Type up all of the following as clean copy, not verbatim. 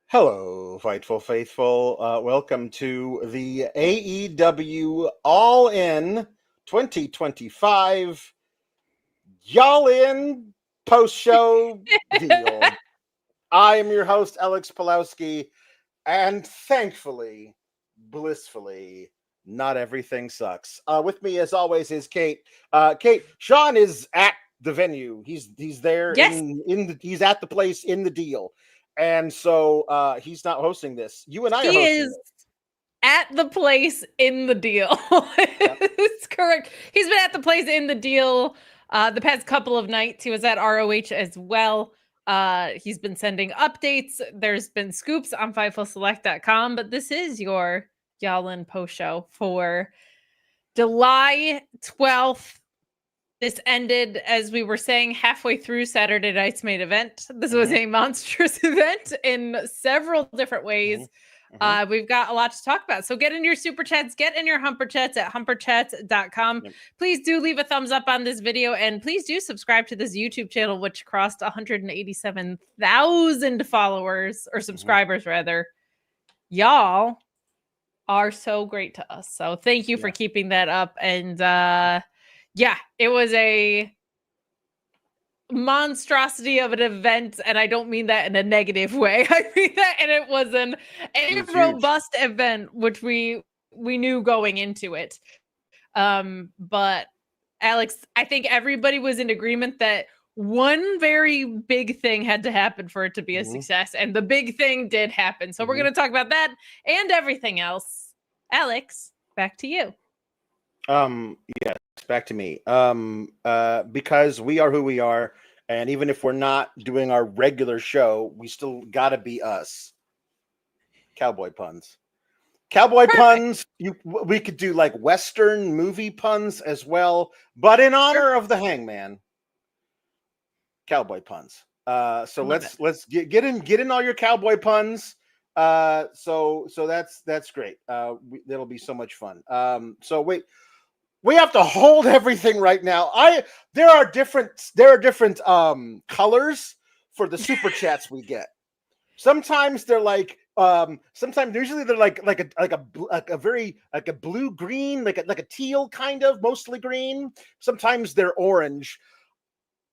Hello, Fightful Faithful. Welcome to the AEW All In 2025 Y'all In post-show deal. I am your host, Alex Pulowski, and thankfully, blissfully, not everything sucks. With me, as always, is Kate. Kate, Sean is at the venue. He's there. Yes. He's at the place in the deal. And so he's not hosting this. You and I are He hosting is at the place in the deal. Yep. It's correct. He's been at the place in the deal the past couple of nights. He was at ROH as well. He's been sending updates. There's been scoops on FightfulSelect.com, but this is your Y'all In post show for July 12th. This ended, as we were saying, halfway through Saturday night's main event. This was a monstrous event in several different ways. We've got a lot to talk about. So get in your super chats, get in your humper chats at humperchats.com. Yep. Please do leave a thumbs up on this video, and please do subscribe to this YouTube channel, which crossed 187,000 followers or subscribers rather. Y'all are so great to us. So thank you for keeping that up. And yeah, it was a monstrosity of an event, and I don't mean that in a negative way. I mean that, and it was a robust event, which we knew going into it. But Alex, I think everybody was in agreement that one very big thing had to happen for it to be a success, and the big thing did happen. So we're going to talk about that and everything else. Alex, back to you. Yes, back to me. Because we are who we are, and even if we're not doing our regular show, we still gotta be us. Cowboy puns. Puns. We could do like Western movie puns as well, but in honor of the Hangman, cowboy puns. So let's get in all your cowboy puns. So that's great. That'll be so much fun. So wait. We have to hold everything right now. There are different colors for the super chats we get. Sometimes they're like usually they're like a very like a blue green, like a teal kind of, mostly green. Sometimes they're orange.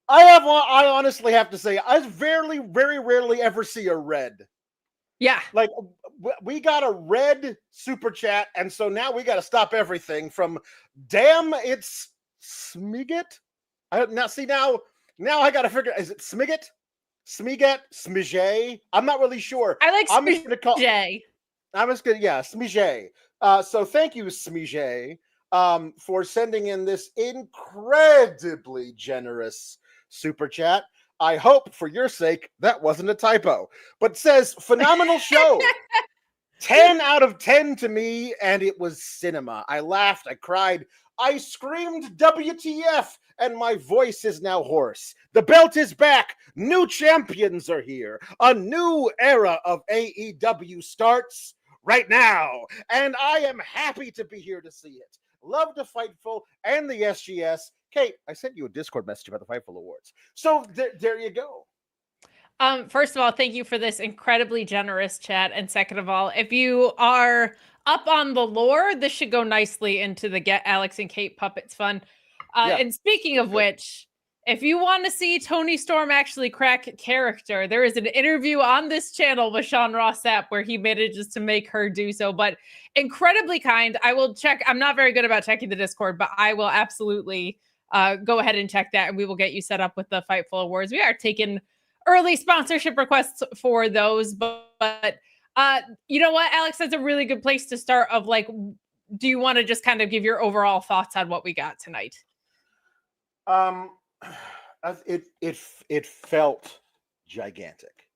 I honestly have to say I very rarely ever see a red. Yeah. Like we got a red super chat, and so now we got to stop everything from damn it's Smiget. Now I got to figure, is it Smiget? Smiget? Smijay? I'm not really sure. I like Smijay. I'm just gonna Smijay. So thank you, Smijay, for sending in this incredibly generous super chat. I hope, for your sake, that wasn't a typo. But says, phenomenal show. 10 out of 10 to me, and it was cinema. I laughed, I cried, I screamed WTF, and my voice is now hoarse. The belt is back. New champions are here. A new era of AEW starts right now. And I am happy to be here to see it. Love the Fightful and the SGS. Kate, I sent you a Discord message about the Fightful Awards. So there you go. First of all, thank you for this incredibly generous chat. And second of all, if you are up on the lore, this should go nicely into the Get Alex and Kate Puppets fun. And speaking of which, if you want to see Toni Storm actually crack character, there is an interview on this channel with Sean Ross Sapp where he manages to make her do so. But incredibly kind. I will check. I'm not very good about checking the Discord, but I will absolutely go ahead and check that, and we will get you set up with the Fightful Awards. We are taking early sponsorship requests for those, but you know what, Alex, that's a really good place to start. Of like, do you want to just kind of give your overall thoughts on what we got tonight? It felt gigantic.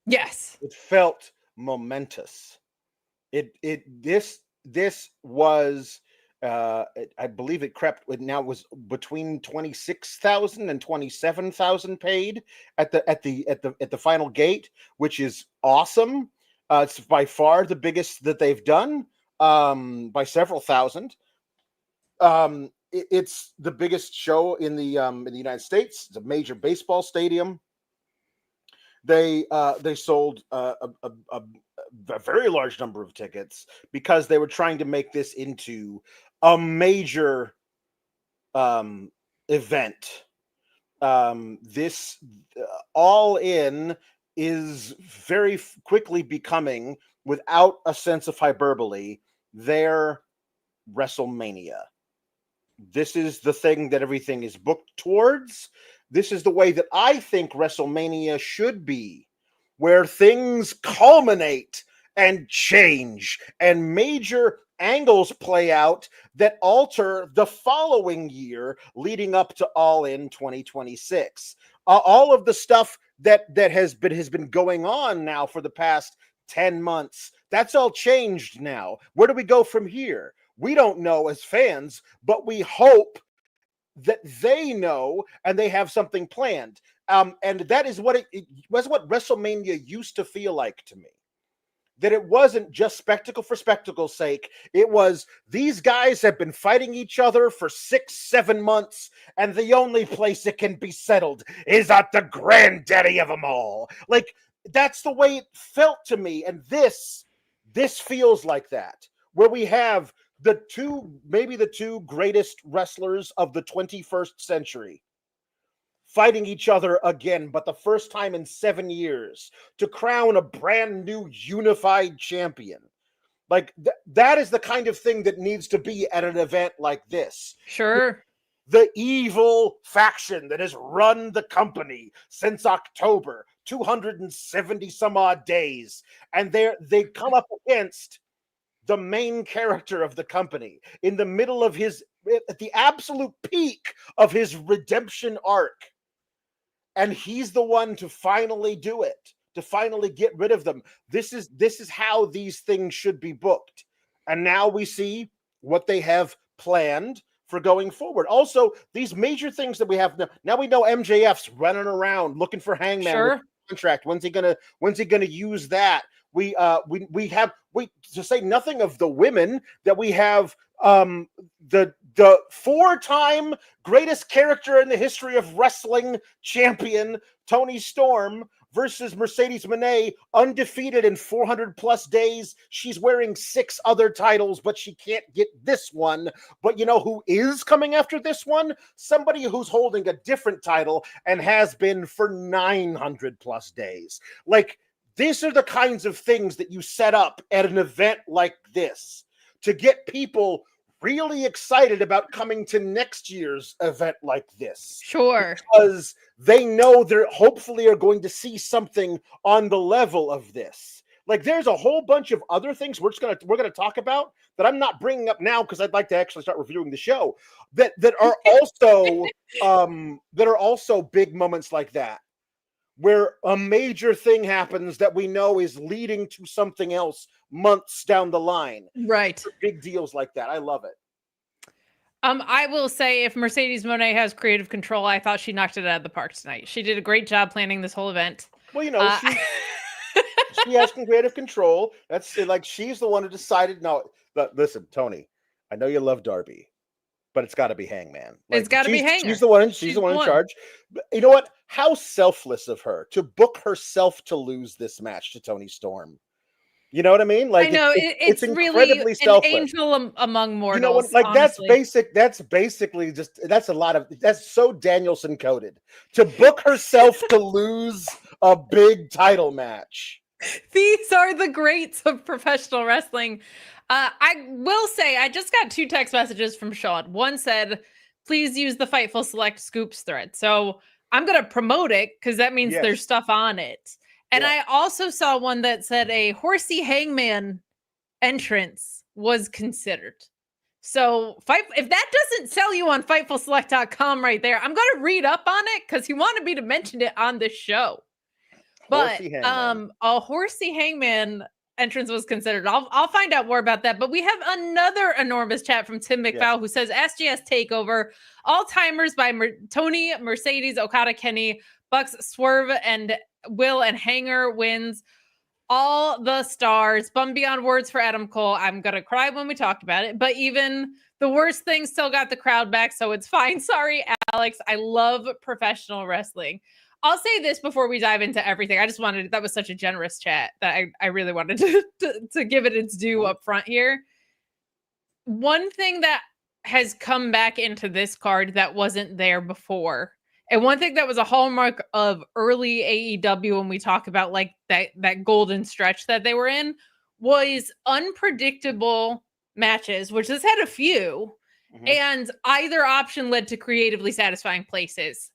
Yes, it felt momentous. This was. I believe it crept. It now was between 26,000 and 27,000 paid at the final gate, which is awesome. It's by far the biggest that they've done, by several thousand. It's the biggest show in the United States. It's a major baseball stadium. They sold a very large number of tickets because they were trying to make this into a major event. This All In is very quickly becoming, without a sense of hyperbole, their WrestleMania. This is the thing that everything is booked towards. This is the way that I think WrestleMania should be, where things culminate and change and major angles play out that alter the following year leading up to All In 2026. All of the stuff that has been going on now for the past 10 months, that's all changed now. Where do we go from here? We don't know as fans, but we hope that they know and they have something planned. And that is what it was, what WrestleMania used to feel like to me. That it wasn't just spectacle for spectacle's sake. It was, these guys have been fighting each other for 6-7 months, and the only place it can be settled is at the granddaddy of them all. Like, that's the way it felt to me. And this feels like that, where we have maybe the two greatest wrestlers of the 21st century fighting each other again, but the first time in 7 years, to crown a brand new unified champion. Like, that is the kind of thing that needs to be at an event like this. Sure. The evil faction that has run the company since October, 270 some odd days, and they come up against the main character of the company in the middle of at the absolute peak of his redemption arc. And he's the one to finally do it, to finally get rid of them. This is how these things should be booked. And now we see what they have planned for going forward. Also, these major things that we have now we know MJF's running around looking for Hangman. Sure. Contract. When's he gonna use that? We to say nothing of the women that we have, the 4-time greatest character in the history of wrestling champion Toni Storm versus Mercedes Moné, undefeated in 400 plus days. She's wearing 6 other titles, but she can't get this one. But you know who is coming after this one? Somebody who's holding a different title and has been for 900 plus days. Like, these are the kinds of things that you set up at an event like this to get people really excited about coming to next year's event like this. Sure. Because they know they're hopefully are going to see something on the level of this. Like, there's a whole bunch of other things we're gonna talk about that I'm not bringing up now because I'd like to actually start reviewing the show that are also big moments like that, where a major thing happens that we know is leading to something else months down the line. Right. Big deals like that. I love it. I will say, if Mercedes Moné has creative control, I thought she knocked it out of the park tonight. She did a great job planning this whole event. Well, you know, she has creative control. That's like, she's the one who decided. No, listen, Toni, I know you love Darby, but it's got to be Hangman. Like, it's got to be Hangman. She's the one. She's the one in charge. But you know what? How selfless of her to book herself to lose this match to Toni Storm. You know what I mean? Like, I know it's incredibly really selfless. An angel among mortals. You know what? Like, honestly. that's basically just, that's so Danielson coded to book herself to lose a big title match. These are the greats of professional wrestling. I will say, I just got 2 text messages from Sean. One said, please use the Fightful Select Scoops thread. So I'm going to promote it because that means there's stuff on it. And I also saw one that said a horsey Hangman entrance was considered. So if that doesn't sell you on FightfulSelect.com right there, I'm going to read up on it because he wanted me to mention it on this show. But a horsey Hangman entrance was considered. I'll find out more about that. But we have another enormous chat from Tim McFowle who says SGS Takeover, all timers by Toni, Mercedes, Okada, Kenny, Bucks, Swerve, and Will and Hanger wins. All the stars. Bum beyond words for Adam Cole. I'm gonna cry when we talk about it. But even the worst thing still got the crowd back, so it's fine. Sorry, Alex. I love professional wrestling. I'll say this before we dive into everything. I just wanted, that was such a generous chat that I really wanted to give it its due up front here. One thing that has come back into this card that wasn't there before, and one thing that was a hallmark of early AEW when we talk about like that golden stretch that they were in, was unpredictable matches, which has had a few, and either option led to creatively satisfying places.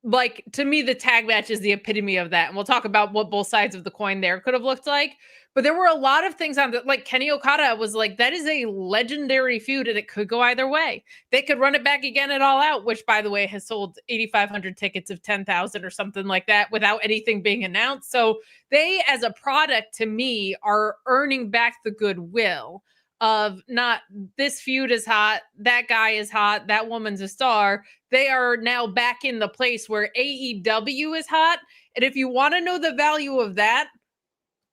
Like, to me, the tag match is the epitome of that. And we'll talk about what both sides of the coin there could have looked like. But there were a lot of things on that, like Kenny Okada was like, that is a legendary feud and it could go either way. They could run it back again at All Out, which, by the way, has sold 8,500 tickets of 10,000 or something like that without anything being announced. So they, as a product, to me, are earning back the goodwill of not this feud is hot, that guy is hot, that woman's a star. They are now back in the place where AEW is hot. And if you want to know the value of that,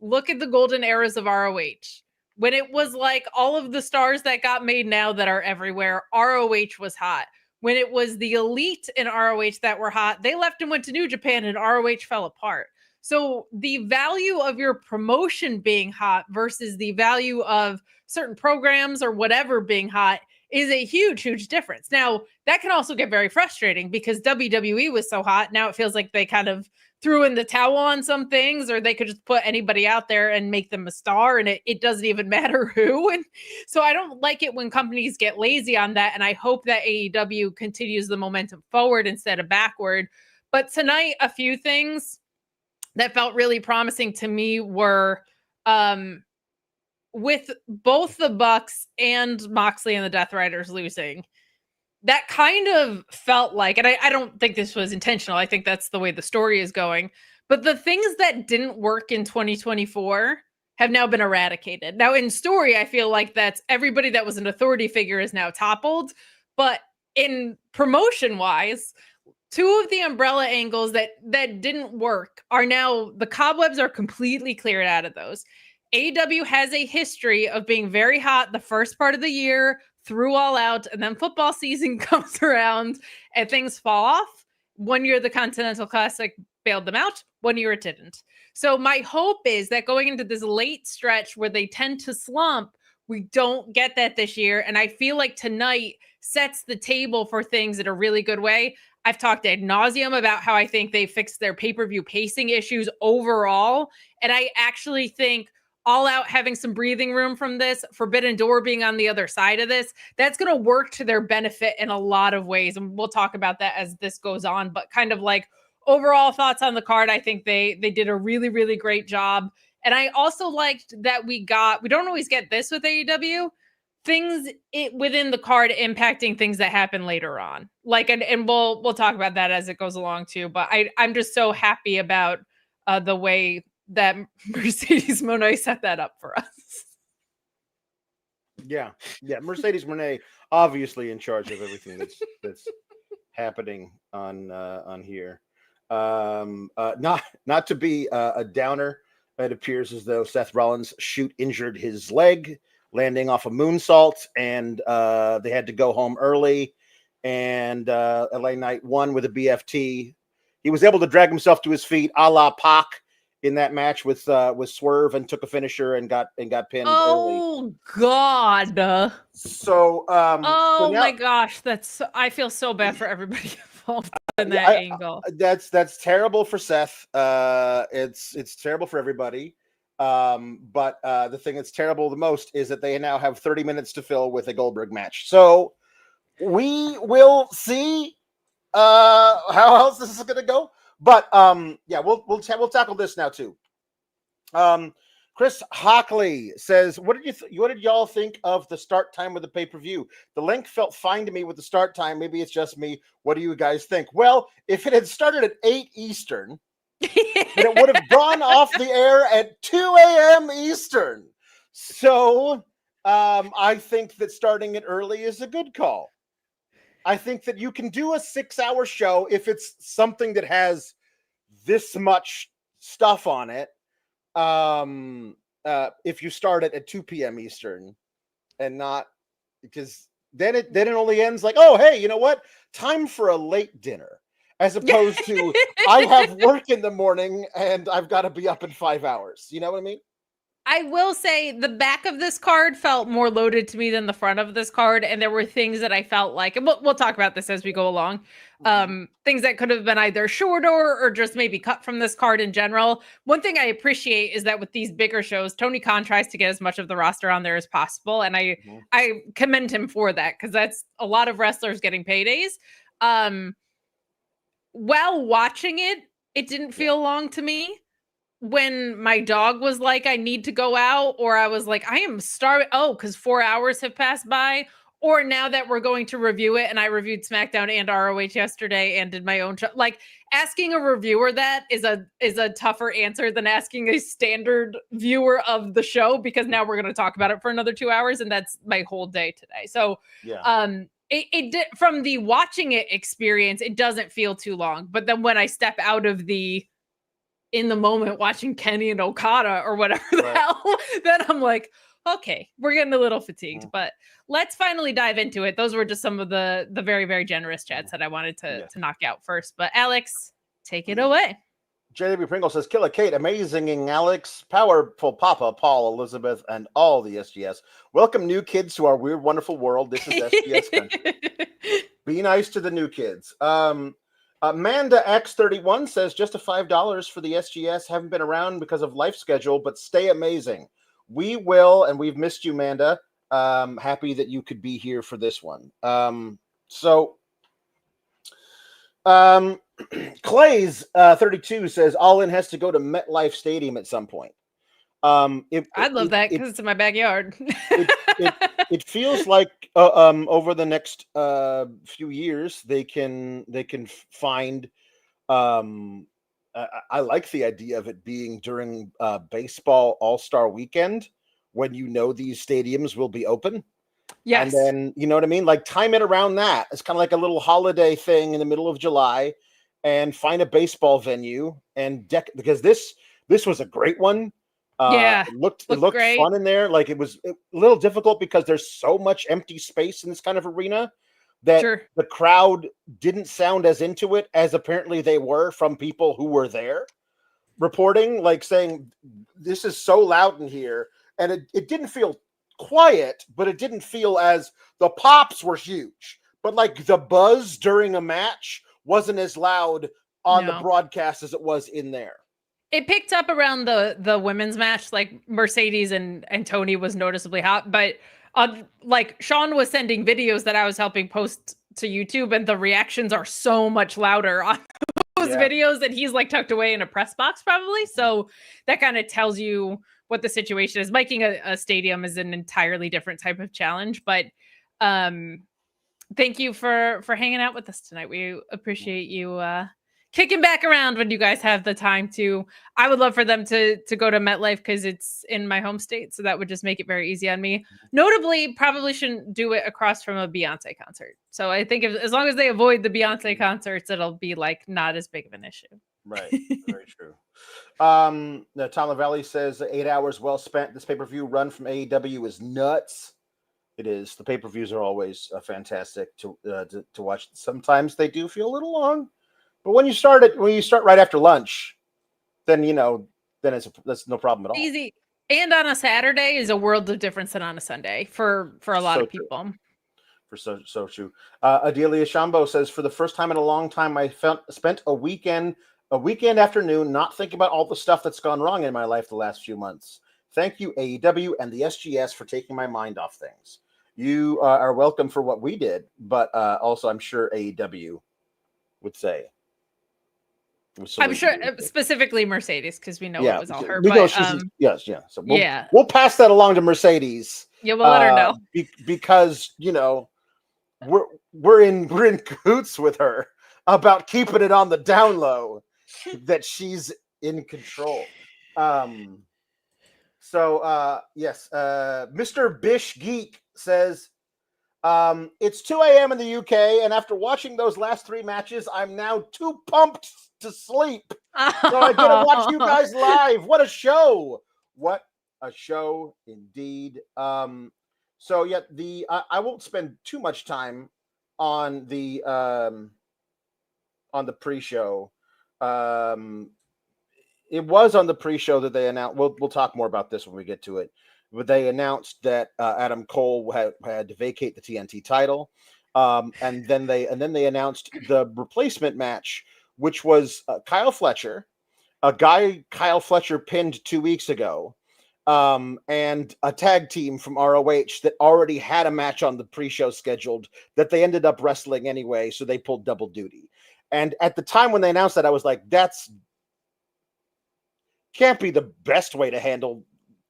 look at the golden eras of ROH. When it was like all of the stars that got made now that are everywhere, ROH was hot. When it was the elite in ROH that were hot, they left and went to New Japan and ROH fell apart. So the value of your promotion being hot versus the value of certain programs or whatever being hot is a huge, huge difference. Now, that can also get very frustrating because WWE was so hot. Now it feels like they kind of threw in the towel on some things, or they could just put anybody out there and make them a star, and it doesn't even matter who. And so I don't like it when companies get lazy on that, and I hope that AEW continues the momentum forward instead of backward. But tonight, a few things that felt really promising to me were with both the Bucks and Moxley and the Death Riders losing. That kind of felt like, and I don't think this was intentional, I think that's the way the story is going, but the things that didn't work in 2024 have now been eradicated. Now in story, I feel like that's everybody that was an authority figure is now toppled, but in promotion wise, two of the umbrella angles that didn't work are now, the cobwebs are completely cleared out of those. AEW has a history of being very hot the first part of the year through All Out, and then football season comes around and things fall off. 1 year, the Continental Classic bailed them out. 1 year, it didn't. So my hope is that going into this late stretch where they tend to slump, we don't get that this year. And I feel like tonight sets the table for things in a really good way. I've talked ad nauseum about how I think they fixed their pay-per-view pacing issues overall. And I actually think All Out having some breathing room from this, Forbidden Door being on the other side of this, that's going to work to their benefit in a lot of ways. And we'll talk about that as this goes on. But kind of like overall thoughts on the card, I think they did a really, really great job. And I also liked that we don't always get this with AEW, things within the card impacting things that happen later on. Like, and we'll talk about that as it goes along too. But I'm just so happy about the way that Mercedes Moné set that up for us. Yeah. Mercedes Moné obviously in charge of everything that's happening on here. Not to be a downer. It appears as though Seth Rollins' shoot injured his leg, landing off a moonsault, and they had to go home early. And LA Knight won with a BFT. He was able to drag himself to his feet, a la Pac, in that match with Swerve, and took a finisher and got pinned early. Oh God! So my gosh, I feel so bad for everybody involved in that angle. That's terrible for Seth. It's terrible for everybody. But the thing that's terrible the most is that they now have 30 minutes to fill with a Goldberg match. So we will see how else this is going to go. But we'll tackle this now too. Chris Hockley says, "What did y'all think of the start time of the pay-per-view? The link felt fine to me with the start time. Maybe it's just me. What do you guys think?" Well, if it had started at 8 Eastern, then it would have gone off the air at 2 a.m. Eastern. So I think that starting it early is a good call. I think that you can do a 6-hour show if it's something that has this much stuff on it. If you start it at 2 p.m. Eastern, and not because then it only ends like, oh, hey, you know what? Time for a late dinner. as opposed to I have work in the morning and I've got to be up in 5 hours. You know what I mean? I will say the back of this card felt more loaded to me than the front of this card, and there were things that I felt like, and we'll talk about this as we go along, things that could have been either shorter or just maybe cut from this card in general. One thing I appreciate is that with these bigger shows, Tony Khan tries to get as much of the roster on there as possible, and I commend him for that, because that's a lot of wrestlers getting paydays. While watching it, it didn't feel long to me. When my dog was like, I need to go out, or I was like, I am starving. Oh, because 4 hours have passed by. Or now that we're going to review it, and I reviewed SmackDown and ROH yesterday and did my own show. Like, asking a reviewer that is a tougher answer than asking a standard viewer of the show, because now we're going to talk about it for another 2 hours, and that's my whole day today. So it did, from the watching it experience, it doesn't feel too long. But then when I step out of the in the moment watching Kenny and Okada or whatever the hell, then I'm like, okay, we're getting a little fatigued, but let's finally dive into it. Those were just some of the very, very generous chats that I wanted to knock out first. But Alex, take it away. JW Pringle says, Killer Kate, amazing Alex, powerful Papa, Paul, Elizabeth, and all the SGS. Welcome new kids to our weird, wonderful world. This is SGS country. Be nice to the new kids. Amanda X31 says, just a $5 for the SGS. Haven't been around because of life schedule, but stay amazing. We will, and we've missed you, Amanda. Happy that you could be here for this one. Clay's 32 says, All In has to go to MetLife Stadium at some point. I'd love that, because it's in my backyard. It feels like over the next few years they can find. I like the idea of it being during baseball All-Star weekend, when these stadiums will be open. Yes, and then you know what I mean. Like, time it around that. It's kind of like a little holiday thing in the middle of July, and find a baseball venue and because this was a great one. It looked great. Fun in there. Like, it was a little difficult because there's so much empty space in this kind of arena that the crowd didn't sound as into it as apparently they were from people who were there reporting, like saying, this is so loud in here. And it didn't feel quiet, but it didn't feel as the pops were huge, but like the buzz during a match wasn't as loud on the broadcast as it was in there. It picked up around the women's match. Like, Mercedes and Toni was noticeably hot, but like, Sean was sending videos that I was helping post to YouTube, and the reactions are so much louder on those videos, and he's like tucked away in a press box probably. So that kind of tells you what the situation is. Miking a stadium is an entirely different type of challenge, but thank you for hanging out with us tonight. We appreciate you kicking back around when you guys have the time to. I would love for them to go to MetLife, because it's in my home state, so that would just make it very easy on me. Notably, probably shouldn't do it across from a Beyonce concert. So I think as long as they avoid the Beyonce concerts, it'll be like not as big of an issue. Right. Very true. Tom Valley says 8 hours well spent. This pay-per-view run from AEW is nuts. It is. The pay-per-views are always fantastic to watch. Sometimes they do feel a little long, but when you start right after lunch, then that's no problem at all. Easy. And on a Saturday is a world of difference than on a Sunday for a lot of people. So true. Adelia Shambo says, for the first time in a long time, I spent a weekend afternoon not thinking about all the stuff that's gone wrong in my life the last few months. Thank you, AEW and the SGS, for taking my mind off things. You are welcome for what we did, but also I'm sure AEW would say. I'm sure specifically Mercedes, because we know it was all her. Yes. So we'll pass that along to Mercedes. Yeah, we'll let her know because we're in cahoots with her about keeping it on the down low, that she's in control. Yes, Mr. Bish Geek says, it's 2 a.m. in the UK, and after watching those last 3 matches, I'm now too pumped to sleep. So I get to watch you guys live. What a show! What a show indeed. I won't spend too much time on the on the pre-show. It was on the pre-show that they announced. We'll talk more about this when we get to it. But they announced that Adam Cole had to vacate the TNT title, and then they announced the replacement match, which was Kyle Fletcher, a guy Kyle Fletcher pinned 2 weeks ago, and a tag team from ROH that already had a match on the pre-show scheduled that they ended up wrestling anyway, so they pulled double duty. And at the time when they announced that, I was like, that's can't be the best way to handle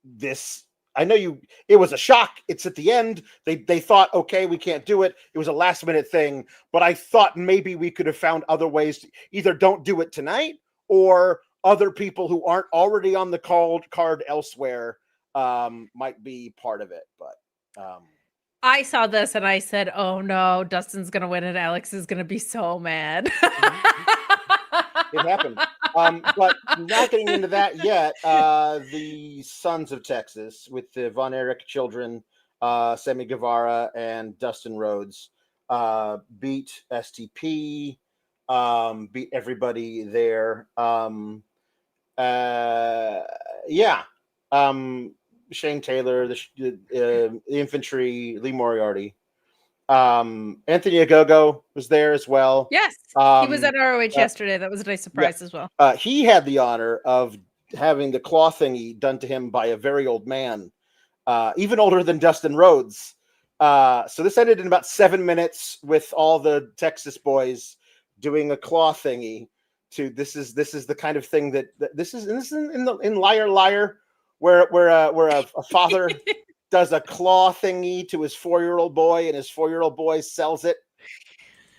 this. I know it was a shock. It's at the end. They thought, okay, we can't do it. It was a last minute thing, but I thought maybe we could have found other ways to either don't do it tonight or other people who aren't already on the card elsewhere might be part of it. But I saw this and I said, oh no, Dustin's going to win and Alex is going to be so mad. It happened. But not getting into that yet, the Sons of Texas with the Von Erich children, Sammy Guevara and Dustin Rhodes, beat STP, beat everybody there. Shane Taylor, the infantry, Lee Moriarty. Anthony Ogogo was there as well. Yes, he was at ROH yesterday. That was a nice surprise as well. He had the honor of having the claw thingy done to him by a very old man, even older than Dustin Rhodes. So this ended in about 7 minutes with all the Texas boys doing a claw thingy. This is the kind of thing that this is in Liar Liar, where a father does a claw thingy to his 4-year-old boy, and his 4-year-old boy sells it.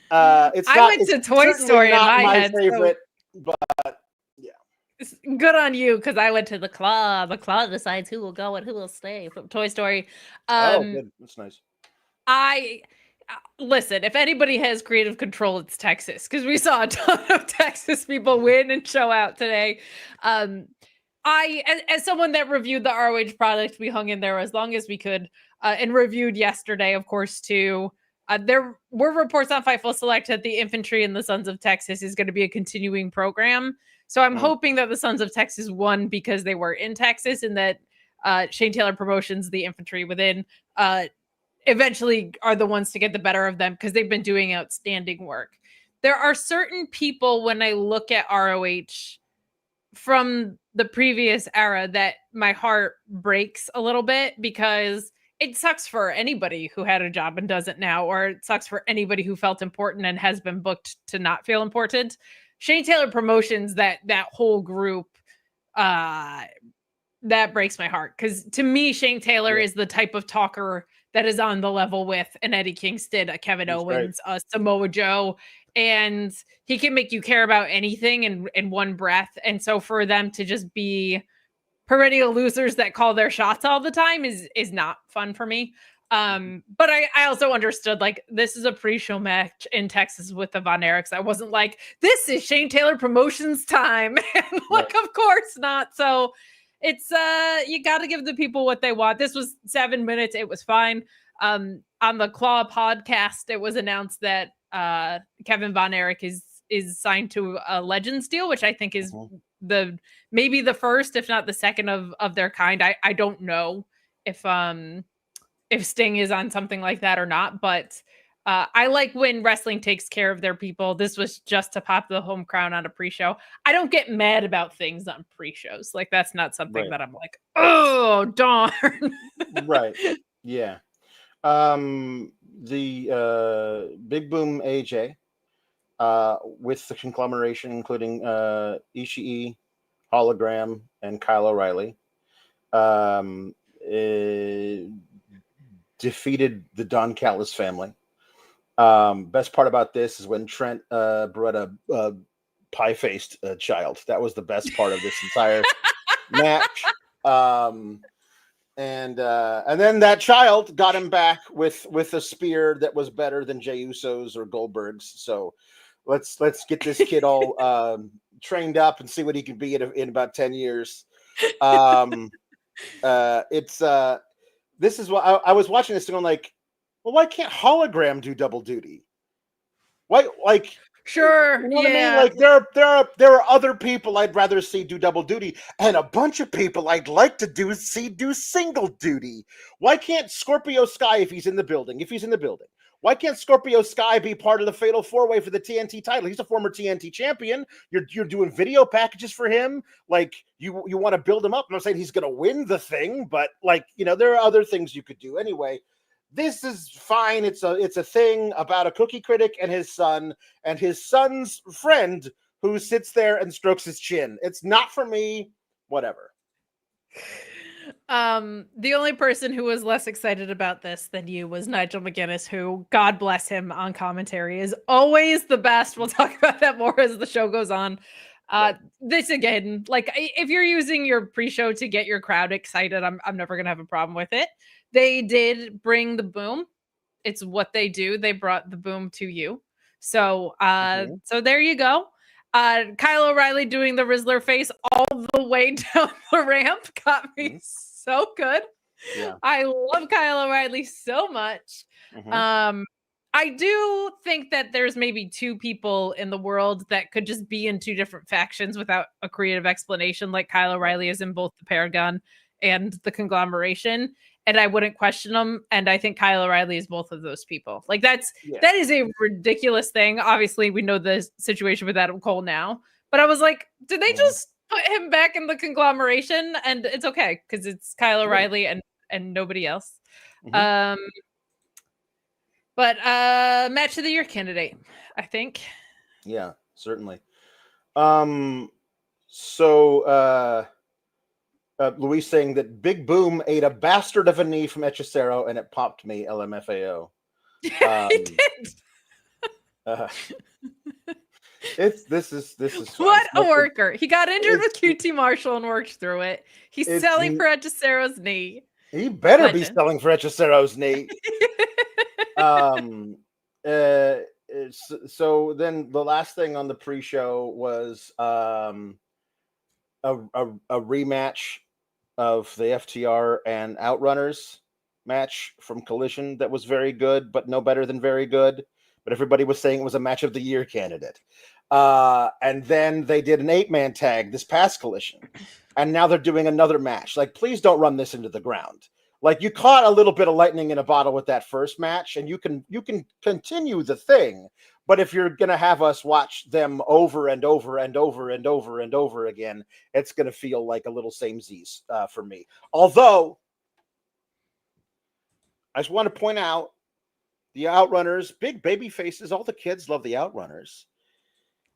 I went to Toy Story in my head. Favorite, so but yeah, it's good on you because I went to the claw. The claw decides who will go and who will stay from Toy Story. Good. That's nice. Listen, if anybody has creative control, it's Texas, because we saw a ton of Texas people win and show out today. As someone that reviewed the ROH product, we hung in there as long as we could, and reviewed yesterday, of course, too. There were reports on Fightful Select that the Infantry and the Sons of Texas is going to be a continuing program. So I'm hoping that the Sons of Texas won because they were in Texas, and that Shane Taylor Promotions, the Infantry within, eventually are the ones to get the better of them because they've been doing outstanding work. There are certain people, when I look at ROH from the previous era, that my heart breaks a little bit, because it sucks for anybody who had a job and doesn't now, or it sucks for anybody who felt important and has been booked to not feel important. Shane Taylor Promotions, that whole group, that breaks my heart, because to me, Shane Taylor is the type of talker that is on the level with an Eddie Kingston, a Kevin Owens, a Samoa Joe, and he can make you care about anything in one breath. And so for them to just be perennial losers that call their shots all the time is not fun for me. But I also understood, like, this is a pre-show match in Texas with the Von Erichs. I wasn't like, this is Shane Taylor Promotions time. And like, of course not. So it's you got to give the people what they want. This was 7 minutes. It was fine. On the Claw podcast, it was announced that Kevin Von Erich is signed to a Legends deal, which I think is maybe the first, if not the second of their kind. I don't know if Sting is on something like that or not, but I like when wrestling takes care of their people. This was just to pop the home crown on a pre-show. I don't get mad about things on pre-shows. Like, that's not something that I'm like, oh, darn. Right. Yeah. The Big Boom AJ with the Conglomeration, including Ishii, Hologram, and Kyle O'Reilly, defeated the Don Callis family. Best part about this is when Trent brought a pie-faced child. That was the best part of this entire match. And then that child got him back with a spear that was better than Jey Uso's or Goldberg's. So let's get this kid all trained up and see what he can be in about 10 years. This is what I was watching this and I'm like, well, why can't Hologram do double duty? Why, like, Sure. You know what I mean? Yeah. Like there are other people I'd rather see do double duty, and a bunch of people I'd like to see do single duty. Why can't Scorpio Sky, if he's in the building, why can't Scorpio Sky be part of the Fatal 4-Way for the TNT title? He's a former TNT champion. You're doing video packages for him. Like you want to build him up. I'm not saying he's going to win the thing, but like, you know, there are other things you could do. Anyway, this is fine. It's a thing about a cookie critic and his son's friend who sits there and strokes his chin. It's not for me. Whatever. The only person who was less excited about this than you was Nigel McGuinness, who, God bless him, on commentary is always the best. We'll talk about that more as the show goes on. This again, like if you're using your pre-show to get your crowd excited, I'm never gonna have a problem with it. They did bring the boom. It's what they do. They brought the boom to you. So so there you go. Kyle O'Reilly doing the Rizzler face all the way down the ramp got me so good. Yeah. I love Kyle O'Reilly so much. I do think that there's maybe two people in the world that could just be in two different factions without a creative explanation, like Kyle O'Reilly is in both the Paragon and the Conglomeration, and I wouldn't question them. And I think Kyle O'Reilly is both of those people. Like that is a ridiculous thing. Obviously, we know the situation with Adam Cole now, but I was like, did they just put him back in the Conglomeration? And it's okay because it's Kyle O'Reilly and nobody else. But match of the year candidate, I think. Yeah, certainly. So Luis saying that Big Boom ate a bastard of a knee from Hechicero and it popped me, LMFAO. He did. This is fun. What a worker. He got injured with QT Marshall and worked through it. He's selling for Hechicero's knee. He better be selling for Hechicero's knee. So then the last thing on the pre-show was a rematch of the FTR and Outrunners match from Collision that was very good, but no better than very good. But everybody was saying it was a match of the year candidate. And then they did an 8-man tag this past Collision, and now they're doing another match. Like, please don't run this into the ground. Like, you caught a little bit of lightning in a bottle with that first match, and you can continue the thing. But if you're gonna have us watch them over and over and over and over and over again, it's gonna feel like a little samesies for me. Although, I just want to point out the Outrunners, big baby faces. All the kids love the Outrunners.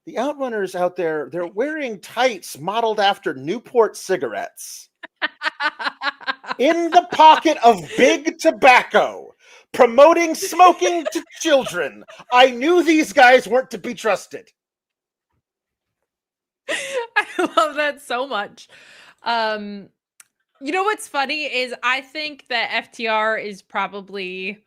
The Outrunners out there, they're wearing tights modeled after Newport cigarettes. In the pocket of big tobacco, promoting smoking to children. I knew these guys weren't to be trusted. I love that so much. You know what's funny is I think that FTR is probably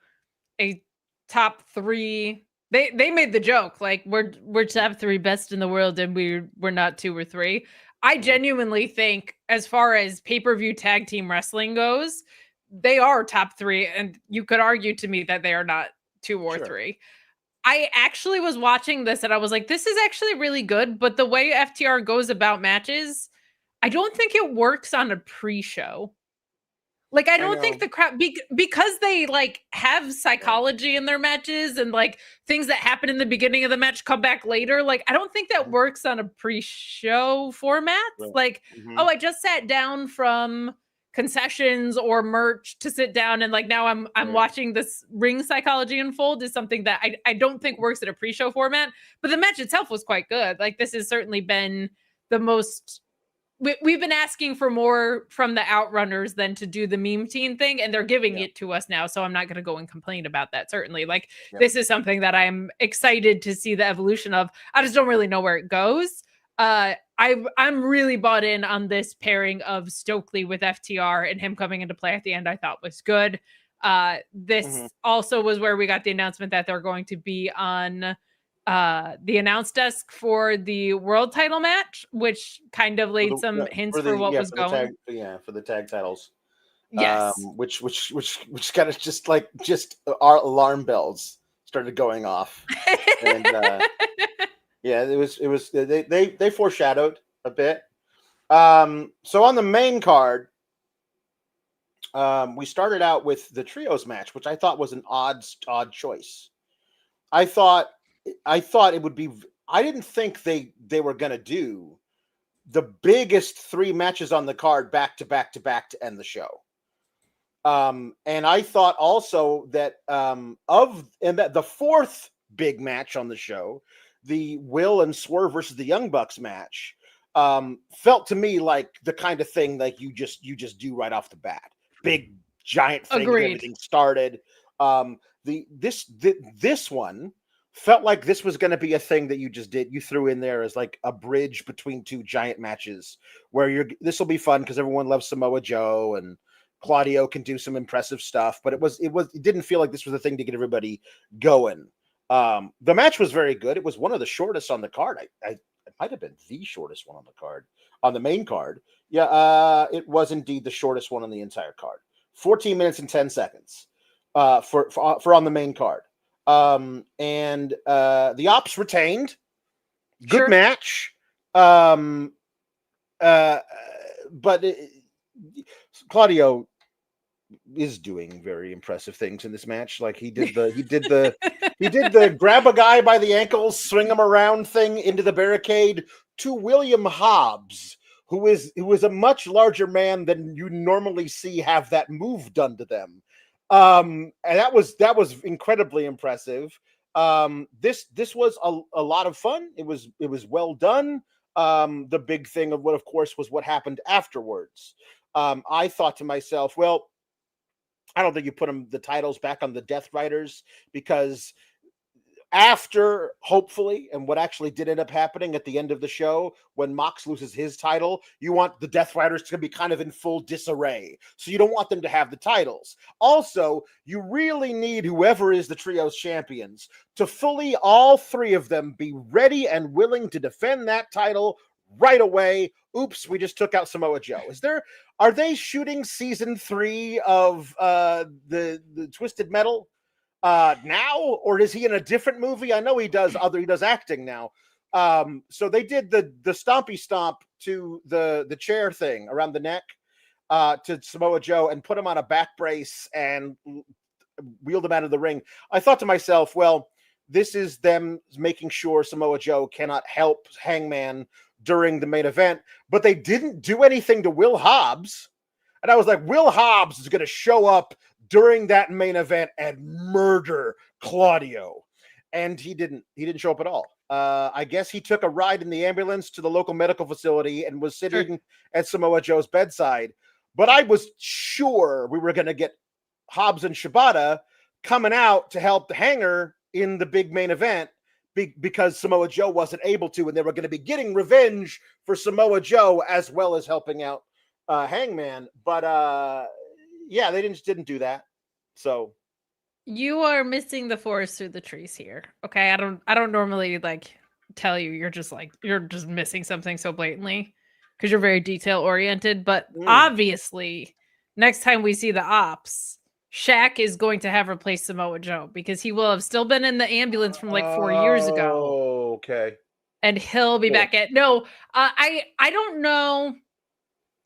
a top 3. They made the joke like we're top 3 best in the world and we're not 2 or 3. I genuinely think, as far as pay-per-view tag team wrestling goes, they are top 3, and you could argue to me that they are not 2 or 3. I actually was watching this, and I was like, this is actually really good, but the way FTR goes about matches, I don't think it works on a pre-show. Like, I don't think the crowd, because they like have psychology in their matches and like things that happen in the beginning of the match come back later. Like, I don't think that works on a pre-show format. Like, oh, I just sat down from concessions or merch to sit down and like now I'm watching this ring psychology unfold is something that I don't think works at a pre-show format. But the match itself was quite good. Like, this has certainly been the most. We've been asking for more from the Outrunners than to do the meme team thing, and they're giving it to us now. So I'm not going to go and complain about that. Certainly, like this is something that I'm excited to see the evolution of. I just don't really know where it goes. I'm really bought in on this pairing of Stokely with FTR and him coming into play at the end. I thought was good. This also was where we got the announcement that they're going to be on the announce desk for the world title match, which kind of laid some hints for what was going. For the tag titles. Yes. Which kind of just our alarm bells started going off. And Yeah, it was they foreshadowed a bit. So on the main card, we started out with the trios match, which I thought was an odd choice. I thought it would be. I didn't think they were gonna do the biggest 3 matches on the card back to back to back to end the show. And I thought also that that the 4th big match on the show, the Will and Swerve versus the Young Bucks match, felt to me like the kind of thing like you just do right off the bat. Big giant thing. Agreed. Everything started. This one felt like this was going to be a thing that you just did. You threw in there as like a bridge between 2 giant matches where this will be fun because everyone loves Samoa Joe and Claudio can do some impressive stuff, but it didn't feel like this was a thing to get everybody going. The match was very good. It was one of the shortest on the card. It might have been the shortest one on the card, on the main card. Yeah, it was indeed the shortest one on the entire card. 14 minutes and 10 seconds for on the main card. And the Ops retained. Good Sure. match. But Claudio is doing very impressive things in this match. Like he did the grab a guy by the ankles, swing him around thing into the barricade to William Hobbs, who is a much larger man than you normally see have that move done to them. And that was incredibly impressive. This was a lot of fun. It was well done. The big thing of course, was what happened afterwards. I thought to myself, well, I don't think you put the titles back on the Death Riders, because after, hopefully, and what actually did end up happening at the end of the show, when Mox loses his title, you want the Death Riders to be kind of in full disarray. So you don't want them to have the titles. Also, you really need whoever is the Trios champions to fully, all 3 of them, be ready and willing to defend that title right away. Oops, we just took out Samoa Joe. Are they shooting season 3 of the Twisted Metal now, or is he in a different movie? I know he does acting now. So they did the stompy stomp to the chair thing around the neck to Samoa Joe and put him on a back brace and wheeled him out of the ring. I thought to myself, well, this is them making sure Samoa Joe cannot help Hangman during the main event, but they didn't do anything to Will Hobbs. And I was like, Will Hobbs is going to show up during that main event and murder Claudio. And he didn't show up at all. I guess he took a ride in the ambulance to the local medical facility and was sitting at Samoa Joe's bedside. But I was sure we were going to get Hobbs and Shibata coming out to help the Hanger in the big main event, because Samoa Joe wasn't able to, and they were going to be getting revenge for Samoa Joe as well as helping out Hangman. But yeah, they didn't do that. So you are missing the forest through the trees here. Okay, I don't normally tell you you're just missing something so blatantly, because you're very detail oriented. But obviously, next time we see the Ops, Shaq is going to have replaced Samoa Joe, because he will have still been in the ambulance from 4 years ago. Oh, okay. And he'll be back at I don't know.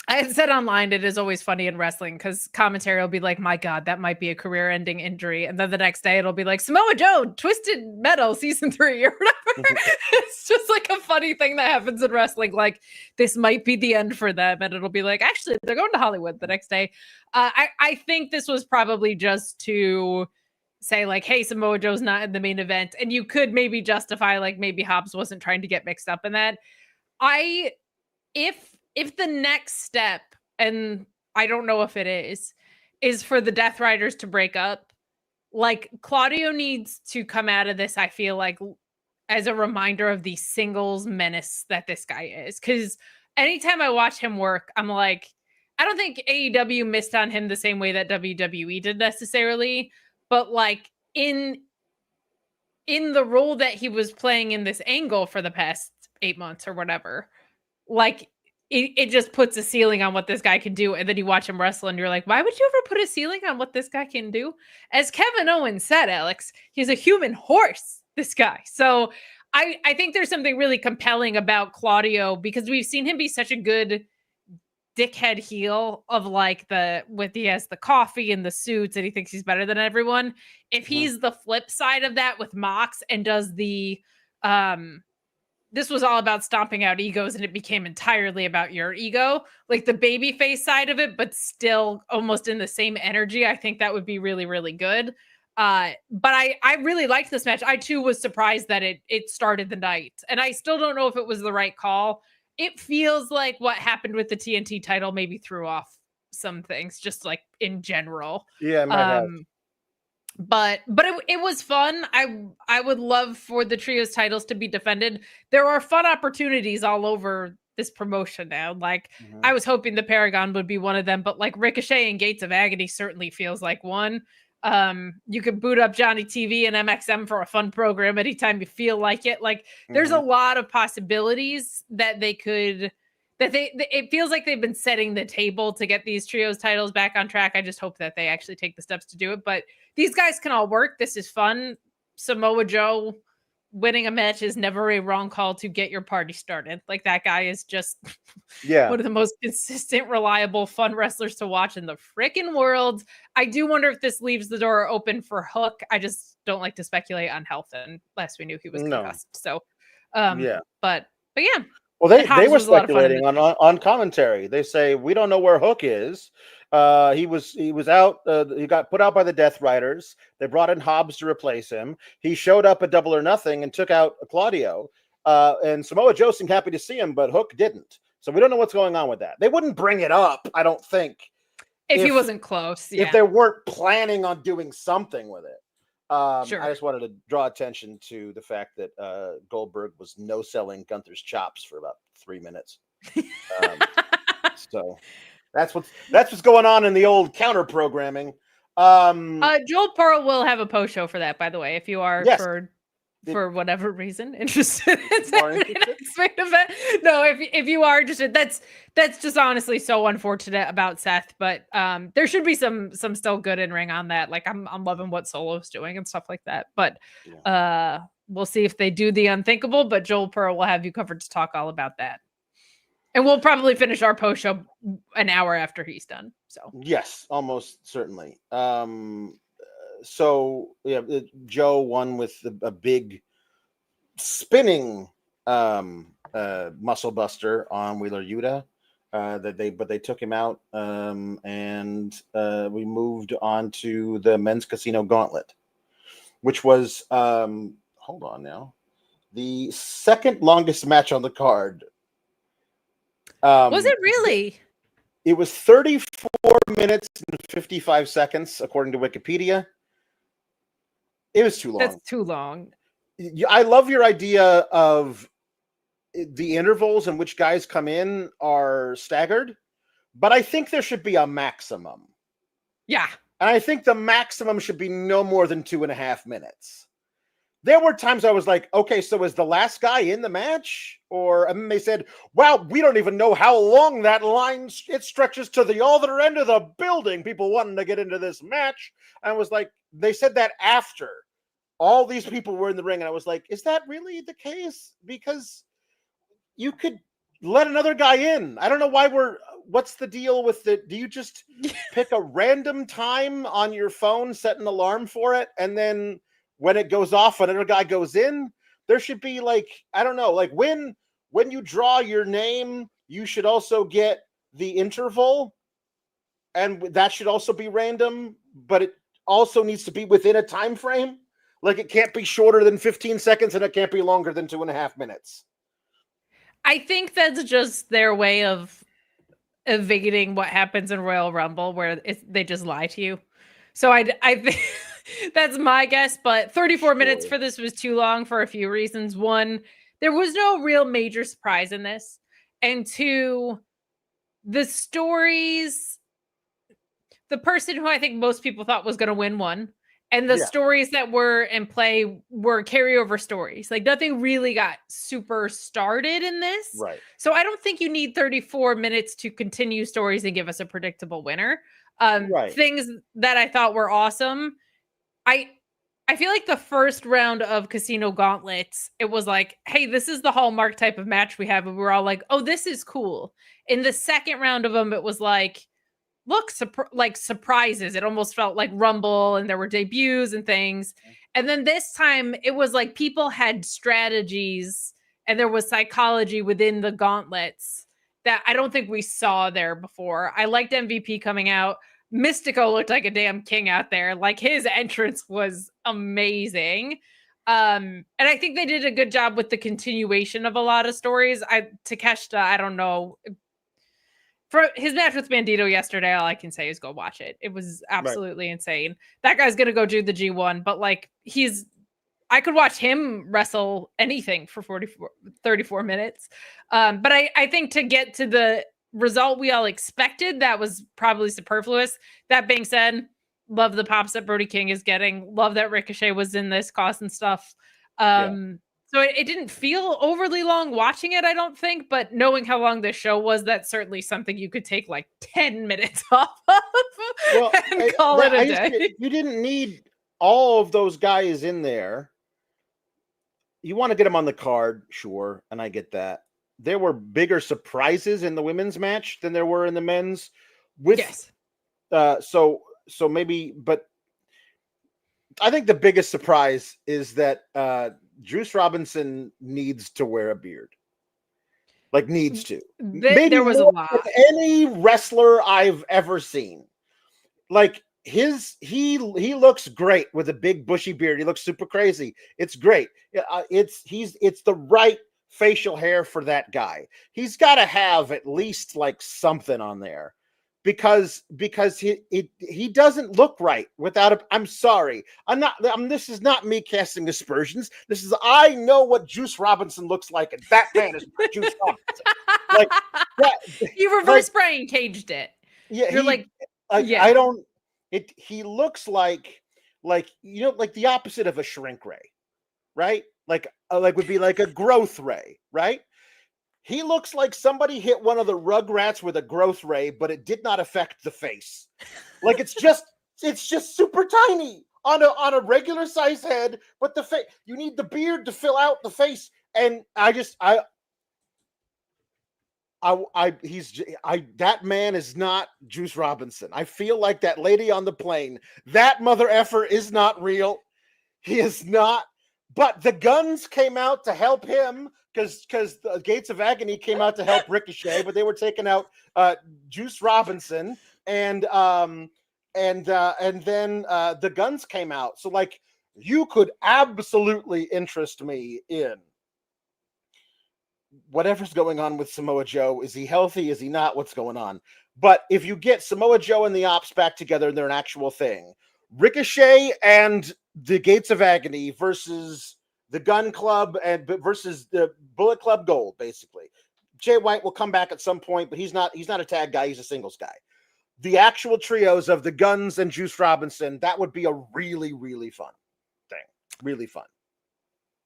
I had said online, it is always funny in wrestling because commentary will be like, my God, that might be a career-ending injury. And then the next day it'll be like, Samoa Joe, Twisted Metal season 3 or whatever. It's just like a funny thing that happens in wrestling. Like, this might be the end for them. And it'll be like, actually, they're going to Hollywood the next day. I think this was probably just to say hey, Samoa Joe's not in the main event. And you could maybe justify maybe Hobbs wasn't trying to get mixed up in that. If the next step, and I don't know if it is for the Death Riders to break up, Claudio needs to come out of this, I feel like, as a reminder of the singles menace that this guy is. Because anytime I watch him work, I'm like, I don't think AEW missed on him the same way that WWE did necessarily, but in the role that he was playing in this angle for the past 8 months or whatever, it just puts a ceiling on what this guy can do. And then you watch him wrestle and you're like, why would you ever put a ceiling on what this guy can do? As Kevin Owens said, Alex, he's a human horse, this guy. So I think there's something really compelling about Claudio because we've seen him be such a good dickhead heel of like he has the coffee and the suits and he thinks he's better than everyone. If he's the flip side of that with Mox and does the this was all about stomping out egos and it became entirely about your ego, like the baby face side of it, but still almost in the same energy. I think that would be really, really good. But I really liked this match. I too was surprised that it started the night, and I still don't know if it was the right call. It feels like what happened with the TNT title maybe threw off some things, just like in general. Yeah, it might have. But it was fun. I would love for the trios titles to be defended. There are fun opportunities all over this promotion now. Like I was hoping the Paragon would be one of them, but like Ricochet and Gates of Agony certainly feels like one. You could boot up Johnny TV and MXM for a fun program anytime you feel like it. Like there's a lot of possibilities that they could it feels like they've been setting the table to get these trios titles back on track. I just hope that they actually take the steps to do it. But these guys can all work. This is fun. Samoa Joe winning a match is never a wrong call to get your party started. Like that guy is just one of the most consistent, reliable, fun wrestlers to watch in the freaking world. I do wonder if this leaves the door open for Hook. I just don't like to speculate on health unless we knew he was concussed. So, but yeah. Well, they were speculating on commentary. They say we don't know where Hook is. He was out. He got put out by the Death Riders. They brought in Hobbs to replace him. He showed up at Double or Nothing and took out Claudio. And Samoa Joe seemed happy to see him, but Hook didn't. So we don't know what's going on with that. They wouldn't bring it up, I don't think, if he wasn't close. Yeah. If they weren't planning on doing something with it. Sure. I just wanted to draw attention to the fact that Goldberg was no-selling Gunther's chops for about 3 minutes. So that's what's going on in the old counter programming. Joel Pearl will have a post show for that, by the way, if you are for whatever reason interested in Saturday Night's main event. No, if you are interested, that's just honestly so unfortunate about Seth. But there should be some still good in ring on that. Like I'm loving what Solo's doing and stuff like that. But we'll see if they do the unthinkable. But Joel Pearl will have you covered to talk all about that. And we'll probably finish our post show an hour after he's done. So yes, almost certainly. So yeah, Joe won with a big spinning muscle buster on Wheeler Yuta. But they took him out, and we moved on to the men's casino gauntlet, which was hold on now, the second longest match on the card. Was it really? It was 34 minutes and 55 seconds, according to Wikipedia. It was too long. That's too long. I love your idea of the intervals in which guys come in are staggered, but I think there should be a maximum. Yeah. And I think the maximum should be no more than 2.5 minutes. There were times I was like, okay, so is the last guy in the match? And then they said, wow, we don't even know how long that line, it stretches to the other end of the building. People wanting to get into this match. And I was like, they said that after all these people were in the ring. And I was like, is that really the case? Because you could let another guy in. I don't know what's the deal with do you just pick a random time on your phone, set an alarm for it, and then when it goes off, another guy goes in? There should be like, I don't know, like when you draw your name, you should also get the interval, and that should also be random, but it also needs to be within a time frame. Like it can't be shorter than 15 seconds and it can't be longer than 2.5 minutes. I think that's just their way of evading what happens in Royal Rumble, where they just lie to you. So I think that's my guess, but 34 minutes for this was too long for a few reasons. One, there was no real major surprise in this. And two, the stories, the person who I think most people thought was going to win won. And the stories that were in play were carryover stories. Like nothing really got super started in this. Right. So I don't think you need 34 minutes to continue stories and give us a predictable winner. Things that I thought were awesome. I I feel like the first round of Casino Gauntlets, it was like, hey, this is the hallmark type of match we have. And we were all like, oh, this is cool. In the second round of them, it was like, look, like surprises. It almost felt like Rumble and there were debuts and things. And then this time it was like people had strategies and there was psychology within the gauntlets that I don't think we saw there before. I liked MVP coming out. Mystico looked like a damn king out there. Like his entrance was amazing. And I think they did a good job with the continuation of a lot of stories. Takeshita, I don't know. For his match with Bandito yesterday, all I can say is go watch it. It was absolutely insane. That guy's gonna go do the G1, but like I could watch him wrestle anything for 34 minutes. But I think to get to the result we all expected, that was probably superfluous. That being said, love the pops that Brody King is getting. Love that Ricochet was in this causing stuff. So it didn't feel overly long watching it, I don't think, but knowing how long this show was, that's certainly something you could take like 10 minutes off of and call it a day. You didn't need all of those guys in there. You want to get them on the card, sure, and I get that. There were bigger surprises in the women's match than there were in the men's. Yes. So maybe, but I think the biggest surprise is that Juice Robinson needs to wear a beard. Like needs to. Maybe there was a lot. Any wrestler I've ever seen. Like he looks great with a big bushy beard. He looks super crazy. It's great. It's the right facial hair for that guy. He's got to have at least like something on there. Because he doesn't look right without a. I'm sorry. This is not me casting aspersions. This is I know what Juice Robinson looks like, and that man is Juice Robinson. Like that, you reverse brain caged it. Yeah, you're like yeah. I don't. He looks like you know like the opposite of a shrink ray, right? Like would be like a growth ray, right? He looks like somebody hit one of the Rugrats with a growth ray, but it did not affect the face. Like it's just super tiny on a regular size head, but the face you need the beard to fill out the face. And that man is not Juice Robinson. I feel like that lady on the plane. That mother effer is not real. He is not. But the Guns came out to help him. Because the Gates of Agony came out to help Ricochet, but they were taking out Juice Robinson, and then the Guns came out. So like you could absolutely interest me in whatever's going on with Samoa Joe. Is he healthy? Is he not? What's going on? But if you get Samoa Joe and the Ops back together and they're an actual thing, Ricochet and the Gates of Agony versus the Gun Club and versus the Bullet Club Gold, basically. Jay White will come back at some point, but he's not a tag guy. He's a singles guy. The actual trios of the Guns and Juice Robinson, that would be a really, really fun thing. Really fun.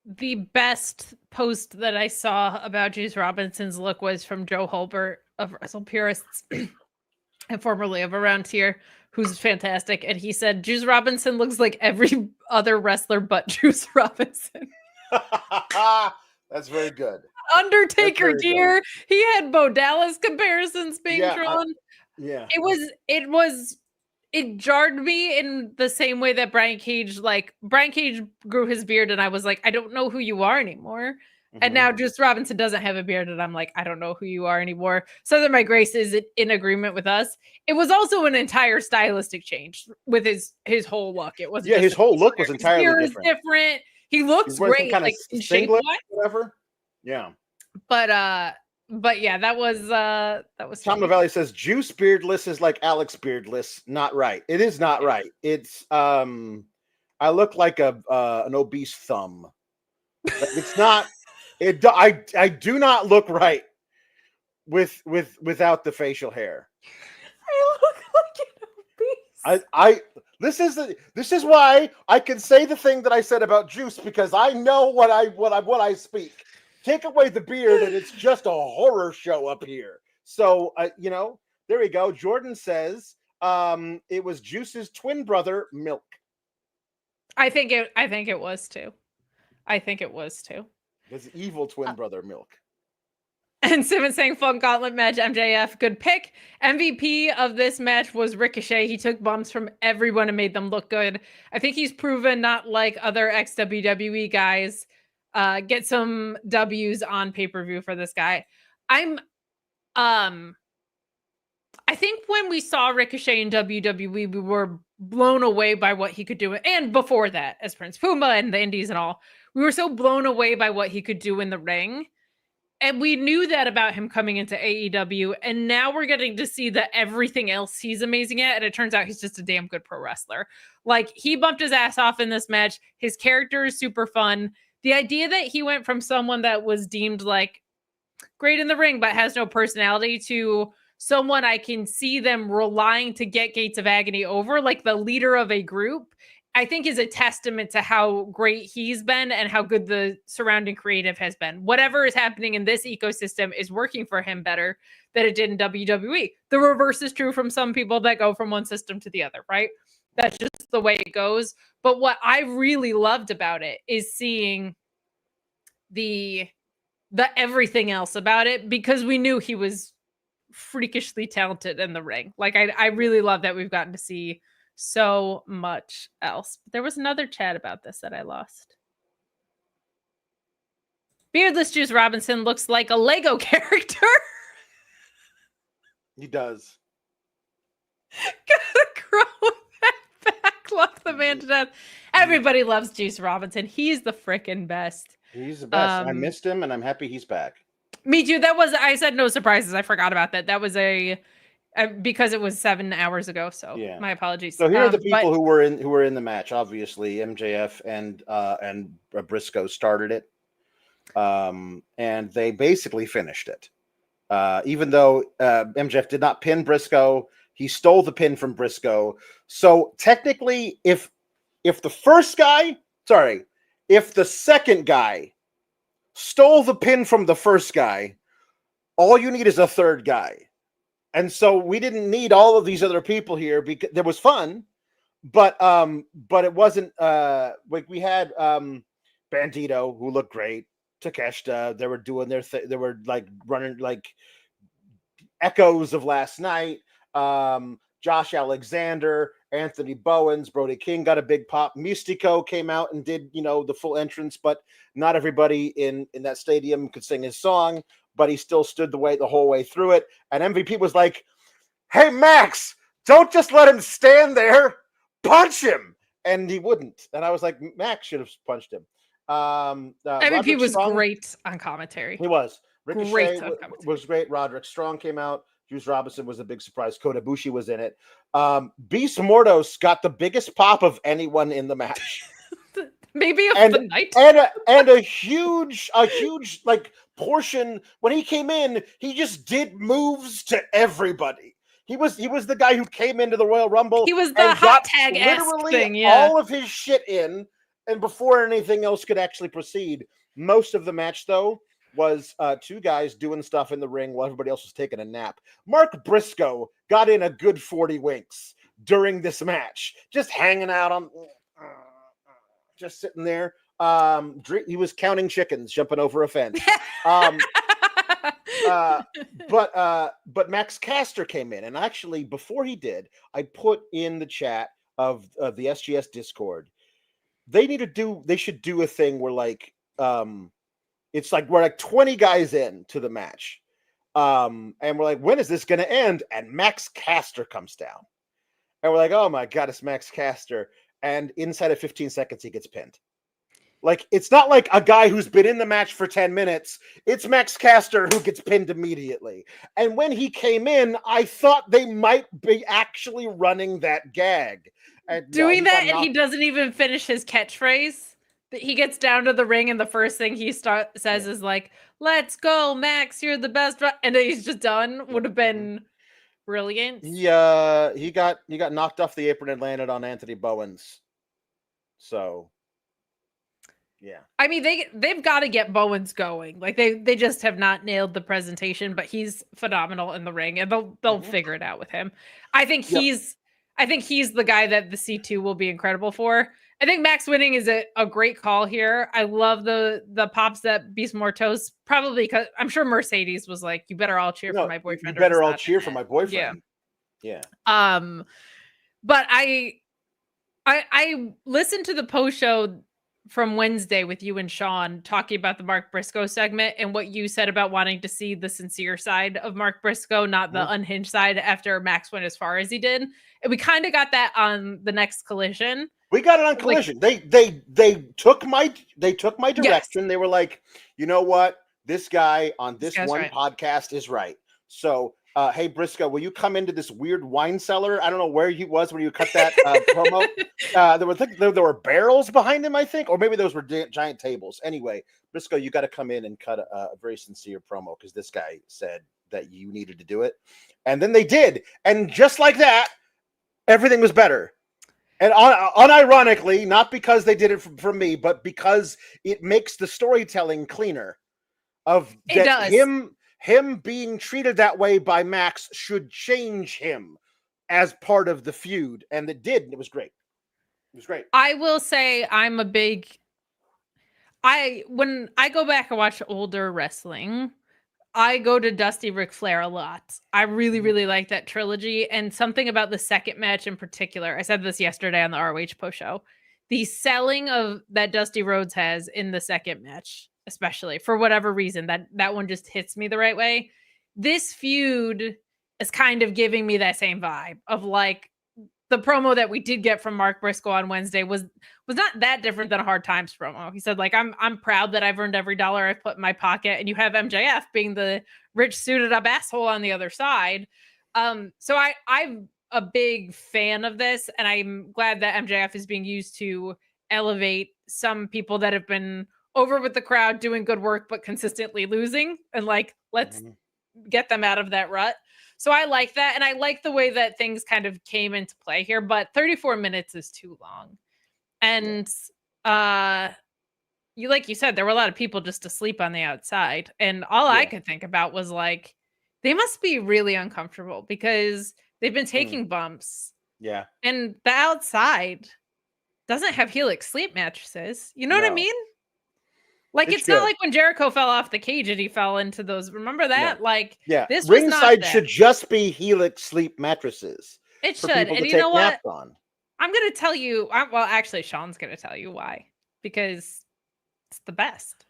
The best post that I saw about Juice Robinson's look was from Joe Holbert of Wrestle Purists and formerly of Around Here, who's fantastic. And he said, Juice Robinson looks like every other wrestler but Juice Robinson. That's very good. Undertaker gear. Good. He had Bo Dallas comparisons being drawn. It jarred me in the same way that Brian Cage grew his beard and I was like, I don't know who you are anymore. Mm-hmm. And now Juice Robinson doesn't have a beard and I'm like, I don't know who you are anymore. Southern My Grace is in agreement with us. It was also an entire stylistic change with his whole look. It was his whole look was entirely different. He looks great, like in shape, whatever. Yeah. But yeah, that was Tom Lavallee says Juice beardless is like Alex beardless. Not right. It is not right. It's I look like an obese thumb. It's not. I do not look right without the facial hair. I look like an obese. This is why I can say the thing that I said about Juice because I know what I speak. Take away the beard and it's just a horror show up here. So there we go. Jordan says it was Juice's twin brother, Milk. I think it was too. I think it was too. His evil twin brother Milk. And Simmons saying fun gauntlet match, MJF, good pick. MVP of this match was Ricochet. He took bumps from everyone and made them look good. I think he's proven, not like other ex-WWE guys, get some W's on pay-per-view for this guy. I think when we saw Ricochet in WWE, we were blown away by what he could do. And before that, as Prince Puma and the Indies and all, we were so blown away by what he could do in the ring. And we knew that about him coming into AEW. And now we're getting to see that everything else he's amazing at. And it turns out he's just a damn good pro wrestler. Like, he bumped his ass off in this match. His character is super fun. The idea that he went from someone that was deemed like great in the ring, but has no personality, to someone I can see them relying to get Gates of Agony over, like the leader of a group, I think is a testament to how great he's been and how good the surrounding creative has been. Whatever is happening in this ecosystem is working for him better than it did in WWE. The reverse is true from some people that go from one system to the other, right? That's just the way it goes. But what I really loved about it is seeing the everything else about it, because we knew he was freakishly talented in the ring. Like, I really love that we've gotten to see so much else. There was another chat about this that I lost. Beardless Juice Robinson looks like a Lego character. He does. Gotta grow that back. Love the man to death. Everybody loves Juice Robinson. He's the frickin' best. He's the best. I missed him, and I'm happy he's back. Me too. I said no surprises. I forgot about that. That was because it was 7 hours ago. So yeah. My apologies. So here are the people who were in the match. Obviously, MJF and Briscoe started it, and they basically finished it. Even though MJF did not pin Briscoe, he stole the pin from Briscoe. So technically, if the second guy stole the pin from the first guy, all you need is a third guy. And so we didn't need all of these other people here, because there was fun, but it wasn't like we had Bandito, who looked great, Takeshita, they were doing their thing, they were like running like echoes of last night. Josh Alexander, Anthony Bowens, Brody King got a big pop. Mystico came out and did, the full entrance, but not everybody in that stadium could sing his song, but he still stood the whole way through it. And MVP was like, "Hey, Max, don't just let him stand there. Punch him." And he wouldn't. And I was like, Max should have punched him. MVP was great on commentary. He was. Ricochet was great. Roderick Strong came out. Juice Robinson was a big surprise. Kota Ibushi was in it. Beast Mordos got the biggest pop of anyone in the match. Maybe of the night. And a huge like portion when he came in, he just did moves to everybody. He was the guy who came into the Royal Rumble. He was the hot tag thing, yeah. All of his shit in, and before anything else could actually proceed. Most of the match, though, was two guys doing stuff in the ring while everybody else was taking a nap. Mark Briscoe got in a good 40 winks during this match, just hanging out on, just sitting there. He was counting chickens, jumping over a fence. But Max Caster came in, and actually before he did, I put in the chat of the SGS Discord, they should do a thing where like it's like we're like 20 guys in to the match, and we're like, when is this going to end? And Max Caster comes down, and we're like, oh my god, it's Max Caster, and inside of 15 seconds he gets pinned. Like, it's not like a guy who's been in the match for 10 minutes. It's Max Caster who gets pinned immediately. And when he came in, I thought they might be actually running that gag. And doing that, and he doesn't even finish his catchphrase. He gets down to the ring, and the first thing he says is like, "Let's go, Max, you're the best." And then he's just done. Would have been brilliant. He got knocked off the apron and landed on Anthony Bowens. So... yeah, I mean they've got to get Bowens going. Like they just have not nailed the presentation, but he's phenomenal in the ring, and they'll figure it out with him. I think he's the guy that the C2 will be incredible for. I think Max winning is a great call here. I love the pops that Beast Mortos, probably because I'm sure Mercedes was like, you better all cheer for my boyfriend. You better all cheer for my boyfriend. Yeah. But I listened to the post show from Wednesday with you and Sean talking about the Mark Briscoe segment and what you said about wanting to see the sincere side of Mark Briscoe, not the unhinged side after Max went as far as he did. And we kind of got that on the next Collision. We got it on Collision. Like, they took my direction. Yes. They were like, you know what? This guy on this one podcast is right. So hey Briscoe, will you come into this weird wine cellar? I don't know where he was when you cut that promo. There were barrels behind him, I think, or maybe those were giant tables. Anyway, Briscoe, you got to come in and cut a very sincere promo because this guy said that you needed to do it, and then they did, and just like that, everything was better. And unironically, not because they did it for me, but because it makes the storytelling cleaner. Him being treated that way by Max should change him as part of the feud. And it did. And it was great. It was great. I will say when I go back and watch older wrestling, I go to Dusty Ric Flair a lot. I really, really like that trilogy. And something about the second match in particular, I said this yesterday on the ROH post show, the selling of that Dusty Rhodes has in the second match, especially for whatever reason, that one just hits me the right way. This feud is kind of giving me that same vibe of like the promo that we did get from Mark Briscoe on Wednesday was not that different than a Hard Times promo. He said, like, I'm proud that I've earned every dollar I've put in my pocket, and you have MJF being the rich suited up asshole on the other side. So I'm a big fan of this, and I'm glad that MJF is being used to elevate some people that have been over with the crowd doing good work but consistently losing, and like let's get them out of that rut. So I like that, and I like the way that things kind of came into play here, but 34 minutes is too long. And you said, there were a lot of people just asleep on the outside, and all I could think about was like, they must be really uncomfortable because they've been taking bumps. Yeah. And the outside doesn't have Helix sleep mattresses. You know what I mean? Like, it's not like when Jericho fell off the cage and he fell into those. Remember that? No. Like, this ringside should just be Helix sleep mattresses. It should. And you know what? I'm going to tell you. Well, actually, Sean's going to tell you why. Because it's the best.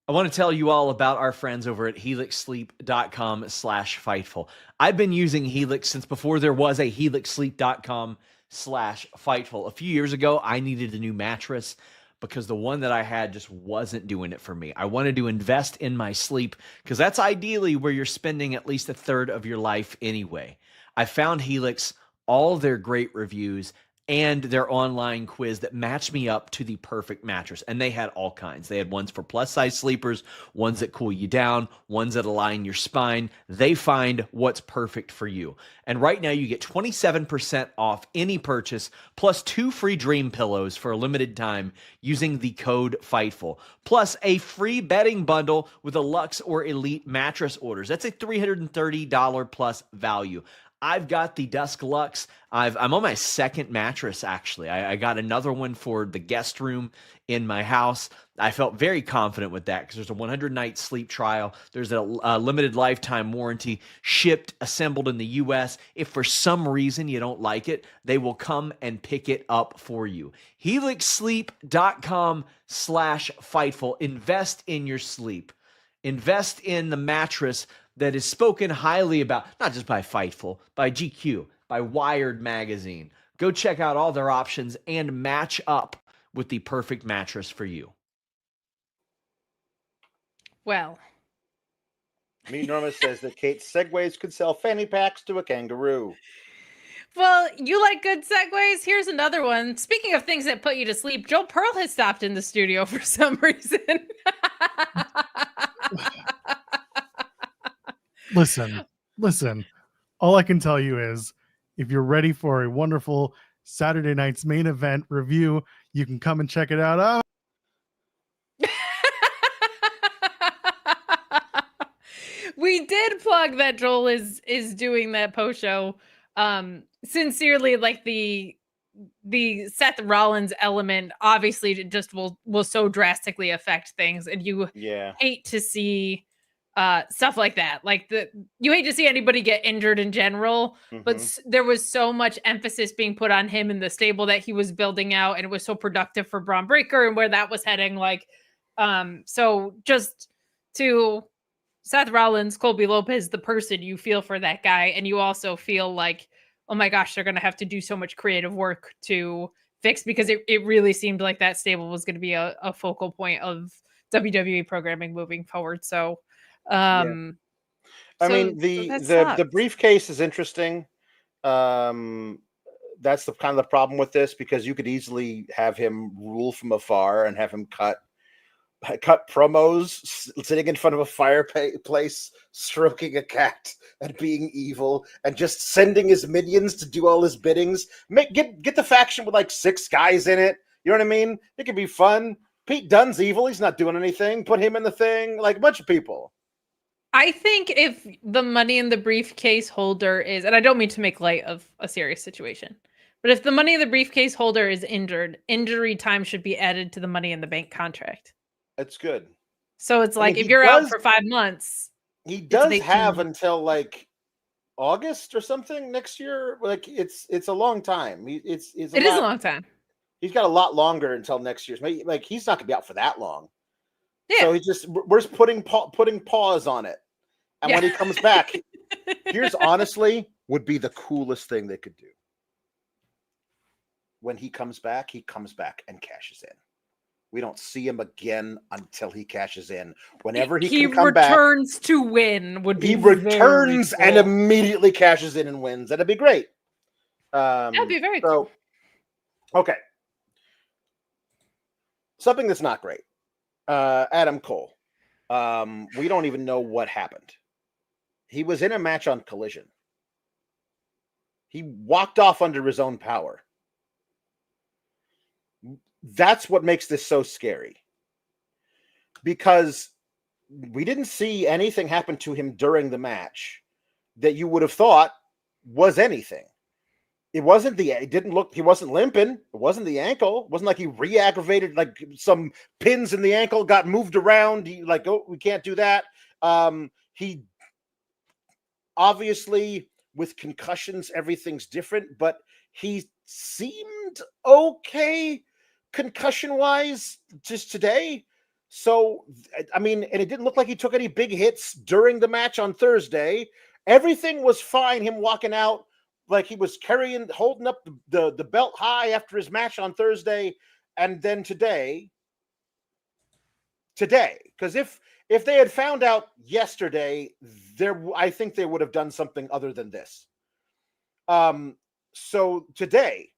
I want to tell you all about our friends over at helixsleep.com/Fightful. I've been using Helix since before there was a helixsleep.com/Fightful. A few years ago, I needed a new mattress because the one that I had just wasn't doing it for me. I wanted to invest in my sleep because that's ideally where you're spending at least a third of your life anyway. I found Helix, all their great reviews, and their online quiz that matched me up to the perfect mattress. And they had all kinds. They had ones for plus-size sleepers, ones that cool you down, ones that align your spine. They find what's perfect for you. And right now you get 27% off any purchase, plus 2 free dream pillows for a limited time using the code FIGHTFUL, plus a free bedding bundle with a Luxe or Elite mattress orders. That's a $330 plus value. I've got the Dusk Luxe. I'm on my second mattress, actually. I got another one for the guest room in my house. I felt very confident with that because there's a 100-night sleep trial. There's a limited lifetime warranty, shipped, assembled in the U.S. If for some reason you don't like it, they will come and pick it up for you. helixsleep.com/Fightful. Invest in your sleep. Invest in the mattress that is spoken highly about, not just by Fightful, by GQ, by Wired Magazine. Go check out all their options and match up with the perfect mattress for you. Well. Meet Norma says that Kate's Segways could sell fanny packs to a kangaroo. Well, you like good segues? Here's another one. Speaking of things that put you to sleep, Joel Pearl has stopped in the studio for some reason. Listen. All I can tell you is, if you're ready for a wonderful Saturday night's main event review, you can come and check it out. We did plug that Joel is doing that post show. Sincerely, like the the Seth Rollins element obviously just will so drastically affect things, and you hate to see stuff like that. Like you hate to see anybody get injured in general, but there was so much emphasis being put on him in the stable that he was building out, and it was so productive for Braun Breaker and where that was heading. Like, so just to Seth Rollins, Colby Lopez, the person, you feel for that guy, and you also feel like, oh my gosh, they're going to have to do so much creative work to fix, because it really seemed like that stable was going to be a focal point of WWE programming moving forward. So, I mean, the briefcase is interesting. That's the kind of the problem with this, because you could easily have him rule from afar and have him cut promos sitting in front of a fireplace, stroking a cat and being evil, and just sending his minions to do all his biddings. Get the faction with like 6 guys in it. You know what I mean? It could be fun. Pete Dunne's evil. He's not doing anything. Put him in the thing. Like a bunch of people. I think if the Money in the Briefcase holder is, and I don't mean to make light of a serious situation, but if the Money in the Briefcase holder is injured, injury time should be added to the Money in the Bank contract. That's good. So it's like, if you're out for 5 months, he does have until like August or something next year. Like it's a long time. It is a long time. He's got a lot longer until next year's. Like he's not gonna be out for that long. Yeah. So we're just putting pause on it. And when he comes back, here's honestly would be the coolest thing they could do. When he comes back and cashes in. We don't see him again until he cashes in. Whenever he can come back, he returns to win. He returns and immediately cashes in and wins. That'd be great. That'd be very cool. Okay. Something that's not great. Adam Cole. We don't even know what happened. He was in a match on Collision. He walked off under his own power. That's what makes this so scary, because we didn't see anything happen to him during the match that you would have thought was anything. It wasn't he wasn't limping. It wasn't the ankle. It wasn't like he re-aggravated, like some pins in the ankle got moved around. Oh, we can't do that. He obviously, with concussions, everything's different, but he seemed okay concussion wise just today. So I mean, and it didn't look like he took any big hits during the match on Thursday. Everything was fine. Him walking out like he was holding up the belt high after his match on Thursday. And then today, because if they had found out yesterday, I think they would have done something other than this. So today,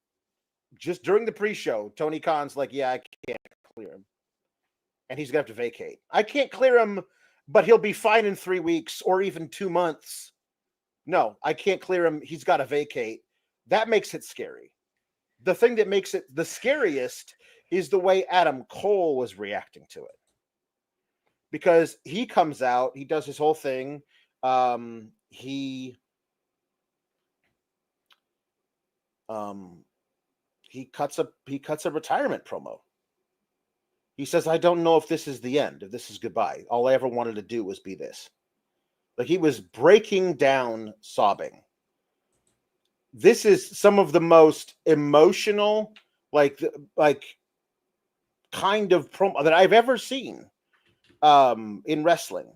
just during the pre-show, Tony Khan's like, yeah, I can't clear him. And he's going to have to vacate. I can't clear him, but he'll be fine in 3 weeks or even 2 months. No, I can't clear him. He's got to vacate. That makes it scary. The thing that makes it the scariest is the way Adam Cole was reacting to it. Because he comes out, he does his whole thing. He cuts a retirement promo. He says, I don't know if this is the end, if this is goodbye. All I ever wanted to do was be this. Like, he was breaking down, sobbing. This is some of the most emotional, like kind of promo that I've ever seen in wrestling.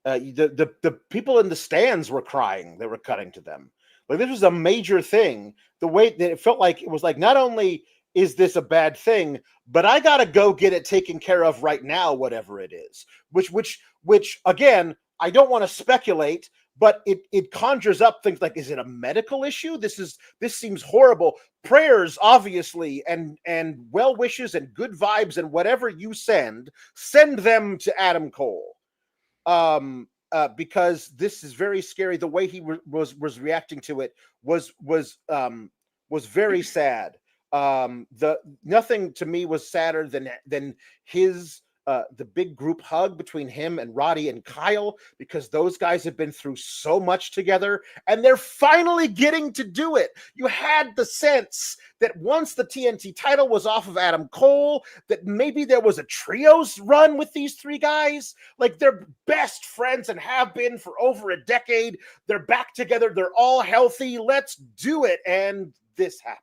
The people in the stands were crying. They were cutting to them. Like, this was a major thing. The way that it felt like, it was like, not only is this a bad thing, but I got to go get it taken care of right now, whatever it is. Which again, I don't want to speculate, but it conjures up things like, is it a medical issue? This seems horrible. Prayers, obviously, and well wishes and good vibes and whatever you send them to Adam Cole. Because this is very scary. The way he was reacting to it was very sad. Nothing to me was sadder than his the big group hug between him and Roddy and Kyle, because those guys have been through so much together and they're finally getting to do it. You had the sense that once the TNT title was off of Adam Cole, that maybe there was a trios run with these three guys. Like, they're best friends and have been for over a decade. They're back together. They're all healthy. Let's do it. And this happens.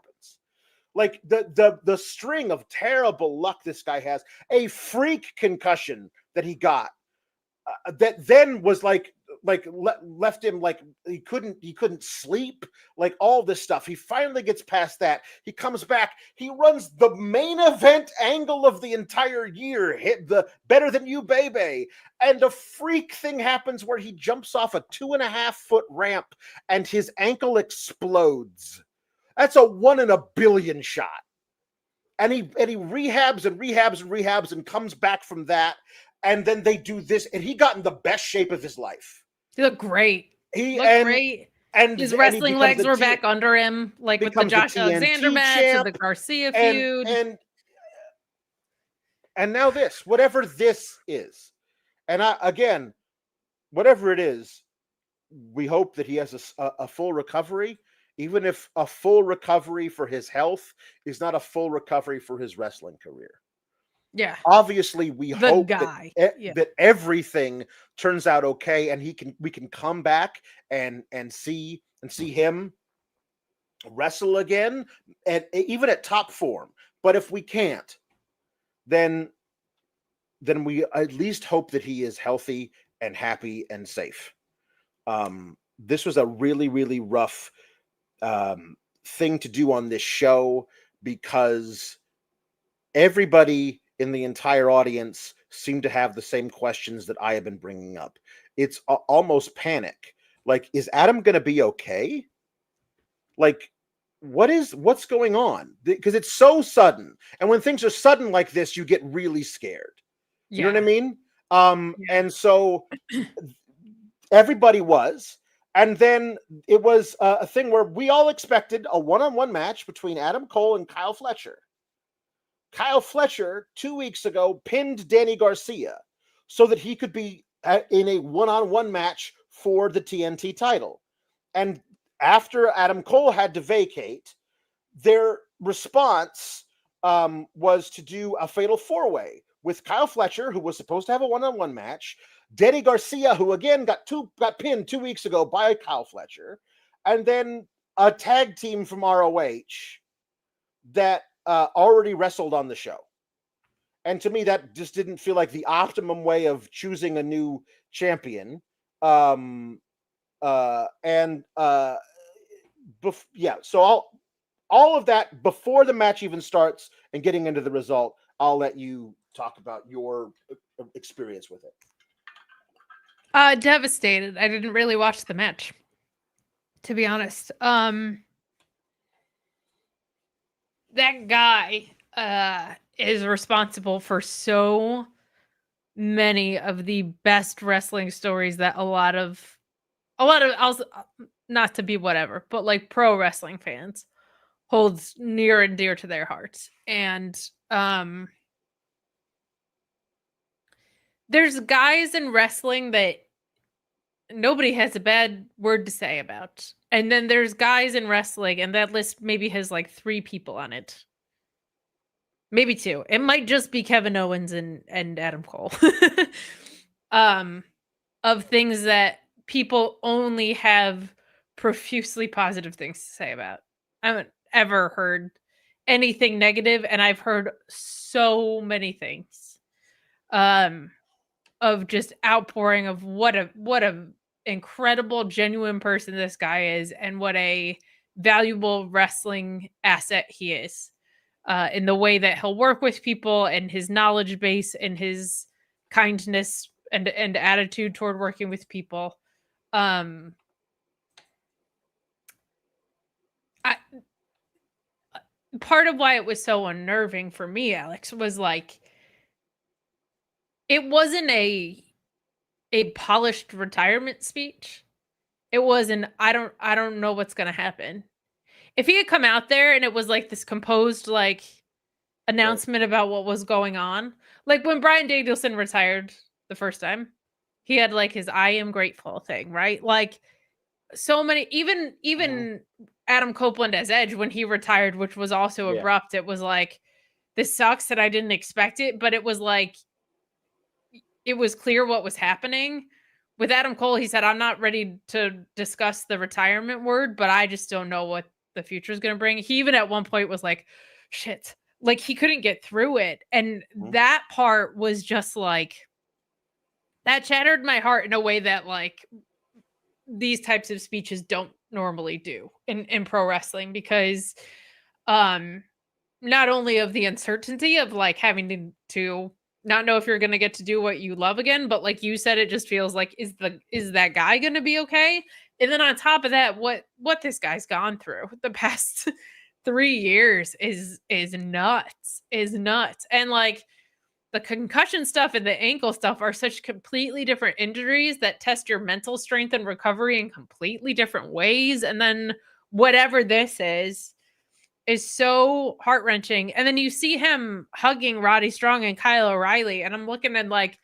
Like, the string of terrible luck this guy has, a freak concussion that he got, that then was left him like he couldn't sleep, like all this stuff. He finally gets past that. He comes back. He runs the main event angle of the entire year, hit the Better Than You Baby, and a freak thing happens where he jumps off a 2.5-foot ramp and his ankle explodes. That's a 1 in a billion shot. And he rehabs and rehabs and rehabs and comes back from that. And then they do this, and he got in the best shape of his life. He looked great. Great. And his wrestling legs were back under him, like with the Josh Alexander match and the Garcia feud. And now this, whatever this is. And again, whatever it is, we hope that he has a full recovery. Even if a full recovery for his health is not a full recovery for his wrestling career. Yeah. Obviously, we hope that everything turns out okay, and we can come back and see him wrestle again, and even at top form. But if we can't, then we at least hope that he is healthy and happy and safe. This was a really, really rough thing to do on this show, because everybody in the entire audience seemed to have the same questions that I have been bringing up. It's almost panic. Like, is Adam going to be okay? Like, what's going on? Because it's so sudden. And when things are sudden like this, you get really scared. You know what I mean? And so everybody was. And then it was a thing where we all expected a one-on-one match between Adam Cole and Kyle Fletcher. Kyle Fletcher, 2 weeks ago, pinned Danny Garcia so that he could be in a one-on-one match for the TNT title. And after Adam Cole had to vacate, their response was to do a fatal four-way with Kyle Fletcher, who was supposed to have a one-on-one match, Danny Garcia, who again got pinned 2 weeks ago by Kyle Fletcher, and then a tag team from ROH that already wrestled on the show. And to me, that just didn't feel like the optimum way of choosing a new champion. So all of that before the match even starts and getting into the result, I'll let you talk about your experience with it. Devastated. I didn't really watch the match, to be honest. That guy is responsible for so many of the best wrestling stories that a lot of not to be whatever, but like pro wrestling fans holds near and dear to their hearts. And there's guys in wrestling that nobody has a bad word to say about. And then there's guys in wrestling, and that list maybe has like 3 people on it. Maybe 2. It might just be Kevin Owens and Adam Cole. Of things that people only have profusely positive things to say about. I haven't ever heard anything negative, and I've heard so many things. Of just outpouring of what a incredible, genuine person this guy is, and what a valuable wrestling asset he is, in the way that he'll work with people, and his knowledge base, and his kindness and attitude toward working with people. Part of why it was so unnerving for me, Alex, was like, it wasn't a polished retirement speech. It wasn't, I don't know what's going to happen. If he had come out there and it was like this composed, like, announcement about what was going on, like when Bryan Danielson retired the first time, he had like his "I am grateful" thing, right? Like so many, even Adam Copeland as Edge when he retired, which was also abrupt. It was like, this sucks that I didn't expect it, but it was like, it was clear what was happening. With Adam Cole, he said, I'm not ready to discuss the retirement word, but I just don't know what the future is going to bring. He even at one point was like, shit, like he couldn't get through it. And that part was just like, that shattered my heart in a way that like these types of speeches don't normally do in pro wrestling, because not only of the uncertainty of like having to not know if you're going to get to do what you love again, but like you said, it just feels like, is that guy going to be okay? And then on top of that, what this guy's gone through the past 3 years is nuts. And like the concussion stuff and the ankle stuff are such completely different injuries that test your mental strength and recovery in completely different ways. And then whatever this is so heart-wrenching. And then you see him hugging Roddy Strong and Kyle O'Reilly, and I'm looking at like,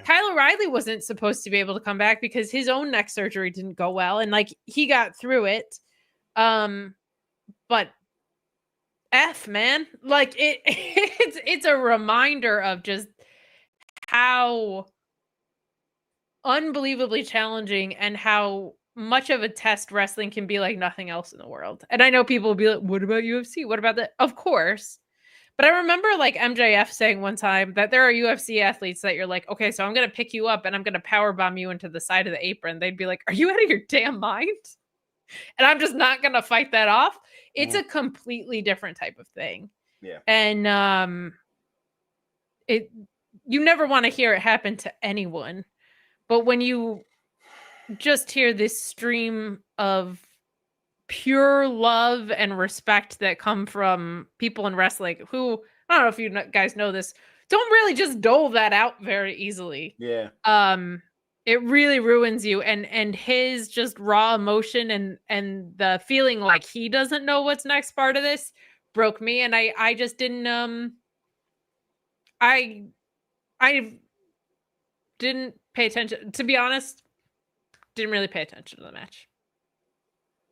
Kyle O'Reilly wasn't supposed to be able to come back because his own neck surgery didn't go well, and like he got through it. But man, like it's a reminder of just how unbelievably challenging and how much of a test wrestling can be like nothing else in the world. And I know people will be like, what about UFC? What about that? Of course. But I remember like MJF saying one time that there are UFC athletes that you're like, okay, so I'm going to pick you up and I'm going to powerbomb you into the side of the apron. They'd be like, are you out of your damn mind? And I'm just not going to fight that off. It's a completely different type of thing. Yeah. And you never want to hear it happen to anyone. But when you just hear this stream of pure love and respect that come from people in wrestling who, I don't know if you guys know this, don't really just dole that out very easily. Yeah. It really ruins you. And his just raw emotion and the feeling like he doesn't know what's next part of this broke me. And I just didn't, I didn't pay attention, to be honest. Didn't really pay attention to the match.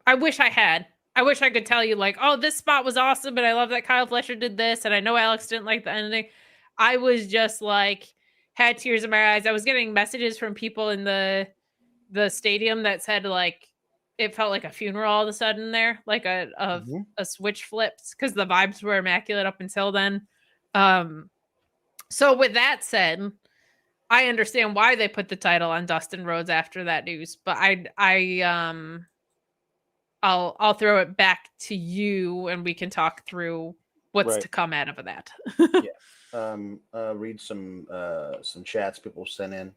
I wish I had. I wish I could tell you like, oh, this spot was awesome, but I love that Kyle Fletcher did this, and I know Alex didn't like the ending. I was just like, had tears in my eyes. I was getting messages from people in the stadium that said like it felt like a funeral all of a sudden there, like a switch flips, because the vibes were immaculate up until then. So with that said, I understand why they put the title on Dustin Rhodes after that news, but I'll throw it back to you and we can talk through what's to come out of that. Read some chats people sent in.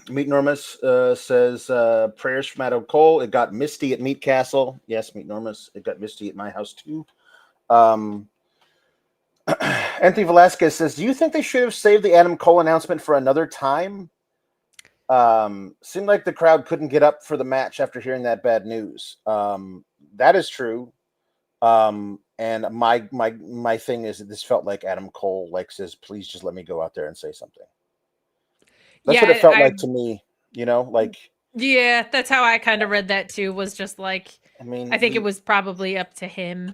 Meat Normus says prayers from Adam Cole. It got misty at Meat Castle. Yes, Meat Normus. It got misty at my house too. Anthony Velasquez says, do you think they should have saved the Adam Cole announcement for another time? Seemed like the crowd couldn't get up for the match after hearing that bad news. That is true. And my thing is that this felt like Adam Cole like says, please just let me go out there and say something. That's what it felt like to me, you know, like. Yeah, that's how I kind of read that too, was just like, I mean, I think it was probably up to him.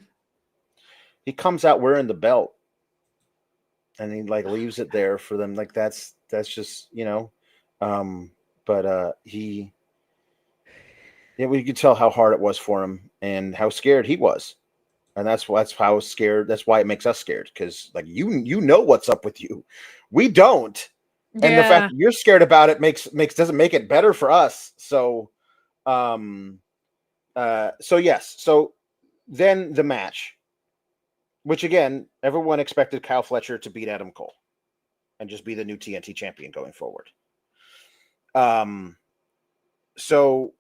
He comes out wearing the belt and he like leaves it there for them. Like that's just, you know, we could tell how hard it was for him and how scared he was. And that's how scared. That's why it makes us scared. Cause like, you know, what's up with you. We don't. And the fact that you're scared about it doesn't make it better for us. So, yes. So then the match, which again, everyone expected Kyle Fletcher to beat Adam Cole and just be the new TNT champion going forward. So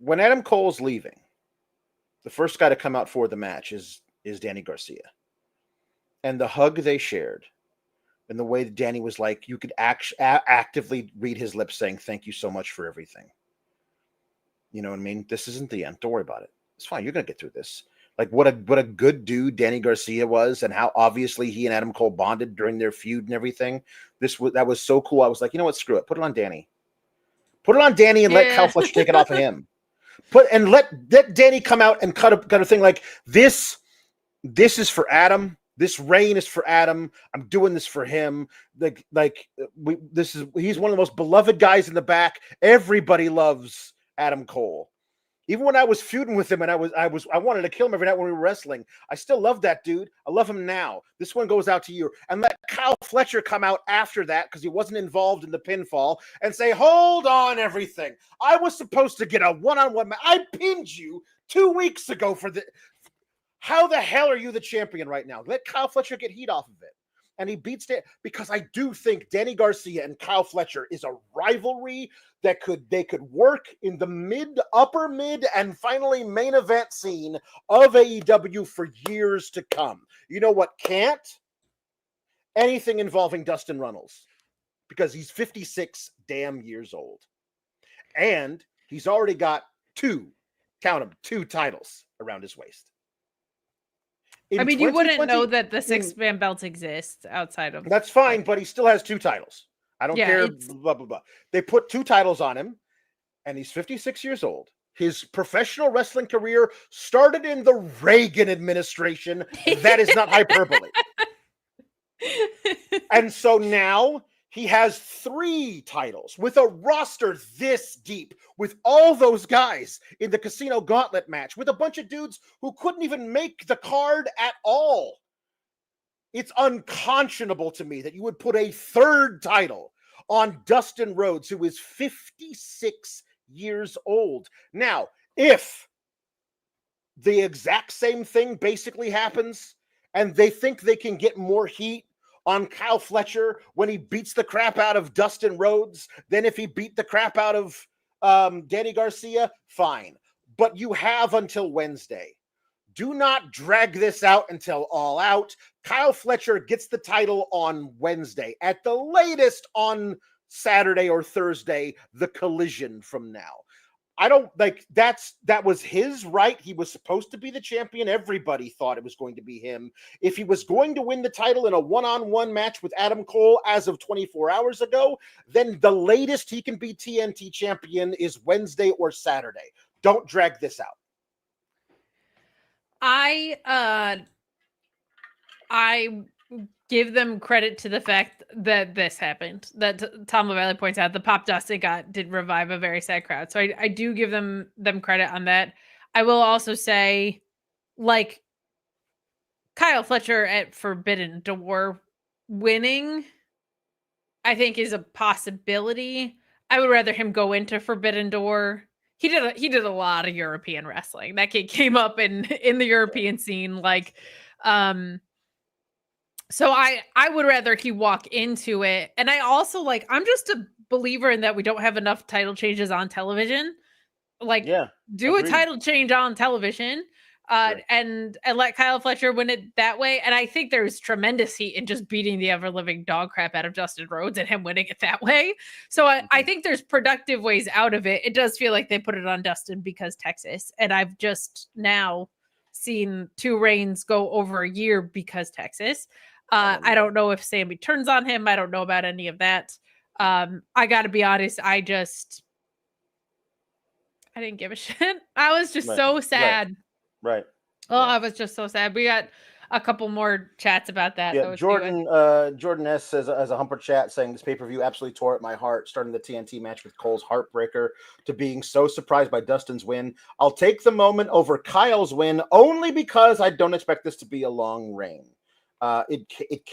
when Adam Cole's leaving, the first guy to come out for the match is Danny Garcia. And the hug they shared, and the way that Danny was like, you could actively read his lips saying, thank you so much for everything. You know what I mean? This isn't the end. Don't worry about it. It's fine. You're going to get through this. Like what a good dude Danny Garcia was, and how obviously he and Adam Cole bonded during their feud and everything. That was so cool. I was like, you know what? Screw it. Put it on Danny. Put it on Danny and let Kyle Fletcher take it off of him. Let Danny come out and cut a thing like this. This is for Adam. This reign is for Adam. I'm doing this for him. He's one of the most beloved guys in the back. Everybody loves Adam Cole. Even when I was feuding with him and I wanted to kill him every night when we were wrestling, I still love that dude. I love him now. This one goes out to you. And let Kyle Fletcher come out after that because he wasn't involved in the pinfall and say, hold on, everything. I was supposed to get a one-on-one match. I pinned you 2 weeks ago for the... How the hell are you the champion right now? Let Kyle Fletcher get heat off of it. And he beats it because I do think Danny Garcia and Kyle Fletcher is a rivalry that they could work in the upper mid, and finally main event scene of AEW for years to come. You know what can't? Anything involving Dustin Runnels, because he's 56 damn years old. And he's already got two titles around his waist. I mean, you wouldn't know that the 6-man belts exist outside of... That's fine, but he still has 2 titles. I don't care, blah, blah, blah. They put 2 titles on him, and he's 56 years old. His professional wrestling career started in the Reagan administration. That is not hyperbole. And so now he has 3 titles with a roster this deep, with all those guys in the Casino Gauntlet match, with a bunch of dudes who couldn't even make the card at all. It's unconscionable to me that you would put a 3rd title on Dustin Rhodes, who is 56 years old. Now, if the exact same thing basically happens and they think they can get more heat on Kyle Fletcher when he beats the crap out of Dustin Rhodes than if he beat the crap out of Danny Garcia, fine. But you have until Wednesday. Do not drag this out until All Out. Kyle Fletcher gets the title on Wednesday. At the latest on Saturday or Thursday, the Collision from now. I don't like that was his right. He was supposed to be the champion. Everybody thought it was going to be him. If he was going to win the title in a one-on-one match with Adam Cole as of 24 hours ago, then the latest he can be TNT champion is Wednesday or Saturday. Don't drag this out. I give them credit to the fact that this happened. That Tom LaValle points out the pop dust it got did revive a very sad crowd. So I do give them credit on that. I will also say, like, Kyle Fletcher at Forbidden Door winning, I think, is a possibility. I would rather him go into Forbidden Door. He did a lot of European wrestling. That kid came up in the European scene, like, so I would rather he walk into it. And I also, like, I'm just a believer in that we don't have enough title changes on television. Like, do agreed. A title change on television and let Kyle Fletcher win it that way. And I think there's tremendous heat in just beating the ever-living dog crap out of Dustin Rhodes and him winning it that way. So I think there's productive ways out of it. It does feel like they put it on Dustin because Texas. And I've just now seen 2 reigns go over a year because Texas. I don't know if Sammy turns on him. I don't know about any of that. I got to be honest. I didn't give a shit. I was just so sad. Right. Oh, I was just so sad. We got a couple more chats about that. Yeah, Jordan S says as a humper chat saying this pay-per-view absolutely tore at my heart, starting the TNT match with Cole's heartbreaker to being so surprised by Dustin's win. I'll take the moment over Kyle's win only because I don't expect this to be a long reign. It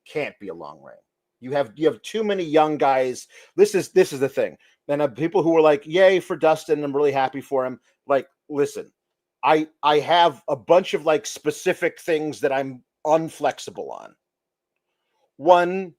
can't be a long reign. You have too many young guys. This is the thing. And people who were like, yay for Dustin, I'm really happy for him. Like, listen, I have a bunch of like specific things that I'm unflexible on. One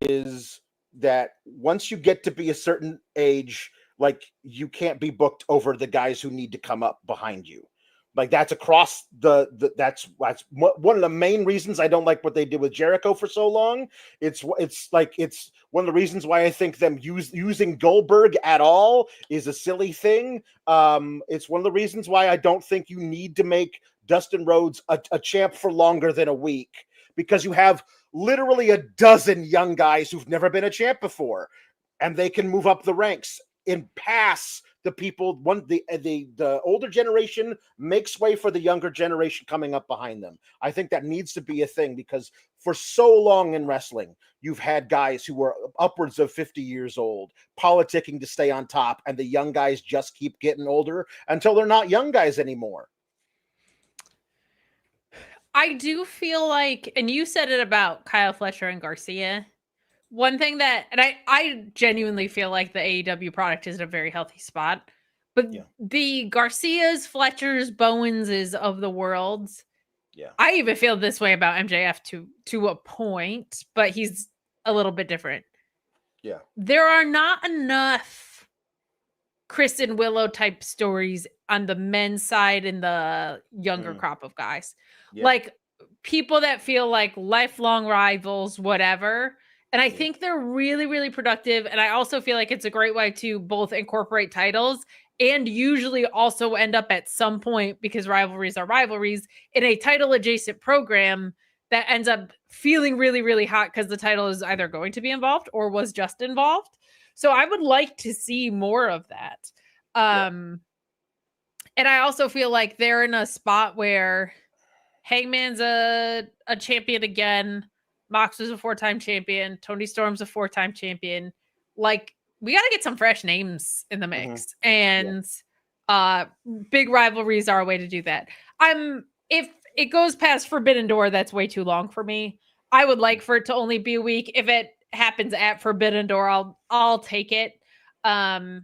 is that once you get to be a certain age, like, you can't be booked over the guys who need to come up behind you. Like that's across that's one of the main reasons I don't like what they did with Jericho for so long. It's one of the reasons why I think them using Goldberg at all is a silly thing. It's one of the reasons why I don't think you need to make Dustin Rhodes a champ for longer than a week, because you have literally a dozen young guys who've never been a champ before, and they can move up the ranks and pass the people. The older generation makes way for the younger generation coming up behind them. I think that needs to be a thing, because for so long in wrestling, you've had guys who were upwards of 50 years old politicking to stay on top, and the young guys just keep getting older until they're not young guys anymore. I do feel like, and you said it about Kyle Fletcher and Garcia. One thing that, and I genuinely feel like the AEW product is in a very healthy spot, but the Garcias, Fletchers, Bowenses of the world, I even feel this way about MJF to a point, but he's a little bit different. Yeah. There are not enough Chris and Willow type stories on the men's side in the younger crop of guys. Like people that feel like lifelong rivals, whatever. And I think they're really, really productive. And I also feel like it's a great way to both incorporate titles and usually also end up at some point, because rivalries are rivalries, in a title adjacent program that ends up feeling really, really hot because the title is either going to be involved or was just involved. So I would like to see more of that. And I also feel like they're in a spot where Hangman's a champion again. Mox was a 4-time champion. Toni Storm's a 4-time champion. Like, we got to get some fresh names in the mix. And big rivalries are a way to do that. If it goes past Forbidden Door, that's way too long for me. I would like for it to only be a week. If it happens at Forbidden Door, I'll take it. I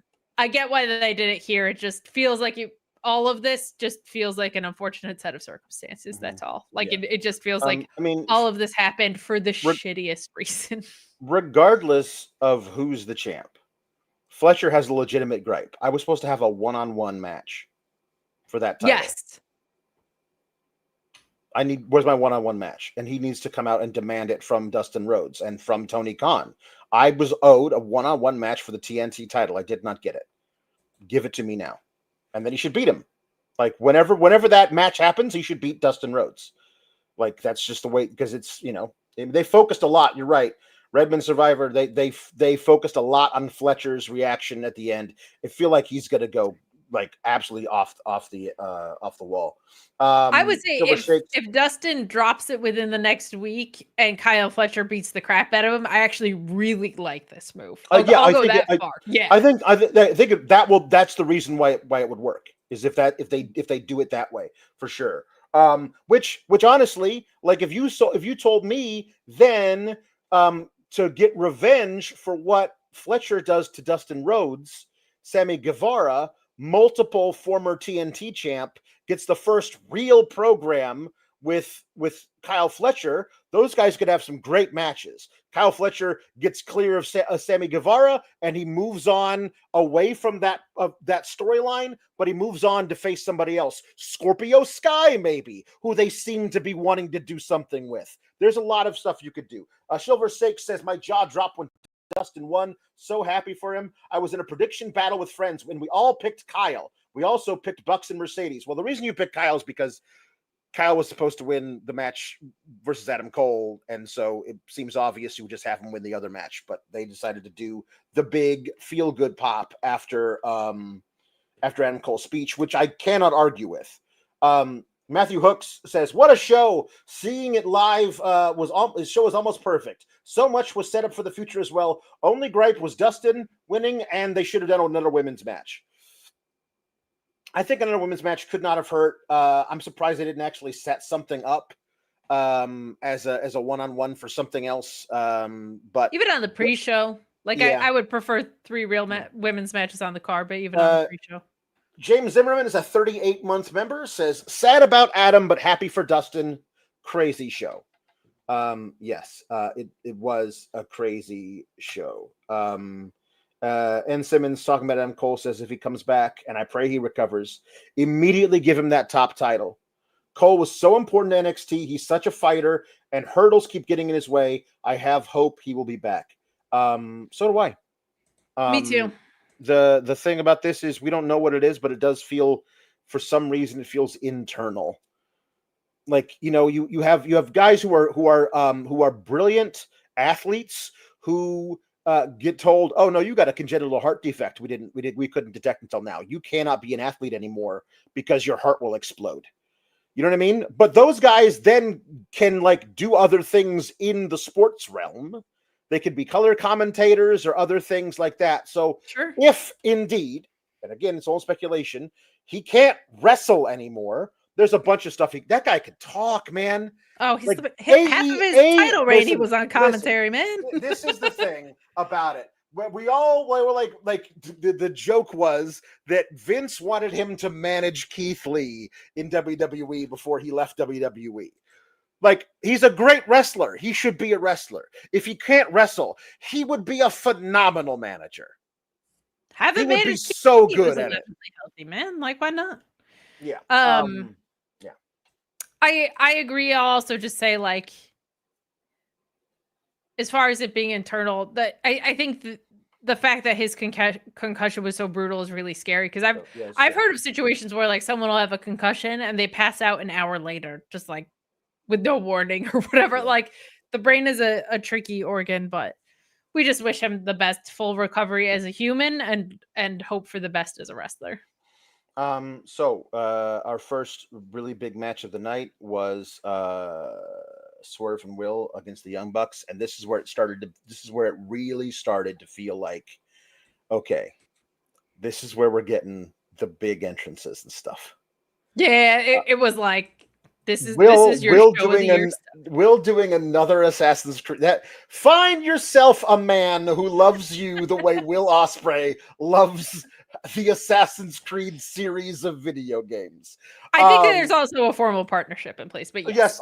get why they did it here. It just feels like all of this just feels like an unfortunate set of circumstances. That's all. Like it just feels like all of this happened for the shittiest reason. Regardless of who's the champ, Fletcher has a legitimate gripe. I was supposed to have a one-on-one match for that title. Yes. Where's my one-on-one match? And he needs to come out and demand it from Dustin Rhodes and from Tony Khan. I was owed a one-on-one match for the TNT title. I did not get it. Give it to me now. And then he should beat him. Like whenever that match happens, he should beat Dustin Rhodes. Like that's just the way, because it's, they focused a lot. You're right. Redman Survivor, they focused a lot on Fletcher's reaction at the end. I feel like he's gonna go like absolutely off the wall. I would say if Dustin drops it within the next week and Kyle Fletcher beats the crap out of him, I actually really like this move. I'll go that far. Yeah, I think that's the reason why it would work, is if they do it that way, for sure. Which honestly, like if you told me then to get revenge for what Fletcher does to Dustin Rhodes, Sammy Guevara, multiple former TNT champ, gets the first real program with Kyle Fletcher, those guys could have some great matches. Kyle Fletcher gets clear of Sammy Guevara, and he moves on away from that storyline, but he moves on to face somebody else. Scorpio Sky, maybe, who they seem to be wanting to do something with. There's a lot of stuff you could do. Silver Sake says, my jaw dropped when Dustin won. So happy for him. I was in a prediction battle with friends when we all picked Kyle. We also picked Bucks and Mercedes. Well, the reason you picked Kyle is because Kyle was supposed to win the match versus Adam Cole, and so it seems obvious you would just have him win the other match. But they decided to do the big feel-good pop after Adam Cole's speech, which I cannot argue with. Matthew Hooks says, "What a show! Seeing it live the show was almost perfect. So much was set up for the future as well. Only gripe was Dustin winning, and they should have done another women's match. I think another women's match could not have hurt. I'm surprised they didn't actually set something up as a one-on-one for something else. But even on the pre-show, I would prefer 3 real women's matches on the card, but even on the pre-show." James Zimmerman is a 38-month member, says, sad about Adam, but happy for Dustin. Crazy show. Yes, it was a crazy show. And Simmons talking about Adam Cole says if he comes back, and I pray he recovers, immediately give him that top title. Cole was so important to NXT. He's such a fighter, and hurdles keep getting in his way. I have hope he will be back. So do I. Me too. The thing about this is we don't know what it is, but it does feel, for some reason, it feels internal. Like, you know, you have guys who are brilliant athletes who get told, oh no, you got a congenital heart defect. We couldn't detect until now. You cannot be an athlete anymore because your heart will explode. You know what I mean? But those guys then can like do other things in the sports realm. They could be color commentators or other things like that. So Sure. if indeed, and again, it's all speculation, he can't wrestle anymore. There's a bunch of stuff. That guy could talk, man. Oh, he's Like, half of his title reign. He was on commentary, man. This is the thing about it. We all were like the joke was that Vince wanted him to manage Keith Lee in WWE before he left WWE. Like, he's a great wrestler. He should be a wrestler. If he can't wrestle, he would be a phenomenal manager. Haven't He would be so good at it. Healthy, man. Like, why not? Yeah. Yeah. I agree. I'll also just say, like, as far as it being internal, that I think the fact that his concussion was so brutal is really scary, because I've heard of situations where like someone will have a concussion and they pass out an hour later, just like with no warning or whatever. Yeah. Like, the brain is a tricky organ, but we just wish him the best full recovery as a human and hope for the best as a wrestler. So our first really big match of the night was Swerve and Will against the Young Bucks, and this is where it really started to feel like, okay, this is where we're getting the big entrances and stuff. Yeah, it was like, this is your Will show of the year. Will doing another Assassin's Creed. Find yourself a man who loves you the way Will Ospreay loves the Assassin's Creed series of video games. I think there's also a formal partnership in place, but yes.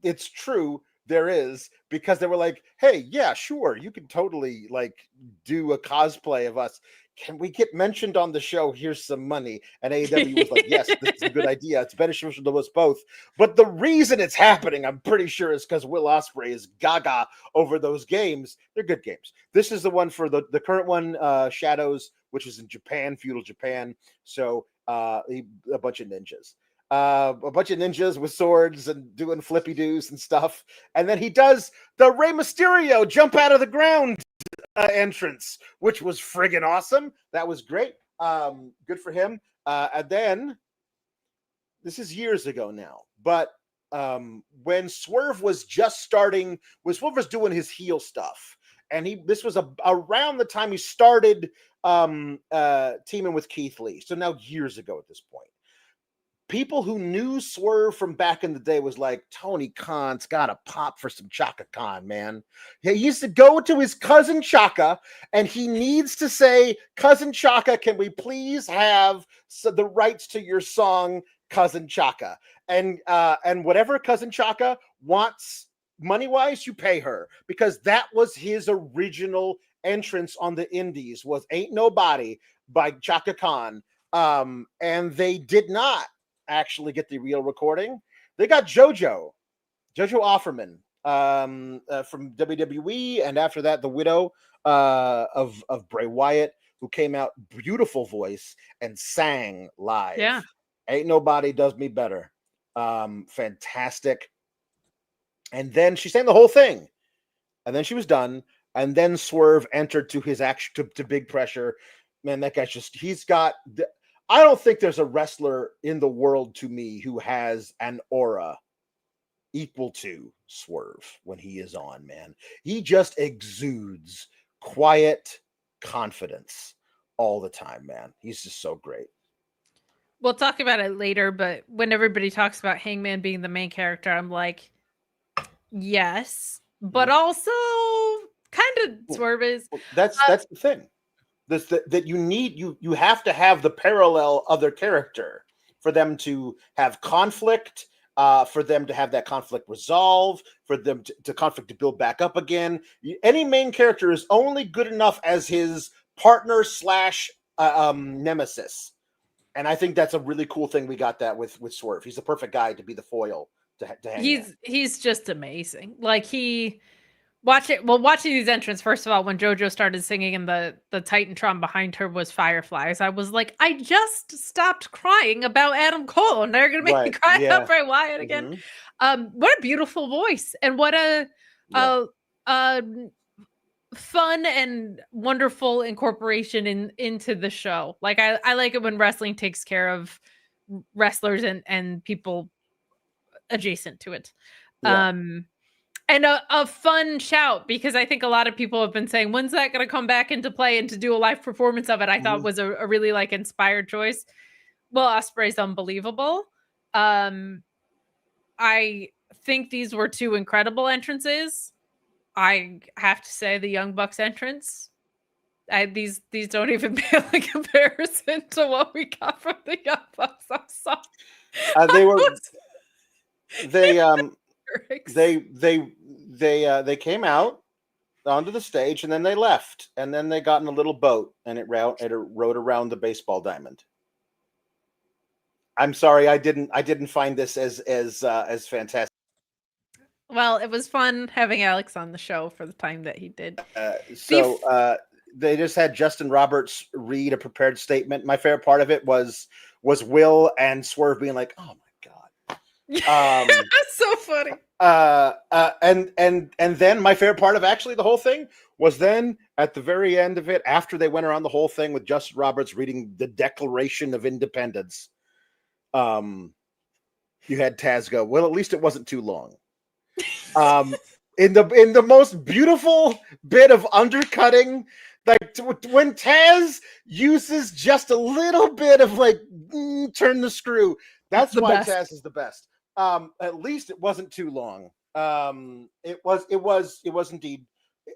It's true. There is, because they were like, hey, yeah, sure, you can totally like do a cosplay of us. Can we get mentioned on the show? Here's some money. And AEW was like, yes, this is a good idea. It's beneficial to us both. But the reason it's happening, I'm pretty sure, is because Will Ospreay is gaga over those games. They're good games. This is the one for the current one, Shadows, which is in Japan, feudal Japan. So a bunch of ninjas. A bunch of ninjas with swords and doing flippy doos and stuff. And then he does the Rey Mysterio jump out of the ground entrance, which was friggin' awesome. That was great. Good for him. And then this is years ago now, but when Swerve was just starting, when Swerve was doing his heel stuff, and this was around the time he started teaming with Keith Lee. So now years ago at this point. People who knew Swerve from back in the day was like, Tony Khan's got a pop for some Chaka Khan, man. He used to go to his cousin Chaka, and he needs to say, Cousin Chaka, can we please have the rights to your song, Cousin Chaka? And whatever Cousin Chaka wants money-wise, you pay her, because that was his original entrance on the indies, was Ain't Nobody by Chaka Khan. And they did not actually get the real recording. They got Jojo Offerman from WWE, and after that, the widow of Bray Wyatt, who came out, beautiful voice, and sang live. Yeah, Ain't Nobody Does Me Better. Fantastic. And then she sang the whole thing, and then she was done. And then Swerve entered to his action to big pressure. Man, that guy's I don't think there's a wrestler in the world, to me, who has an aura equal to Swerve when he is on, man. He just exudes quiet confidence all the time, man. He's just so great. We'll talk about it later, but when everybody talks about Hangman being the main character, I'm like, yes, but also kind of Swerve is. That's the thing. That you need, you have to have the parallel other character for them to have conflict for them to have that conflict resolve, for them to conflict to build back up again. Any main character is only good enough as his partner / nemesis. And I think that's a really cool thing we got that with Swerve. He's the perfect guy to be the foil to Hangman. He's just amazing. Like watching these entrants, first of all, when JoJo started singing and the Titantron behind her was Fireflies, I was like, I just stopped crying about Adam Cole, and they're gonna make me cry about Bray Wyatt again. What a beautiful voice, and what a fun and wonderful incorporation into the show. Like I like it when wrestling takes care of wrestlers and people adjacent to it. And a fun shout, because I think a lot of people have been saying, when's that going to come back into play, and to do a live performance of it, I thought was a really like inspired choice. Well, Osprey's unbelievable. I think these were two incredible entrances. I have to say the Young Bucks entrance, these don't even pale in comparison to what we got from the Young Bucks. I'm sorry. They came out onto the stage, and then they left, and then they got in a little boat, and it rode around the baseball diamond. I'm sorry, I didn't find this as fantastic. Well, it was fun having Alex on the show for the time that he did. They just had Justin Roberts read a prepared statement. My favorite part of it was Will and Swerve being like, "Oh my god." That's so funny. And then my favorite part of actually the whole thing was then at the very end of it, after they went around the whole thing with Justin Roberts reading the Declaration of Independence, you had Taz go, "Well, at least it wasn't too long." In the most beautiful bit of undercutting, like when Taz uses just a little bit of like turn the screw, that's why Taz is the best. At least it wasn't too long. It was indeed.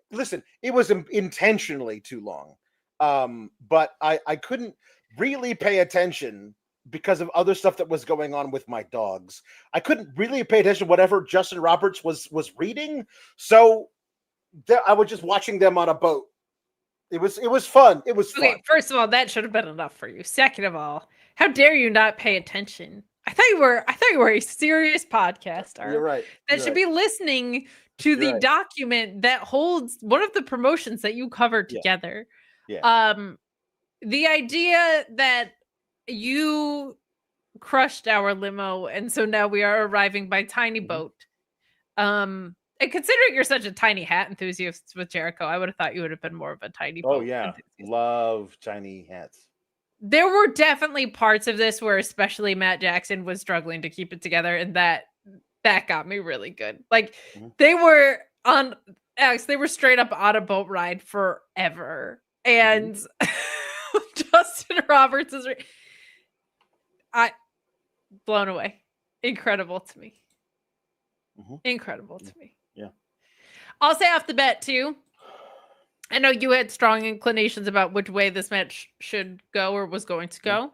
Listen, it was intentionally too long. But I couldn't really pay attention because of other stuff that was going on with my dogs. I couldn't really pay attention to whatever Justin Roberts was reading. So I was just watching them on a boat. It was fun. It was fun. First of all, that should have been enough for you. Second of all, how dare you not pay attention? I thought you were a serious podcaster. You're right. That should be listening to the document that holds one of the promotions that you covered together. Yeah. The idea that you crushed our limo, and so now we are arriving by tiny boat. And considering you're such a tiny hat enthusiast with Jericho, I would have thought you would have been more of a tiny boat. Oh yeah, enthusiast. Love tiny hats. There were definitely parts of this where especially Matt Jackson was struggling to keep it together, and that got me really good. Like they were straight up on a boat ride forever. And Justin Roberts is blown away. Incredible to me. Incredible to me. Yeah. I'll say off the bat too, I know you had strong inclinations about which way this match should go or was going to go.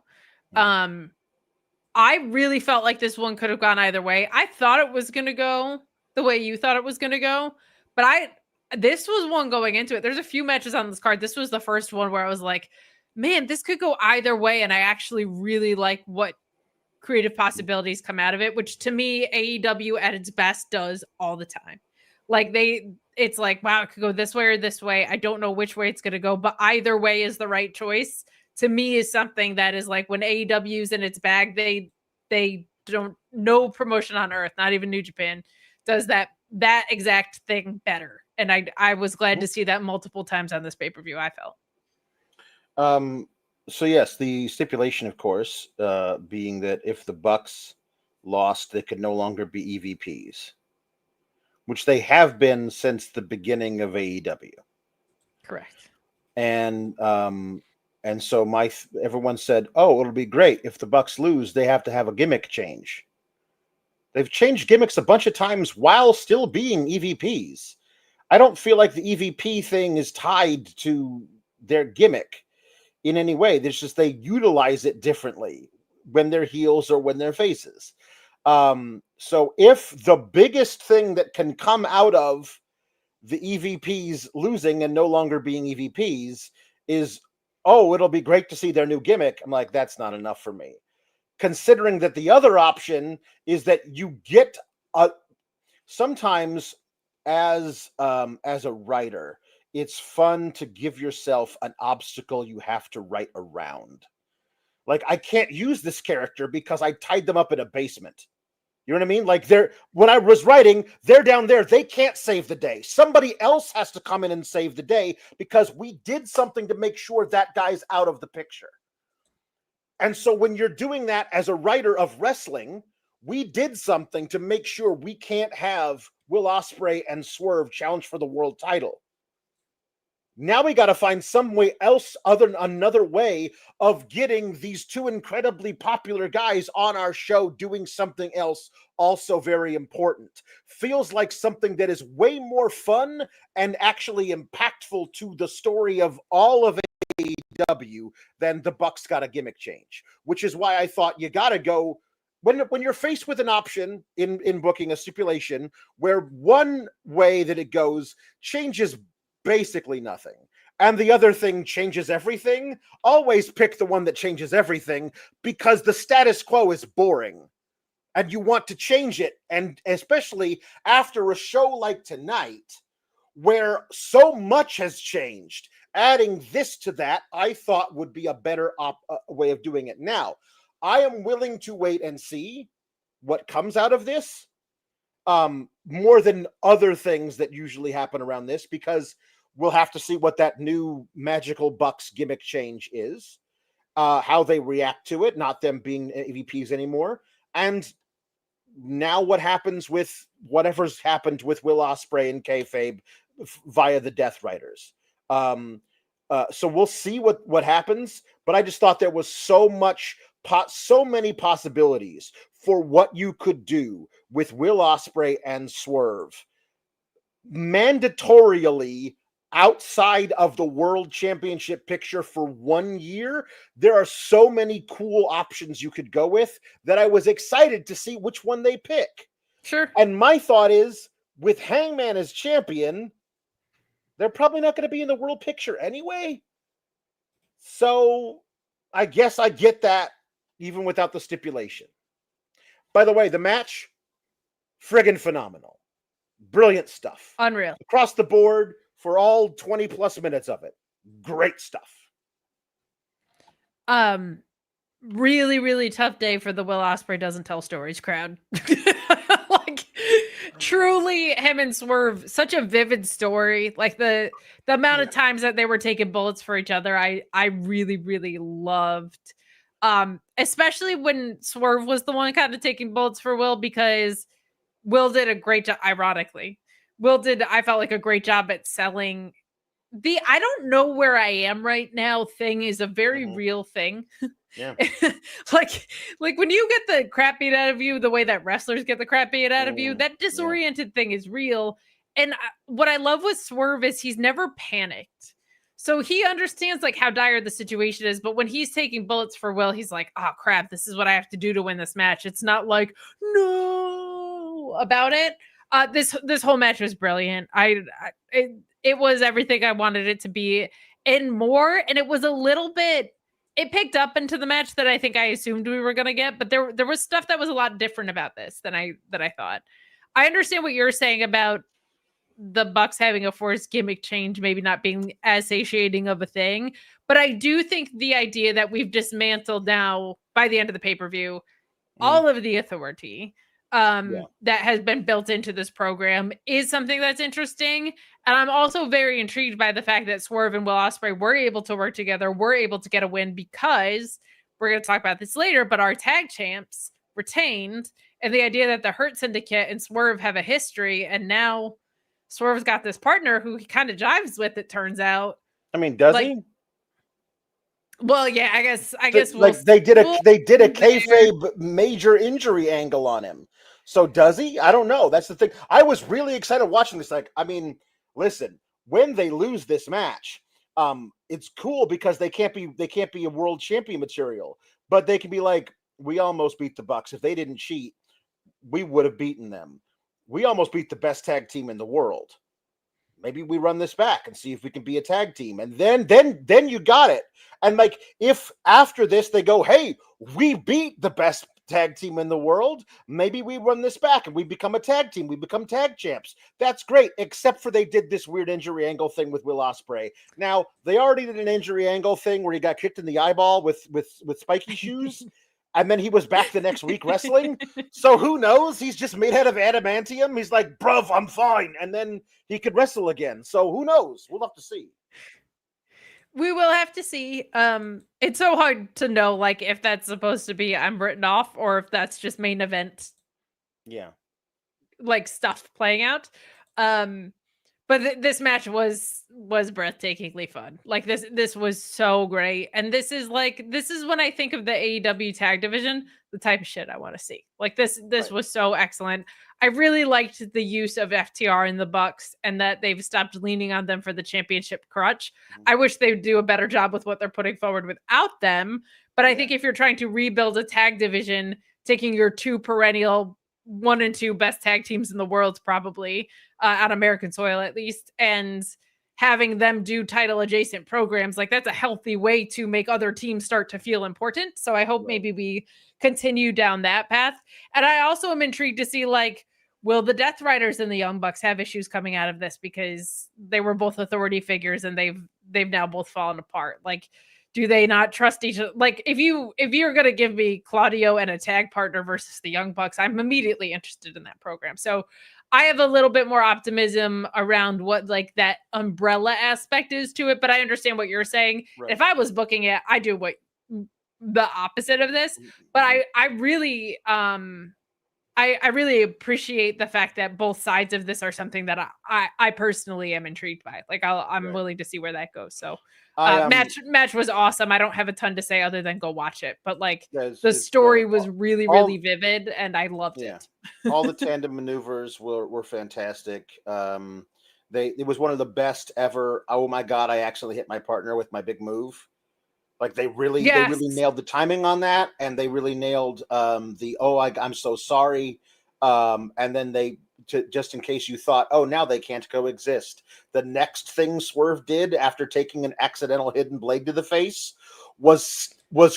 I really felt like this one could have gone either way. I thought it was going to go the way you thought it was going to go, but this was one going into it. There's a few matches on this card. This was the first one where I was like, man, this could go either way. And I actually really like what creative possibilities come out of it, which to me, AEW at its best does all the time. Like it's like, wow, it could go this way or this way. I don't know which way it's going to go, but either way is the right choice. To me is something that is like when AEW's in its bag, they don't, no promotion on earth, not even New Japan does that exact thing better. And I was glad to see that multiple times on this pay-per-view, I felt. So yes, the stipulation, of course, being that if the Bucks lost, they could no longer be EVPs, which they have been since the beginning of AEW. Correct. And so everyone said, "Oh, it'll be great if the Bucks lose. They have to have a gimmick change." They've changed gimmicks a bunch of times while still being EVPs. I don't feel like the EVP thing is tied to their gimmick in any way. There's just they utilize it differently when they're heels or when they're faces. So if the biggest thing that can come out of the EVPs losing and no longer being EVPs is, oh, it'll be great to see their new gimmick, I'm like, that's not enough for me. Considering that the other option is that you get sometimes as a writer, it's fun to give yourself an obstacle you have to write around. Like, I can't use this character because I tied them up in a basement. You know what I mean? Like, when I was writing, they're down there. They can't save the day. Somebody else has to come in and save the day because we did something to make sure that guy's out of the picture. And so when you're doing that as a writer of wrestling, we did something to make sure we can't have Will Ospreay and Swerve challenge for the world title. Now we got to find some way else, another way of getting these two incredibly popular guys on our show doing something else also very important. Feels like something that is way more fun and actually impactful to the story of all of AEW than the Bucks got a gimmick change, which is why I thought you got to go when you're faced with an option in booking a stipulation where one way that it goes changes basically nothing, and the other thing changes everything, always pick the one that changes everything because the status quo is boring and you want to change it. And especially after a show like tonight, where so much has changed, adding this to that, I thought would be a better way of doing it. Now, I am willing to wait and see what comes out of this, more than other things that usually happen around this, because we'll have to see what that new magical Bucks gimmick change is, how they react to it, not them being EVPs anymore. And now what happens with whatever's happened with Will Ospreay and kayfabe via the Death Riders. So we'll see what happens, but I just thought there was so many possibilities for what you could do with Will Ospreay and Swerve mandatorily outside of the world championship picture for 1 year. There are so many cool options you could go with that I was excited to see which one they pick. Sure. And my thought is, with Hangman as champion, they're probably not going to be in the world picture anyway. So I guess I get that even without the stipulation. By the way, the match, friggin' phenomenal. Brilliant stuff. Unreal. Across the board for all 20 plus minutes of it. Great stuff. Really, really tough day for the Will Ospreay doesn't tell stories crowd. Like, truly, him and Swerve, such a vivid story. Like the amount of times that they were taking bullets for each other, I really, really loved. Especially when Swerve was the one kind of taking bullets for Will, because Will did a great job. Ironically, I felt like a great job at selling the I don't know where I am right now thing is a very real thing. Yeah. like when you get the crap beat out of you, the way that wrestlers get the crap beat out of you, that disoriented thing is real. And what I love with Swerve is he's never panicked. So he understands like how dire the situation is, but when he's taking bullets for Will, he's like, oh crap, this is what I have to do to win this match. It's not like, no, about it. This whole match was brilliant. It was everything I wanted it to be and more. And it was a little bit, it picked up into the match that I think I assumed we were going to get, but there was stuff that was a lot different about this than I thought. I understand what you're saying about the Bucks having a forced gimmick change, maybe not being as satiating of a thing, but I do think the idea that we've dismantled now by the end of the pay-per-view, all of the authority that has been built into this program is something that's interesting. And I'm also very intrigued by the fact that Swerve and Will Ospreay were able to work together, were able to get a win, because we're going to talk about this later, but our tag champs retained, and the idea that the Hurt Syndicate and Swerve have a history, and now Swerve's got this partner who he kind of jives with, it turns out. I mean, does he? Well, yeah, I guess they did a kayfabe major injury angle on him. So does he? I don't know. That's the thing. I was really excited watching this. Like, I mean, listen, when they lose this match, it's cool because they can't be a world champion material, but they can be like, we almost beat the Bucks. If they didn't cheat, we would have beaten them. We almost beat the best tag team in the world. Maybe we run this back and see if we can be a tag team. And then you got it. And like, if after this they go, hey, we beat the best tag team in the world, maybe we run this back and we become a tag team. We become tag champs. That's great, except for they did this weird injury angle thing with Will Ospreay. Now, they already did an injury angle thing where he got kicked in the eyeball with spiky shoes. And then he was back the next week wrestling. So who knows? He's just made out of adamantium. He's like, bruv, I'm fine. And then he could wrestle again. So who knows? We'll have to see. We will have to see. It's so hard to know, like, if that's supposed to be I'm written off or if that's just main event. Yeah. Like stuff playing out. But this match was breathtakingly fun. Like this was so great. And this is when I think of the AEW tag division, the type of shit I want to see. Like this Right. was so excellent. I really liked the use of FTR in the Bucks and that they've stopped leaning on them for the championship crutch. I wish they would do a better job with what they're putting forward without them. But I think if you're trying to rebuild a tag division, taking your two perennial 1 and 2 best tag teams in the world, probably on American soil at least, and having them do title adjacent programs, like that's a healthy way to make other teams start to feel important. So I hope maybe we continue down that path. And I also am intrigued to see, like, will the Death Riders and the Young Bucks have issues coming out of this, because they were both authority figures and they've now both fallen apart. Like, do they not trust each other? Like, if you're going to give me Claudio and a tag partner versus the Young Bucks, I'm immediately interested in that program. So I have a little bit more optimism around what like that umbrella aspect is to it, but I understand what you're saying. Right. If I was booking it, I do what the opposite of this, but I really appreciate the fact that both sides of this are something that I personally am intrigued by. Like I'm willing to see where that goes. So match was awesome. I don't have a ton to say other than go watch it, but like the story was really vivid and I loved it. All the tandem maneuvers were fantastic. It was one of the best ever. Oh my God, I actually hit my partner with my big move. Like they really nailed the timing on that, and they really nailed I'm so sorry. And then just in case you thought, oh, now they can't coexist. The next thing Swerve did after taking an accidental hidden blade to the face was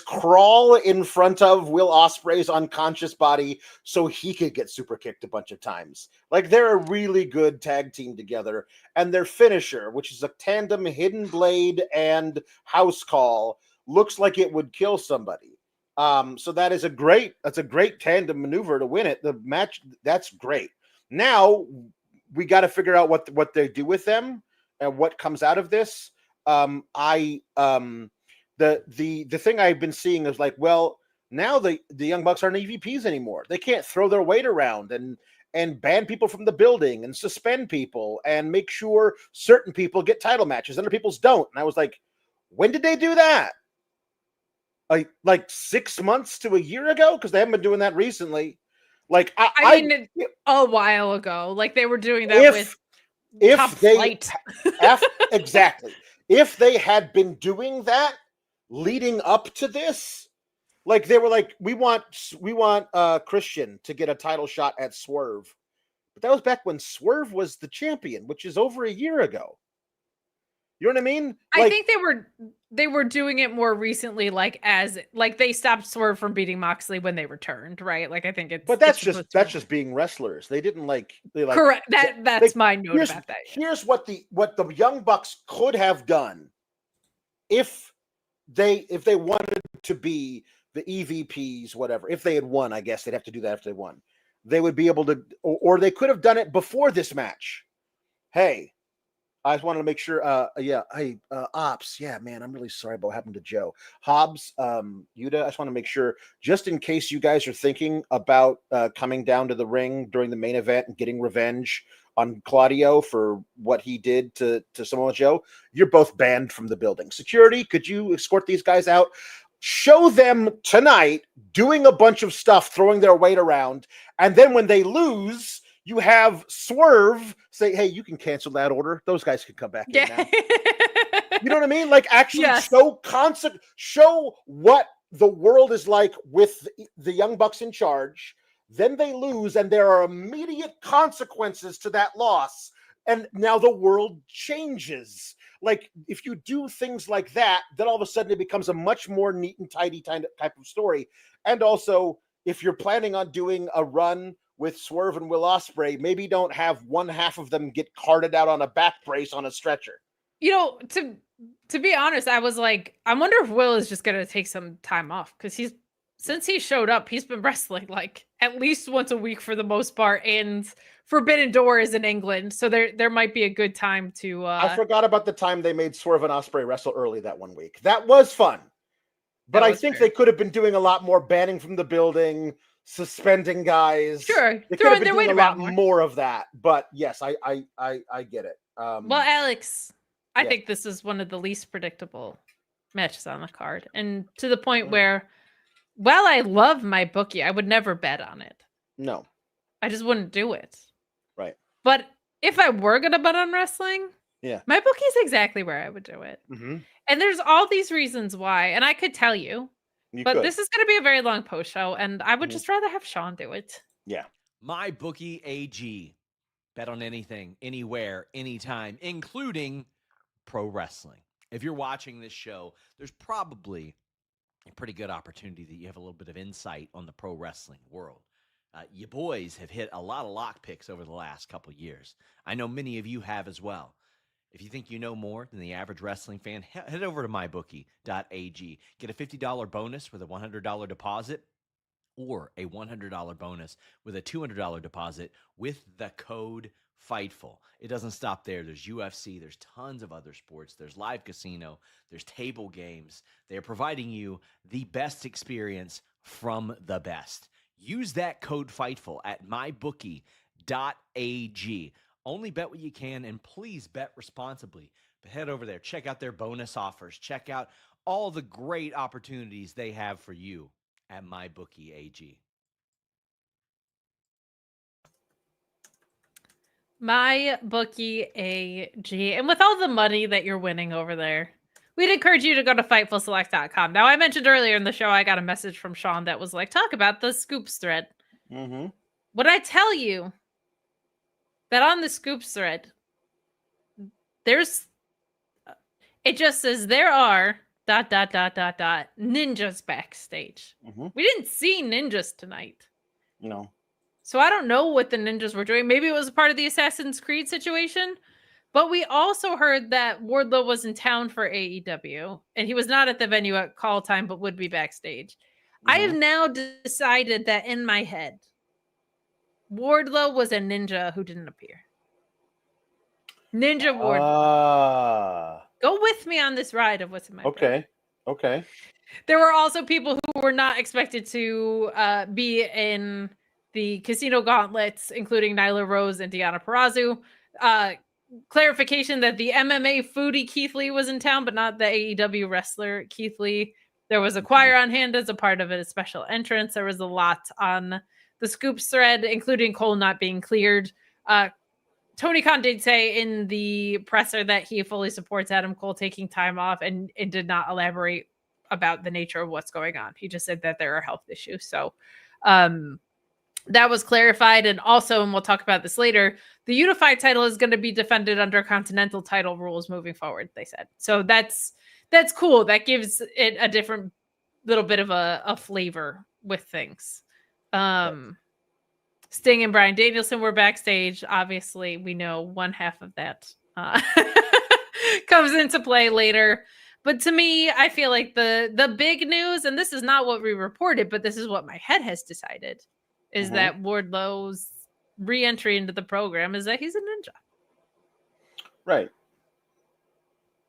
crawl in front of Will Ospreay's unconscious body so he could get super kicked a bunch of times. Like they're a really good tag team together, and their finisher, which is a tandem hidden blade and house call, looks like it would kill somebody. So that's a great tandem maneuver to win it. The match, that's great. Now we got to figure out what they do with them and what comes out of this. The thing I've been seeing is like, well, now the Young Bucks aren't EVPs anymore. They can't throw their weight around and ban people from the building and suspend people and make sure certain people get title matches, other people's don't. And I was like, when did they do that? Like 6 months to a year ago? Because they haven't been doing that recently. Like I mean, a while ago. Like they were doing that with Top Flight. Exactly. If they had been doing that leading up to this, like they were like, we want Christian to get a title shot at Swerve. But that was back when Swerve was the champion, which is over a year ago. You know what I mean? Like, I think they were doing it more recently, like they stopped Swerve from beating Moxley when they returned, right? Like I think it's. But that's just being wrestlers. They didn't like. Correct. That's my note about that. Here's what the Young Bucks could have done if they wanted to be the EVPs, whatever. If they had won, I guess they'd have to do that if they won. They would be able to, or they could have done it before this match. Hey. I just wanted to make sure. Hey, Ops. Yeah, man, I'm really sorry about what happened to Joe. Hobbs, Yuta, I just want to make sure, just in case you guys are thinking about coming down to the ring during the main event and getting revenge on Claudio for what he did to Samoa Joe, you're both banned from the building. Security, could you escort these guys out? Show them tonight doing a bunch of stuff, throwing their weight around, and then when they lose, you have Swerve say, hey, you can cancel that order. Those guys can come back in now. You know what I mean? Like actually show what the world is like with the Young Bucks in charge then they lose, and there are immediate consequences to that loss. And now the world changes. Like, if you do things like that, then all of a sudden it becomes a much more neat and tidy type of story. And also, if you're planning on doing a run with Swerve and Will Ospreay, maybe don't have one half of them get carted out on a back brace on a stretcher. You know, to be honest, I was like, I wonder if Will is just gonna take some time off, because since he showed up, he's been wrestling like at least once a week for the most part, and Forbidden Door is in England, so there might be a good time to. I forgot about the time they made Swerve and Ospreay wrestle early that one week. That was fun, but I think they could have been doing a lot more banning from the building, suspending guys. Sure, they could have been doing a lot more of that. But yes, I get it. Well, Alex, I think this is one of the least predictable matches on the card, and to the point where, while I love my bookie, I would never bet on it. No, I just wouldn't do it. Right. But if I were gonna bet on wrestling, my bookie's exactly where I would do it. Mm-hmm. And there's all these reasons why, and I could tell you, but this is going to be a very long post show, and I would just rather have Sean do it. Yeah. My bookie AG. Bet on anything, anywhere, anytime, including pro wrestling. If you're watching this show, there's probably a pretty good opportunity that you have a little bit of insight on the pro wrestling world. You boys have hit a lot of lock picks over the last couple of years. I know many of you have as well. If you think you know more than the average wrestling fan, head over to mybookie.ag. Get a $50 bonus with a $100 deposit, or a $100 bonus with a $200 deposit with the code FIGHTFUL. It doesn't stop there. There's UFC. There's tons of other sports. There's live casino. There's table games. They're providing you the best experience from the best. Use that code FIGHTFUL at mybookie.ag. Only bet what you can, and please bet responsibly. But head over there. Check out their bonus offers. Check out all the great opportunities they have for you at MyBookie AG. MyBookie AG. And with all the money that you're winning over there, we'd encourage you to go to FightfulSelect.com. Now, I mentioned earlier in the show, I got a message from Sean that was like, talk about the Scoops thread. Mm-hmm. Would I tell you that on the Scoops thread, it just says there are ... ninjas backstage. Mm-hmm. We didn't see ninjas tonight. No. So I don't know what the ninjas were doing. Maybe it was a part of the Assassin's Creed situation. But we also heard that Wardlow was in town for AEW, and he was not at the venue at call time, but would be backstage. Mm-hmm. I have now decided that in my head, Wardlow was a ninja who didn't appear. Ninja Wardlow. Go with me on this ride of what's in my brain. Okay. There were also people who were not expected to be in the casino gauntlets, including Nyla Rose and Deonna Purrazzo. Clarification that the MMA foodie Keith Lee was in town, but not the AEW wrestler Keith Lee. There was a choir on hand as a part of a special entrance. There was a lot on the Scoops thread, including Cole not being cleared. Tony Khan did say in the presser that he fully supports Adam Cole taking time off and did not elaborate about the nature of what's going on. He just said that there are health issues. So that was clarified. And also, and we'll talk about this later, the unified title is going to be defended under continental title rules moving forward, they said. So that's cool. That gives it a different little bit of a flavor with things. Sting and Bryan Danielson were backstage. Obviously, we know one half of that comes into play later. But to me, I feel like the big news, and this is not what we reported, but this is what my head has decided, is that Wardlow's re-entry into the program is that he's a ninja. Right.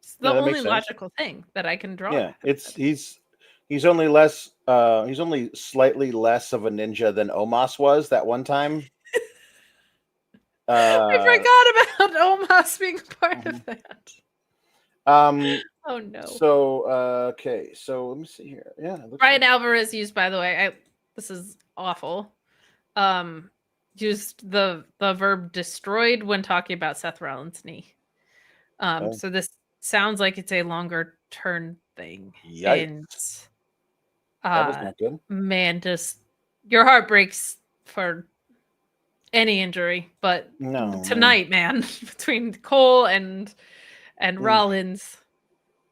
It's the only logical thing that I can draw. Yeah, he's only slightly less of a ninja than Omos was that one time. I forgot about Omos being part of that. Oh no. So okay, so let me see here. Yeah, Brian Alvarez used, by the way, this is awful. Used the verb destroyed when talking about Seth Rollins' knee. So this sounds like it's a longer term thing. Yikes. And that was not good. Man, just your heart breaks for any injury, but No, tonight, man, between Cole and Rollins,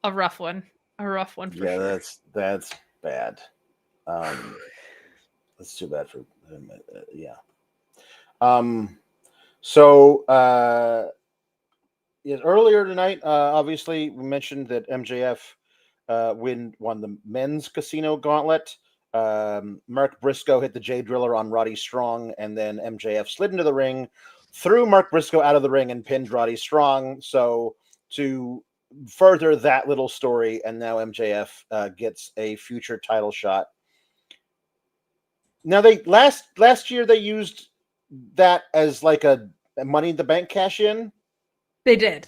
a rough one for sure. That's bad. That's too bad for him. Yeah. So earlier tonight, obviously we mentioned that MJF won the men's casino gauntlet. Mark Briscoe hit the J Driller on Roddy Strong, and then MJF slid into the ring, threw Mark Briscoe out of the ring, and pinned Roddy Strong. So to further that little story, and now MJF gets a future title shot. Now they last year they used that as like a Money in the Bank cash in. They did.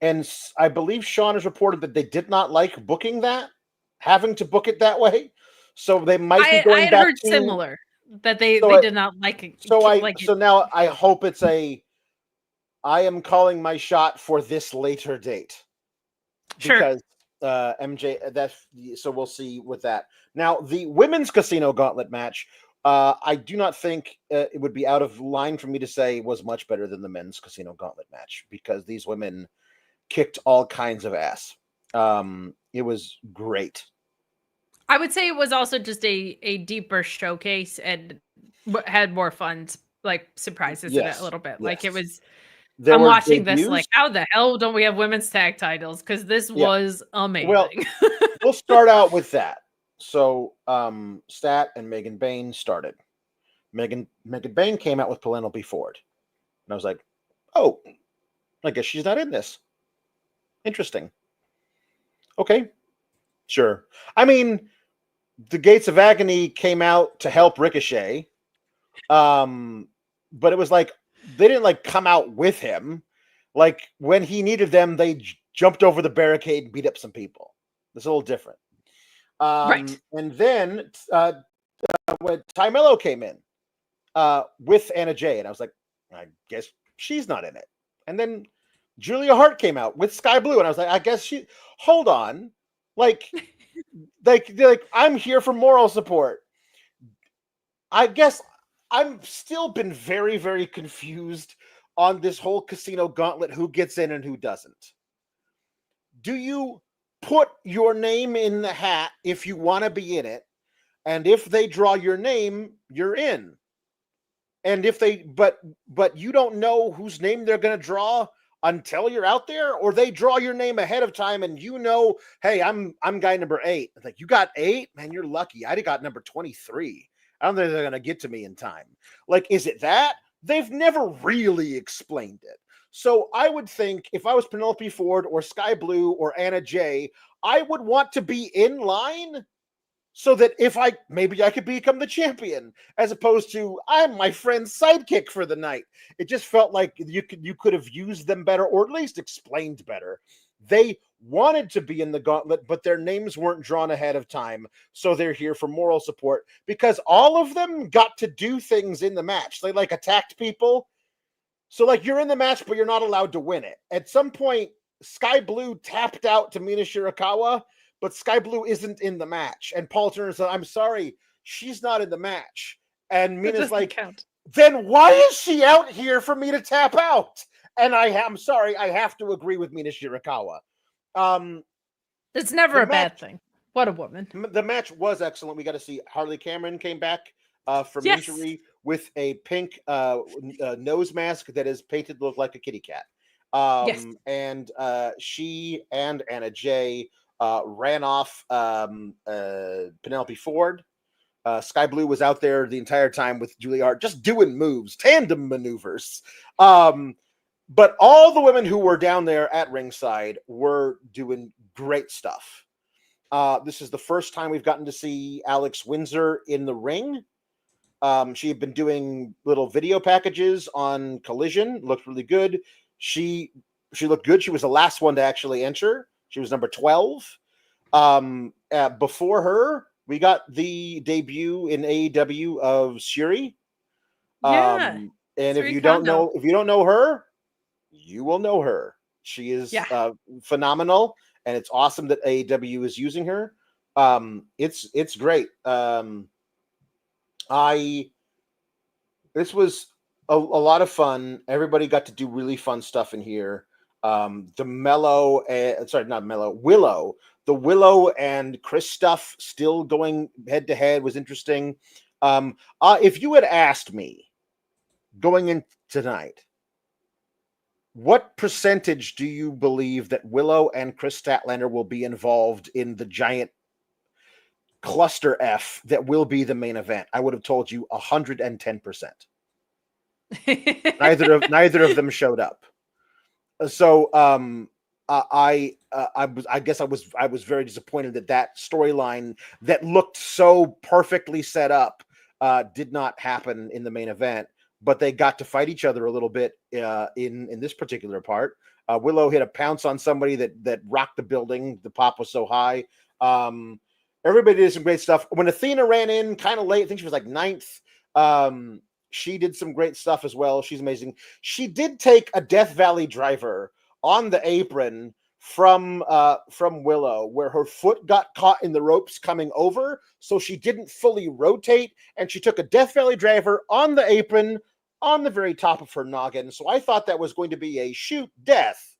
And I believe Sean has reported that they did not like booking that, having to book it that way. So they might be going I had back heard to similar that they so did not like it. So now I hope it's I am calling my shot for this later date. Sure. Because so we'll see with that. Now the women's casino gauntlet match, I do not think it would be out of line for me to say was much better than the men's casino gauntlet match, because these women kicked all kinds of ass. It was great. I would say it was also just a deeper showcase and had more fun, like surprises in it a little bit. Yes. Like it was. I'm watching debuts. This like, how the hell don't we have women's tag titles? Because this was amazing. Well, we'll start out with that. So, Stat and Megan Bain started. Megan Bain came out with Penelope Ford, and I was like, "Oh, I guess she's not in this. Interesting. Okay, sure. I mean, the Gates of Agony came out to help Ricochet, but it was like they didn't like come out with him. Like when he needed them, they jumped over the barricade and beat up some people. It's a little different." Right. And then when Ty Mello came in with Anna Jay, and I was like, I guess she's not in it. And then Julia Hart came out with Sky Blue, and I was like, I guess she. Hold on, like I'm here for moral support. I guess I'm still been very, very confused on this whole casino gauntlet. Who gets in and who doesn't? Do you put your name in the hat if you want to be in it, and if they draw your name, you're in. And if they, but you don't know whose name they're going to draw until you're out there, or they draw your name ahead of time, and you know, hey, I'm guy number 8. It's like, you got 8, man, you're lucky. I got number 23. I don't think they're going to get to me in time. Like, is it that? They've never really explained it. So I would think if I was Penelope Ford or Sky Blue or Anna Jay, I would want to be in line so that maybe I could become the champion, as opposed to I'm my friend's sidekick for the night. It just felt like you could have used them better, or at least explained better. They wanted to be in the gauntlet, but their names weren't drawn ahead of time, so they're here for moral support, because all of them got to do things in the match. They like attacked people. So, like, you're in the match, but you're not allowed to win it. At some point, Sky Blue tapped out to Mina Shirakawa, but Sky Blue isn't in the match. And Paul Turner said, I'm sorry, she's not in the match. And Mina's like, then why is she out here for me to tap out? And I'm sorry, I have to agree with Mina Shirakawa. It's never a bad thing. What a woman. The match was excellent. We got to see Harley Cameron came back from injury with a pink nose mask that is painted to look like a kitty cat. And she and Anna Jay ran off Penelope Ford. Sky Blue was out there the entire time with Julia Hart, just doing moves, tandem maneuvers. But all the women who were down there at ringside were doing great stuff. This is the first time we've gotten to see Alex Windsor in the ring. She had been doing little video packages on Collision, looked really good. She looked good. She was the last one to actually enter. She was number 12. Before her, we got the debut in AEW of Shuri. And if you don't know her, you will know her. She is phenomenal, and it's awesome that AEW is using her. It's great. This was a lot of fun. Everybody got to do really fun stuff in here. The Mellow, not Mellow, Willow. The Willow and Chris stuff still going head to head was interesting. If you had asked me going in tonight, what percentage do you believe that Willow and Chris Statlander will be involved in the giant cluster F that will be the main event? I would have told you 110%. Neither of them showed up. So I guess I was very disappointed that storyline that looked so perfectly set up did not happen in the main event. But they got to fight each other a little bit in this particular part. Willow hit a pounce on somebody that rocked the building. The pop was so high. Everybody did some great stuff. When Athena ran in kind of late, I think she was like 9th. She did some great stuff as well. She's amazing. She did take a Death Valley driver on the apron from Willow, where her foot got caught in the ropes coming over, so she didn't fully rotate, and she took a Death Valley driver on the apron on the very top of her noggin. So I thought that was going to be a shoot Death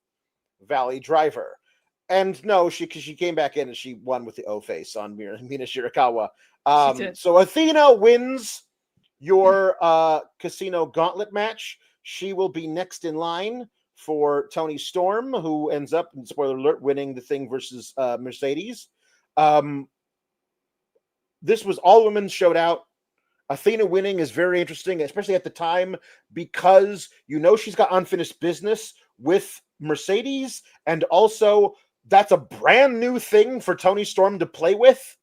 Valley driver. And no, she came back in and she won with the O-face on Mina Shirakawa. So Athena wins your Casino Gauntlet match. She will be next in line for Toni Storm, who ends up, spoiler alert, winning the thing versus Mercedes. This was all women showed out. Athena winning is very interesting, especially at the time, because she's got unfinished business with Mercedes, and also that's a brand new thing for Toni Storm to play with.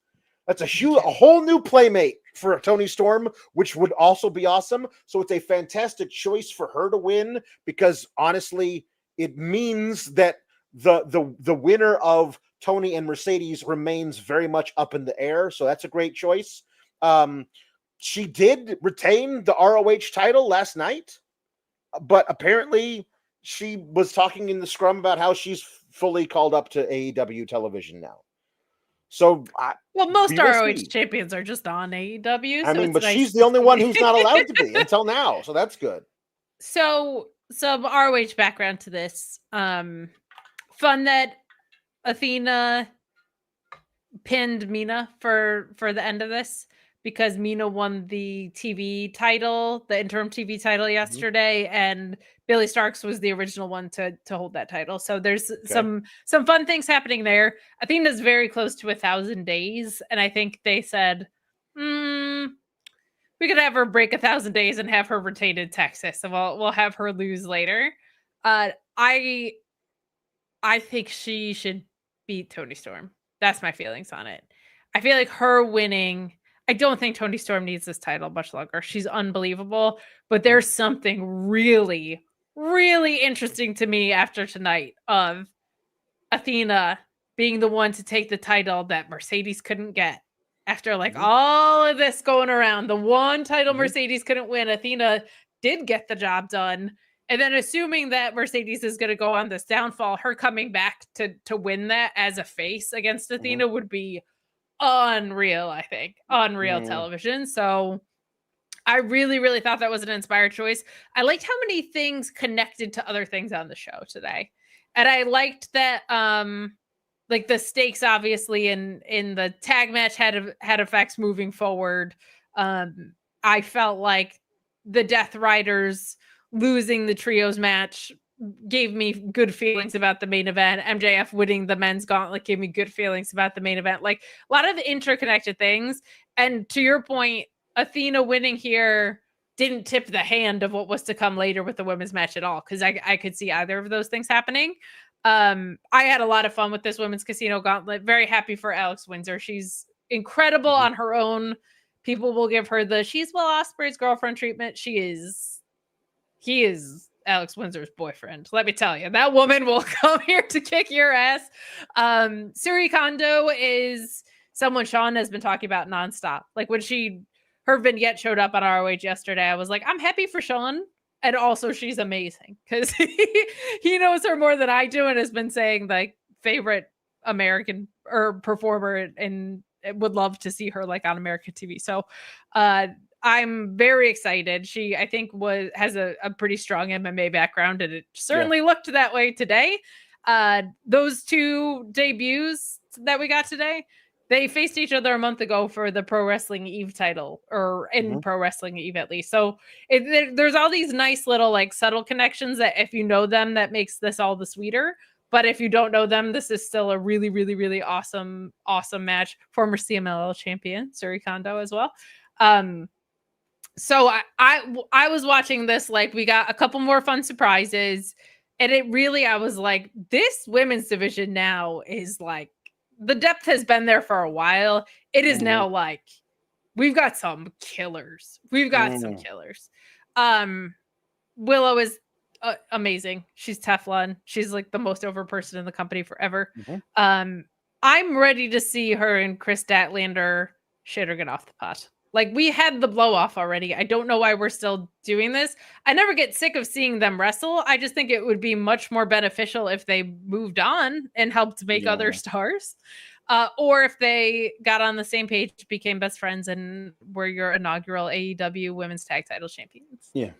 That's a whole new playmate for Toni Storm, which would also be awesome. So it's a fantastic choice for her to win, because honestly, it means that the winner of Toni and Mercedes remains very much up in the air. So that's a great choice. She did retain the ROH title last night, but apparently she was talking in the scrum about how she's fully called up to AEW television now. So, most ROH champions are just on AEW. I mean, but she's the only one who's not allowed to be until now. So that's good. So some ROH background to this. Fun that Athena pinned Mina for the end of this, because Mina won the TV title, the interim TV title yesterday, and Billy Starks was the original one to hold that title. So there's some fun things happening there. Athena's very close to 1,000 days, and I think they said, we could have her break 1,000 days and have her retain in Texas, so we'll have her lose later. I think she should beat Toni Storm. That's my feelings on it. I feel like her winning. I don't think Toni Storm needs this title much longer. She's unbelievable, but there's something really, really interesting to me after tonight of Athena being the one to take the title that Mercedes couldn't get. After all of this going around, the one title Mercedes couldn't win, Athena did get the job done. And then assuming that Mercedes is going to go on this downfall, her coming back to win that as a face against Athena would be unreal, I think. Unreal television. So I really, really thought that was an inspired choice. I liked how many things connected to other things on the show today. And I liked that the stakes obviously in the tag match had effects moving forward. I felt like the Death Riders losing the trios match gave me good feelings about the main event. MJF winning the men's gauntlet gave me good feelings about the main event. Like a lot of interconnected things. And to your point, Athena winning here didn't tip the hand of what was to come later with the women's match at all, because I could see either of those things happening. I had a lot of fun with this women's casino gauntlet. Very happy for Alex Windsor. She's incredible on her own. People will give her the she's Will Ospreay's girlfriend treatment. He is Alex Windsor's boyfriend. Let me tell you, that woman will come here to kick your ass. Suri Kondo is someone Sean has been talking about nonstop. Like when her vignette showed up on ROH yesterday, I was like, I'm happy for Sean. And also she's amazing because he knows her more than I do and has been saying like favorite American or performer and would love to see her like on American TV. So I'm very excited. She, I think, has a pretty strong MMA background, and it certainly looked that way today. Those two debuts that we got today, they faced each other a month ago for the Pro Wrestling Eve title, or in Pro Wrestling Eve at least. So there's all these nice little like subtle connections that if you know them, that makes this all the sweeter. But if you don't know them, this is still a really, really, really awesome match. Former CMLL champion Suri Kondo as well. So I was watching this, like, we got a couple more fun surprises, and it really, I was like, this women's division now is like, the depth has been there for a while. It is now like, we've got some killers. Willow is amazing. She's Teflon. She's like the most over person in the company forever. I'm ready to see her and Chris Statlander shit or get off the pot. Like, we had the blow off already. I don't know why we're still doing this. I never get sick of seeing them wrestle. I just think it would be much more beneficial if they moved on and helped make other stars. Or if they got on the same page, became best friends, and were your inaugural AEW Women's Tag Title Champions. Yeah.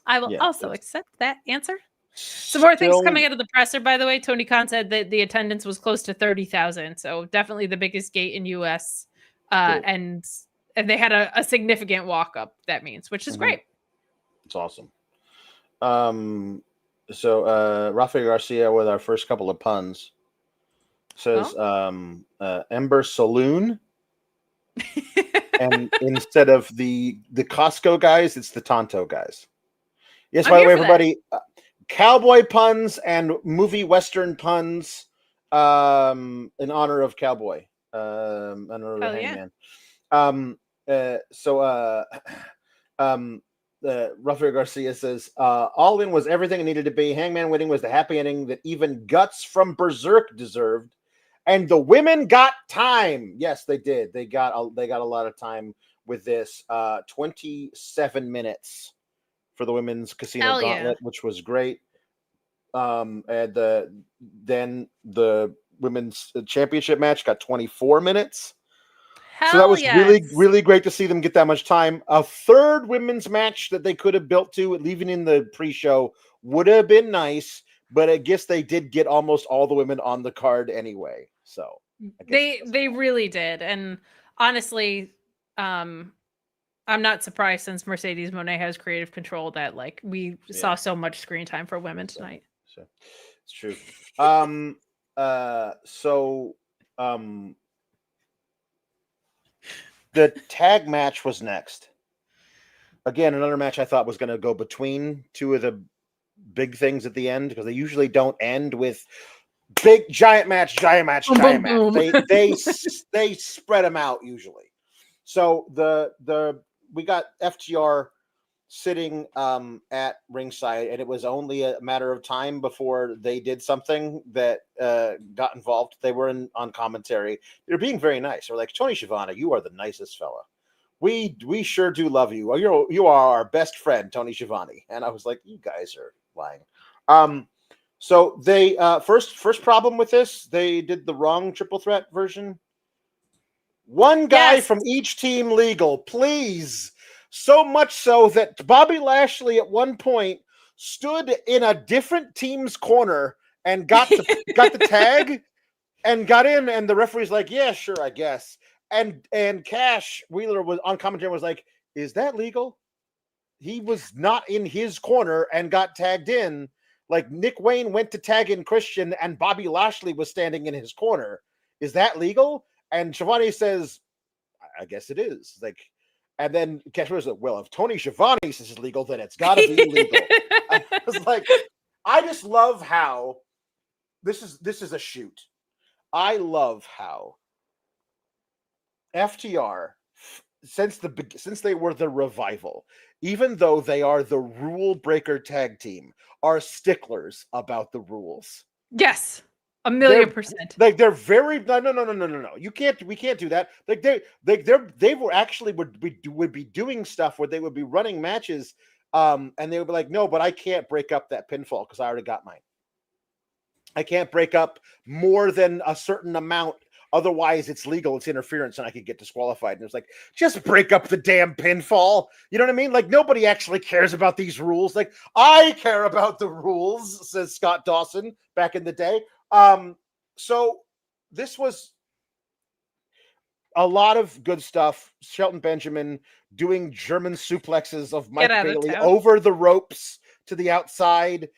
I will also accept that answer. Some more things coming out of the presser, by the way. Tony Khan said that the attendance was close to 30,000. So definitely the biggest gate in US. And they had a significant walk up, that means, which is great. It's awesome. So Rafael Garcia with our first couple of puns says Ember Saloon. And instead of the Costco guys, it's the Tonto guys. Yes, by the way, everybody, cowboy puns and movie Western puns in honor of Cowboy. In honor of the Hangman. Rafael Garcia says, All In was everything it needed to be. Hangman winning was the happy ending that even Guts from Berserk deserved. And the women got time. Yes, they did. They got a lot of time with this. 27 minutes for the women's Casino Gauntlet, which was great. And then the women's championship match got 24 minutes. So that was really, really great to see them get that much time. A third women's match that they could have built to, leaving in the pre-show, would have been nice, but I guess they did get almost all the women on the card anyway. So they really did. And honestly, I'm not surprised, since Mercedes Moné has creative control, that like we saw so much screen time for women tonight. So it's true. The tag match was next. Again, another match I thought was going to go between two of the big things at the end, because they usually don't end with big giant match. They spread them out usually. So we got FTR sitting at ringside, and it was only a matter of time before they did something that got involved. They were on commentary. They're being very nice. They're like, Tony Schiavone, you are the nicest fella. We sure do love you. You are our best friend, Tony Schiavone. And I was like, you guys are lying. So they first problem with this, they did the wrong triple threat version. One guy from each team legal, please. So much so that Bobby Lashley at one point stood in a different team's corner and got the tag and got in, and the referee's like, yeah, sure, I guess. And Cash Wheeler was on commentary, was like, is that legal? He was not in his corner and got tagged in. Like, Nick Wayne went to tag in Christian and Bobby Lashley was standing in his corner. Is that legal? And Schiavone says, I guess it is. Like, and then Cash was like, well, if Tony Schiavone says it's legal, then it's got to be legal. I was like, I just love how this is a shoot. I love how FTR, since they were the Revival, even though they are the rule breaker tag team, are sticklers about the rules. Yes. 1,000,000%. Like, they're very no. We can't do that. Like, they were actually would be doing stuff where they would be running matches, and they would be like, no, but I can't break up that pinfall because I already got mine. I can't break up more than a certain amount Otherwise, it's legal, it's interference, and I could get disqualified. And it was like, just break up the damn pinfall. You know what I mean? Like, nobody actually cares about these rules. Like, I care about the rules, says Scott Dawson back in the day. So this was a lot of good stuff. Shelton Benjamin doing German suplexes of Mike Bailey over the ropes to the outside.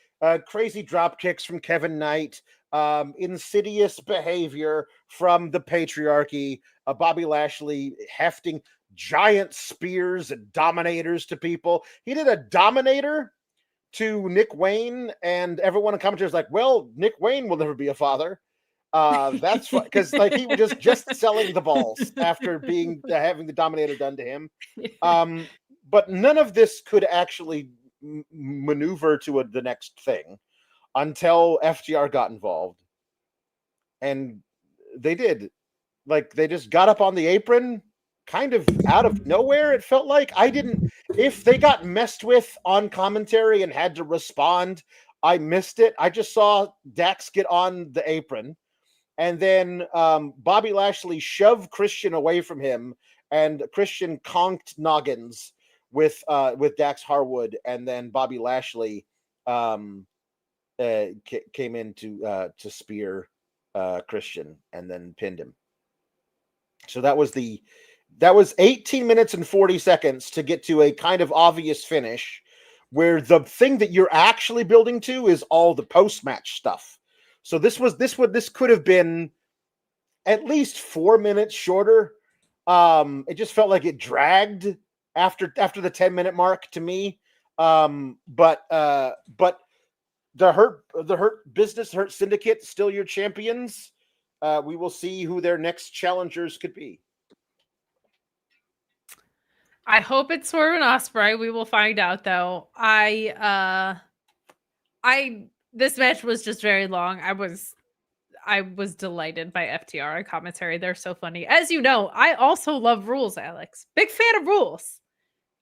Crazy drop kicks from Kevin Knight. Insidious behavior from the Patriarchy. Bobby Lashley hefting giant spears and dominators to people. He did a dominator to Nick Wayne, and everyone in commentary was like, well, Nick Wayne will never be a father. That's because like he was just selling the balls after having the dominator done to him. But none of this could actually maneuver to the next thing until FTR got involved, and they did. Like, they just got up on the apron kind of out of nowhere. It felt like if they got messed with on commentary and had to respond, I missed it. I just saw Dax get on the apron. And then Bobby Lashley shoved Christian away from him, and Christian conked noggins with Dax Harwood, and then Bobby Lashley came in to spear Christian and then pinned him. So that was 18 minutes and 40 seconds to get to a kind of obvious finish, where the thing that you're actually building to is all the post-match stuff. So this could have been at least 4 minutes shorter. It just felt like it dragged after the 10-minute mark to me. But the Hurt Business, Hurt Syndicate, still your champions. We will see who their next challengers could be. I hope it's Swerve and Ospreay. We will find out, though. This match was just very long. I was delighted by FTR commentary. They're so funny. As you know, I also love rules, Alex. Big fan of rules.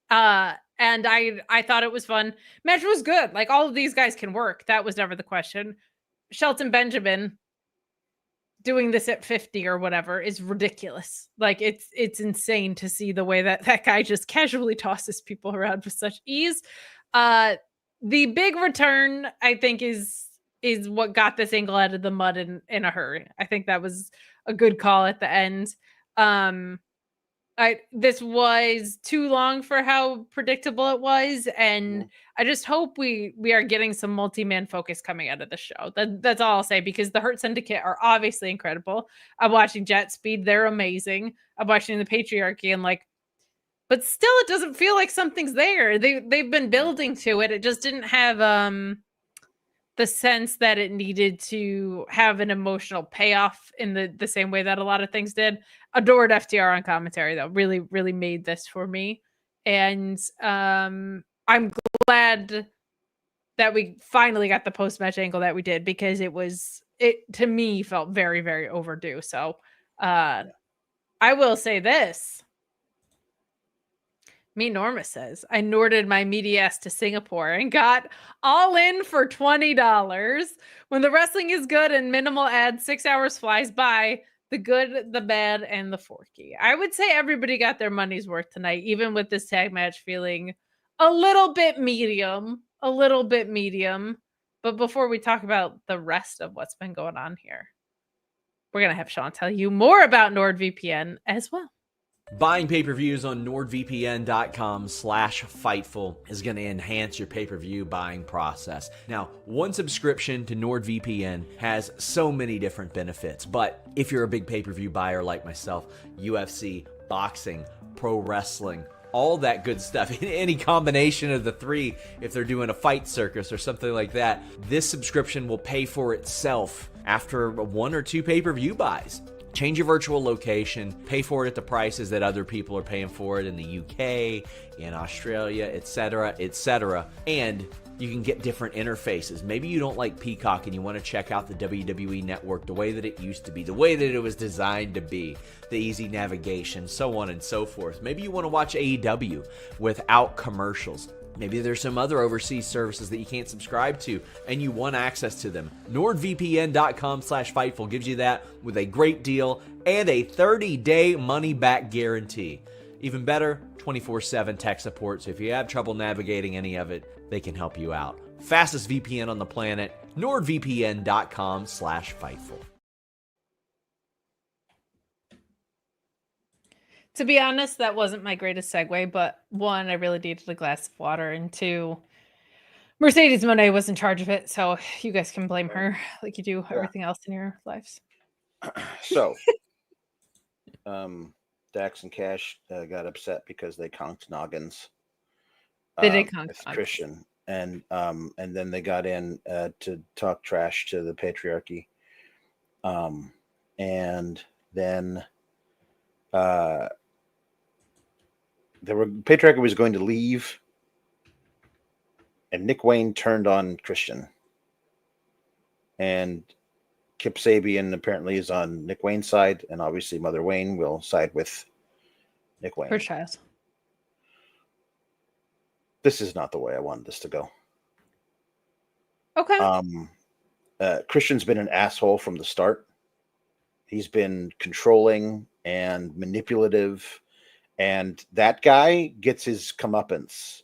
And I thought it was fun. Match was good. Like, all of these guys can work. That was never the question. Shelton Benjamin doing this at 50 or whatever is ridiculous. Like, it's insane to see the way that guy just casually tosses people around with such ease. The big return, I think, is what got this angle out of the mud in a hurry. I think that was a good call at the end. This was too long for how predictable it was, and I just hope we are getting some multi-man focus coming out of the show. That's all I'll say, because the Hurt Syndicate are obviously incredible. I'm watching JetSpeed; they're amazing. I'm watching the Patriarchy, and but still, it doesn't feel like something's there. They've been building to it. It just didn't have the sense that it needed to have an emotional payoff in the same way that a lot of things did. Adored FTR on commentary, though. Really, really made this for me. And I'm glad that we finally got the post-match angle that we did, because it to me felt very, very overdue. So I will say this. Me Norma says, I Norded my meaty ass to Singapore and got All In for $20. When the wrestling is good and minimal ads, 6 hours flies by. The good, the bad, and the forky. I would say everybody got their money's worth tonight, even with this tag match feeling a little bit medium. But before we talk about the rest of what's been going on here, we're going to have Sean tell you more about NordVPN as well. Buying pay-per-views on NordVPN.com/Fightful is going to enhance your pay-per-view buying process. Now, one subscription to NordVPN has so many different benefits, but if you're a big pay-per-view buyer like myself, UFC, boxing, pro wrestling, all that good stuff, any combination of the three, if they're doing a fight circus or something like that, this subscription will pay for itself after 1 or 2 pay-per-view buys. Change your virtual location, pay for it at the prices that other people are paying for it in the UK, in Australia, etc., and you can get different interfaces. Maybe you don't like Peacock and you want to check out the WWE Network the way that it used to be, the way that it was designed to be, the easy navigation, so on and so forth. Maybe you want to watch AEW without commercials. Maybe there's some other overseas services that you can't subscribe to and you want access to them. NordVPN.com/Fightful gives you that with a great deal and a 30-day money-back guarantee. Even better, 24/7 tech support, so if you have trouble navigating any of it, they can help you out. Fastest VPN on the planet, NordVPN.com/Fightful. To be honest, that wasn't my greatest segue, but one, I really needed a glass of water, and two, Mercedes Moné was in charge of it, so you guys can blame her like you do everything else in your lives. So, Dax and Cash got upset because they conked noggins. They did conk with noggins. Christian, and then they got in to talk trash to the Patriarchy, and then Patriarchy was going to leave, and Nick Wayne turned on Christian, and Kip Sabian apparently is on Nick Wayne's side, and obviously Mother Wayne will side with Nick Wayne. Her child. This is not the way I wanted this to go. Okay. Christian's been an asshole from the start. He's been controlling and manipulative, and that guy gets his comeuppance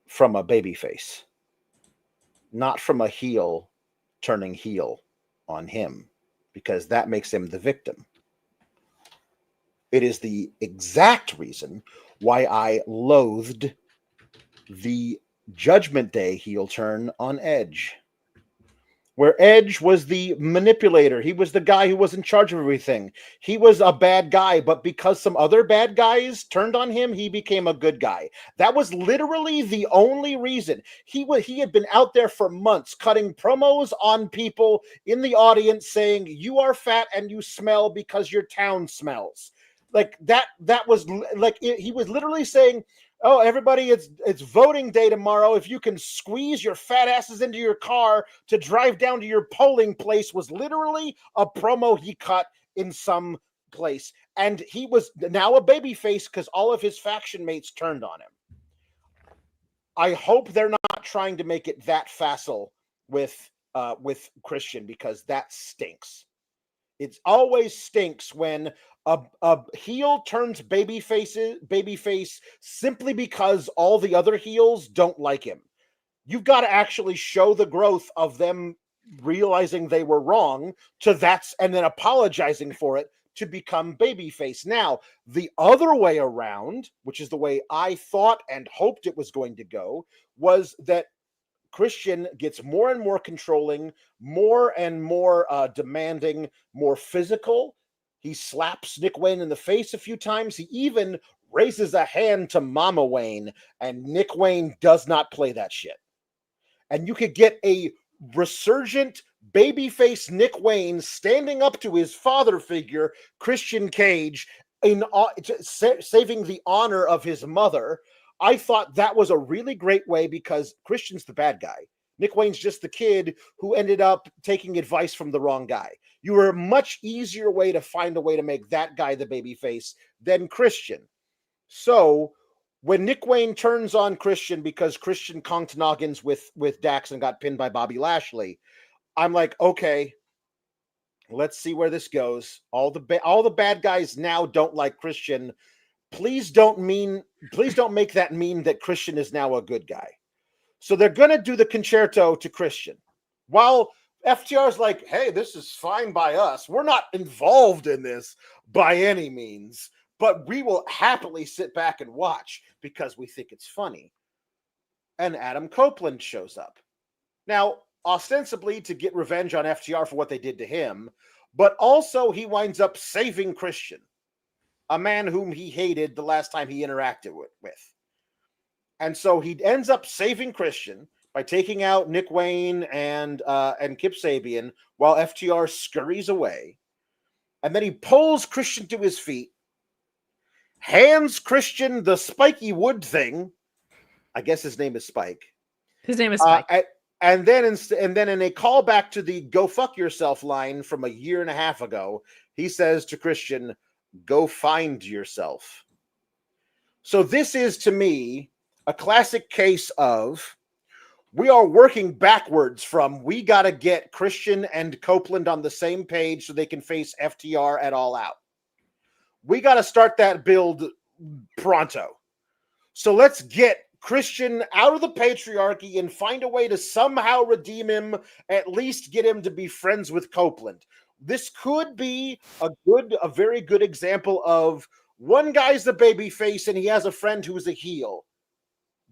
from a babyface, not from a heel turning heel on him, because that makes him the victim. It is the exact reason why I loathed the Judgment Day heel turn on Edge, where Edge was the manipulator. He was the guy who was in charge of everything. He was a bad guy, but because some other bad guys turned on him, he became a good guy. That was literally the only reason. He had been out there for months cutting promos on people in the audience saying, "You are fat and you smell because your town smells." Like that was like he was literally saying, "Oh, everybody, it's voting day tomorrow. If you can squeeze your fat asses into your car to drive down to your polling place," was literally a promo he cut in some place. And he was now a babyface because all of his faction mates turned on him. I hope they're not trying to make it that facile with Christian, because that stinks. It always stinks when a heel turns babyface simply because all the other heels don't like him. You've got to actually show the growth of them realizing they were wrong and then apologizing for it to become babyface. Now, the other way around, which is the way I thought and hoped it was going to go, was that Christian gets more and more controlling, more and more demanding, more physical. He slaps Nick Wayne in the face a few times. He even raises a hand to Mama Wayne, and Nick Wayne does not play that shit. And you could get a resurgent babyface Nick Wayne standing up to his father figure, Christian Cage, saving the honor of his mother. I thought that was a really great way, because Christian's the bad guy. Nick Wayne's just the kid who ended up taking advice from the wrong guy. You were a much easier way to find a way to make that guy the babyface than Christian. So when Nick Wayne turns on Christian because Christian conked noggins with Dax and got pinned by Bobby Lashley, I'm like, okay, let's see where this goes. All the bad guys now don't like Christian. Please don't make that mean that Christian is now a good guy. So they're going to do the concerto to Christian, while FTR's like, hey, this is fine by us. We're not involved in this by any means, but we will happily sit back and watch because we think it's funny. And Adam Copeland shows up. Now, ostensibly to get revenge on FTR for what they did to him, but also he winds up saving Christian, a man whom he hated the last time he interacted with. And so he ends up saving Christian by taking out Nick Wayne and Kip Sabian while FTR scurries away. And then he pulls Christian to his feet, hands Christian the spiky wood thing. I guess his name is Spike. His name is Spike. And then in a callback to the "go fuck yourself" line from a year and a half ago, he says to Christian, "Go find yourself." So this is, to me, a classic case of we are working backwards from we got to get Christian and Copeland on the same page so they can face FTR at All Out. We got to start that build pronto. So let's get Christian out of the Patriarchy and find a way to somehow redeem him, at least get him to be friends with Copeland. This could be a very good example of one guy's the baby face and he has a friend who's a heel.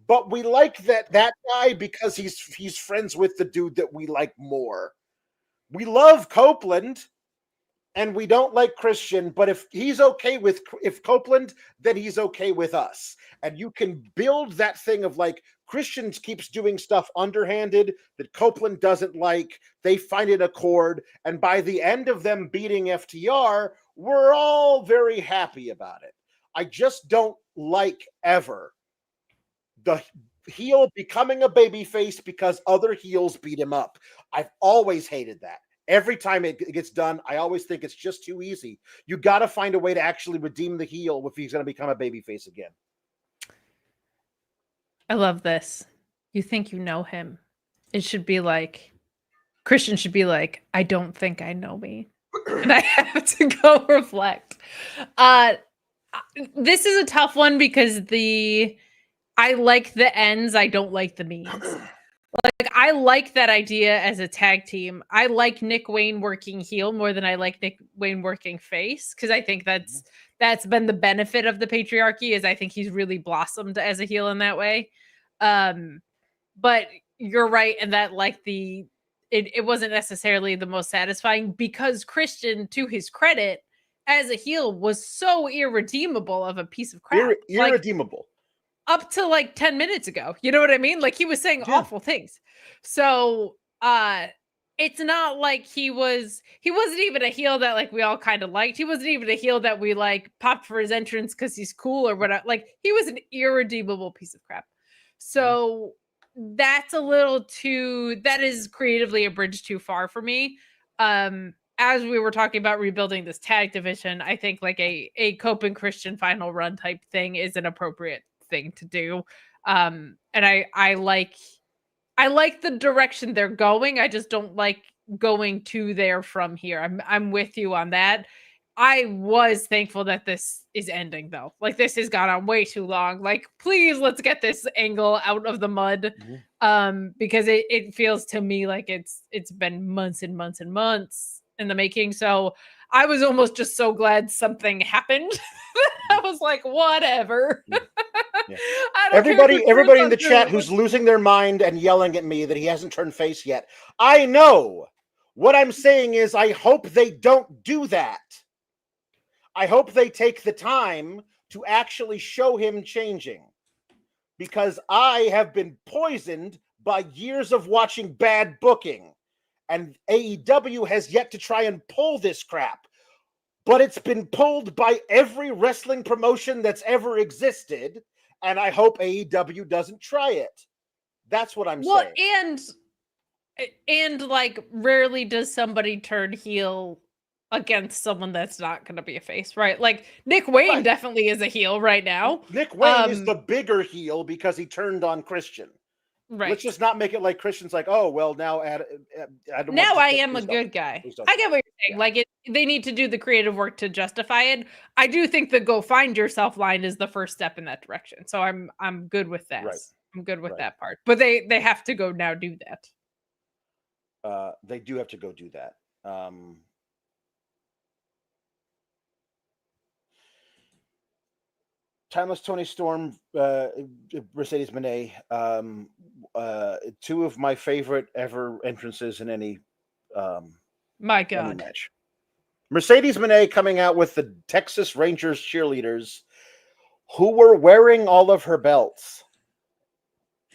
But we like that guy because he's friends with the dude that we like more. We love Copeland and we don't like Christian, but if he's okay with Copeland, then he's okay with us. And you can build that thing of like Christian keeps doing stuff underhanded that Copeland doesn't like. They find an accord, and by the end of them beating FTR, we're all very happy about it. I just don't like ever the heel becoming a babyface because other heels beat him up. I've always hated that. Every time it gets done, I always think it's just too easy. You got to find a way to actually redeem the heel if he's going to become a babyface again. I love this. You think you know him. It should be like, Christian should be like, I don't think I know me. And I have to go reflect. This is a tough one because I like the ends. I don't like the means. Like, I like that idea as a tag team. I like Nick Wayne working heel more than I like Nick Wayne working face, because I think that's been the benefit of the Patriarchy, is I think he's really blossomed as a heel in that way. But you're right in that, like, it wasn't necessarily the most satisfying, because Christian, to his credit, as a heel, was so irredeemable of a piece of crap. Irredeemable. Up to like 10 minutes ago. You know what I mean? Like, he was saying awful things. So it's not like he wasn't even a heel that like we all kind of liked. He wasn't even a heel that we like popped for his entrance because he's cool or whatever. Like, he was an irredeemable piece of crap. So that's that is creatively a bridge too far for me. As we were talking about rebuilding this tag division, I think like a Cope and Christian final run type thing is an appropriate thing to do. And I like the direction they're going. I just don't like going to there from here. I'm with you on that. I was thankful that this is ending though. Like, this has gone on way too long. Like, please, let's get this angle out of the mud. Because it feels to me like it's been months and months and months in the making. So I was almost just so glad something happened. I was like, whatever. Yeah. Everybody in the chat who's losing their mind and yelling at me that he hasn't turned face yet. I know. What I'm saying is, I hope they don't do that. I hope they take the time to actually show him changing. Because I have been poisoned by years of watching bad booking. And AEW has yet to try and pull this crap. But it's been pulled by every wrestling promotion that's ever existed. And I hope AEW doesn't try it. That's what I'm saying. And like, rarely does somebody turn heel against someone that's not going to be a face, right? Like, Nick Wayne definitely is a heel right now. Nick Wayne is the bigger heel because he turned on Christian. Right. Let's just not make it like Christian's like, oh, well, now I am a good guy. I get what you're saying. Yeah. Like, they need to do the creative work to justify it. I do think the go find yourself line is the first step in that direction. So I'm good with that. Right. I'm good with that part. But they have to go now do that. They do have to go do that. Timeless Tony Storm, Mercedes Moné, two of my favorite ever entrances in any my God any match. Mercedes Moné coming out with the Texas Rangers cheerleaders who were wearing all of her belts.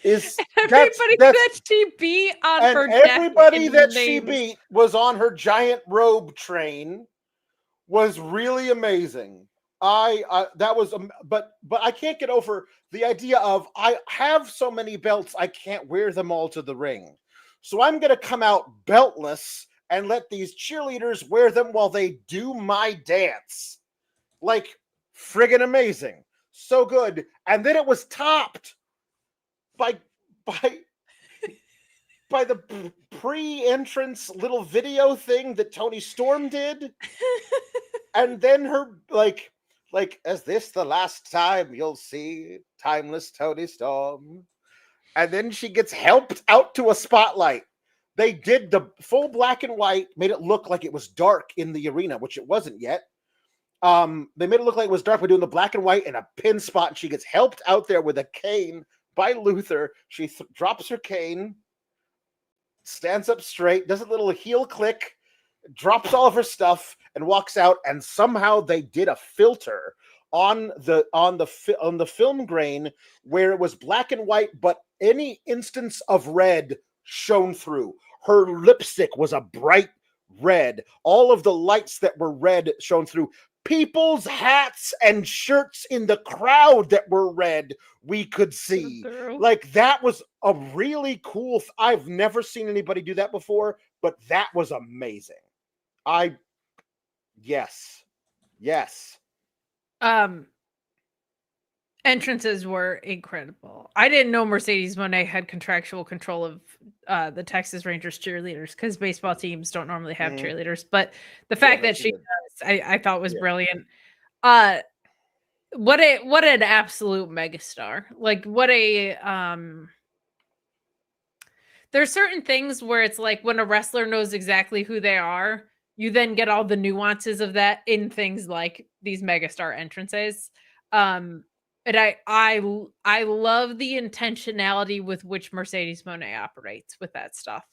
Everybody that she beat on her neck. Everybody that she beat was on her giant robe train. Was really amazing. But I can't get over the idea of I have so many belts I can't wear them all to the ring. So I'm going to come out beltless and let these cheerleaders wear them while they do my dance. Like, friggin' amazing. So good. And then it was topped by by the pre-entrance little video thing that Toni Storm did. And then her like, is this the last time you'll see timeless Toni Storm? And then she gets helped out to a spotlight. They did the full black and white, made it look like it was dark in the arena, which it wasn't yet. They made it look like it was dark by doing the black and white in a pin spot, and she gets helped out there with a cane by Luther. She drops her cane, stands up straight, does a little heel click, drops all of her stuff, and walks out. And somehow they did a filter on the film grain where it was black and white, but any instance of red shone through. Her lipstick was a bright red. All of the lights that were red shone through. People's hats and shirts in the crowd that were red, we could see. Like, that was a really cool. I've never seen anybody do that before, but that was amazing. Yes. Entrances were incredible. I didn't know Mercedes Moné had contractual control of the Texas Rangers cheerleaders, because baseball teams don't normally have cheerleaders. But the fact that she does, I thought was brilliant. What an absolute megastar! Like, what a there's certain things where it's like when a wrestler knows exactly who they are, you then get all the nuances of that in things like these megastar entrances. And I love the intentionality with which Mercedes Moné operates with that stuff.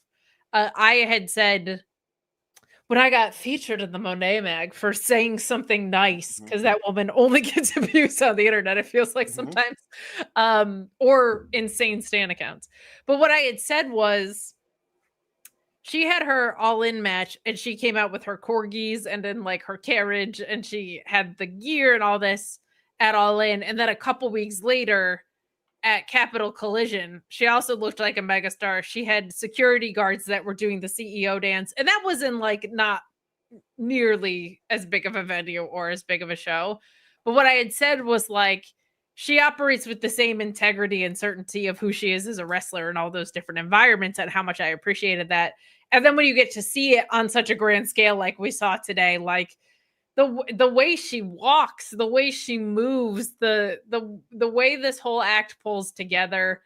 I had said when I got featured in the Moné mag for saying something nice, because that woman only gets abuse on the internet, it feels like sometimes, or insane stan accounts. But what I had said was, she had her All In match, and she came out with her corgis and then like her carriage, and she had the gear and all this at All In. And then a couple weeks later at Capital Collision, she also looked like a megastar. She had security guards that were doing the CEO dance, and that was in like not nearly as big of a venue or as big of a show. But what I had said was like, she operates with the same integrity and certainty of who she is as a wrestler in all those different environments, and how much I appreciated that. And then when you get to see it on such a grand scale like we saw today, like the way she walks, the way she moves, the way this whole act pulls together,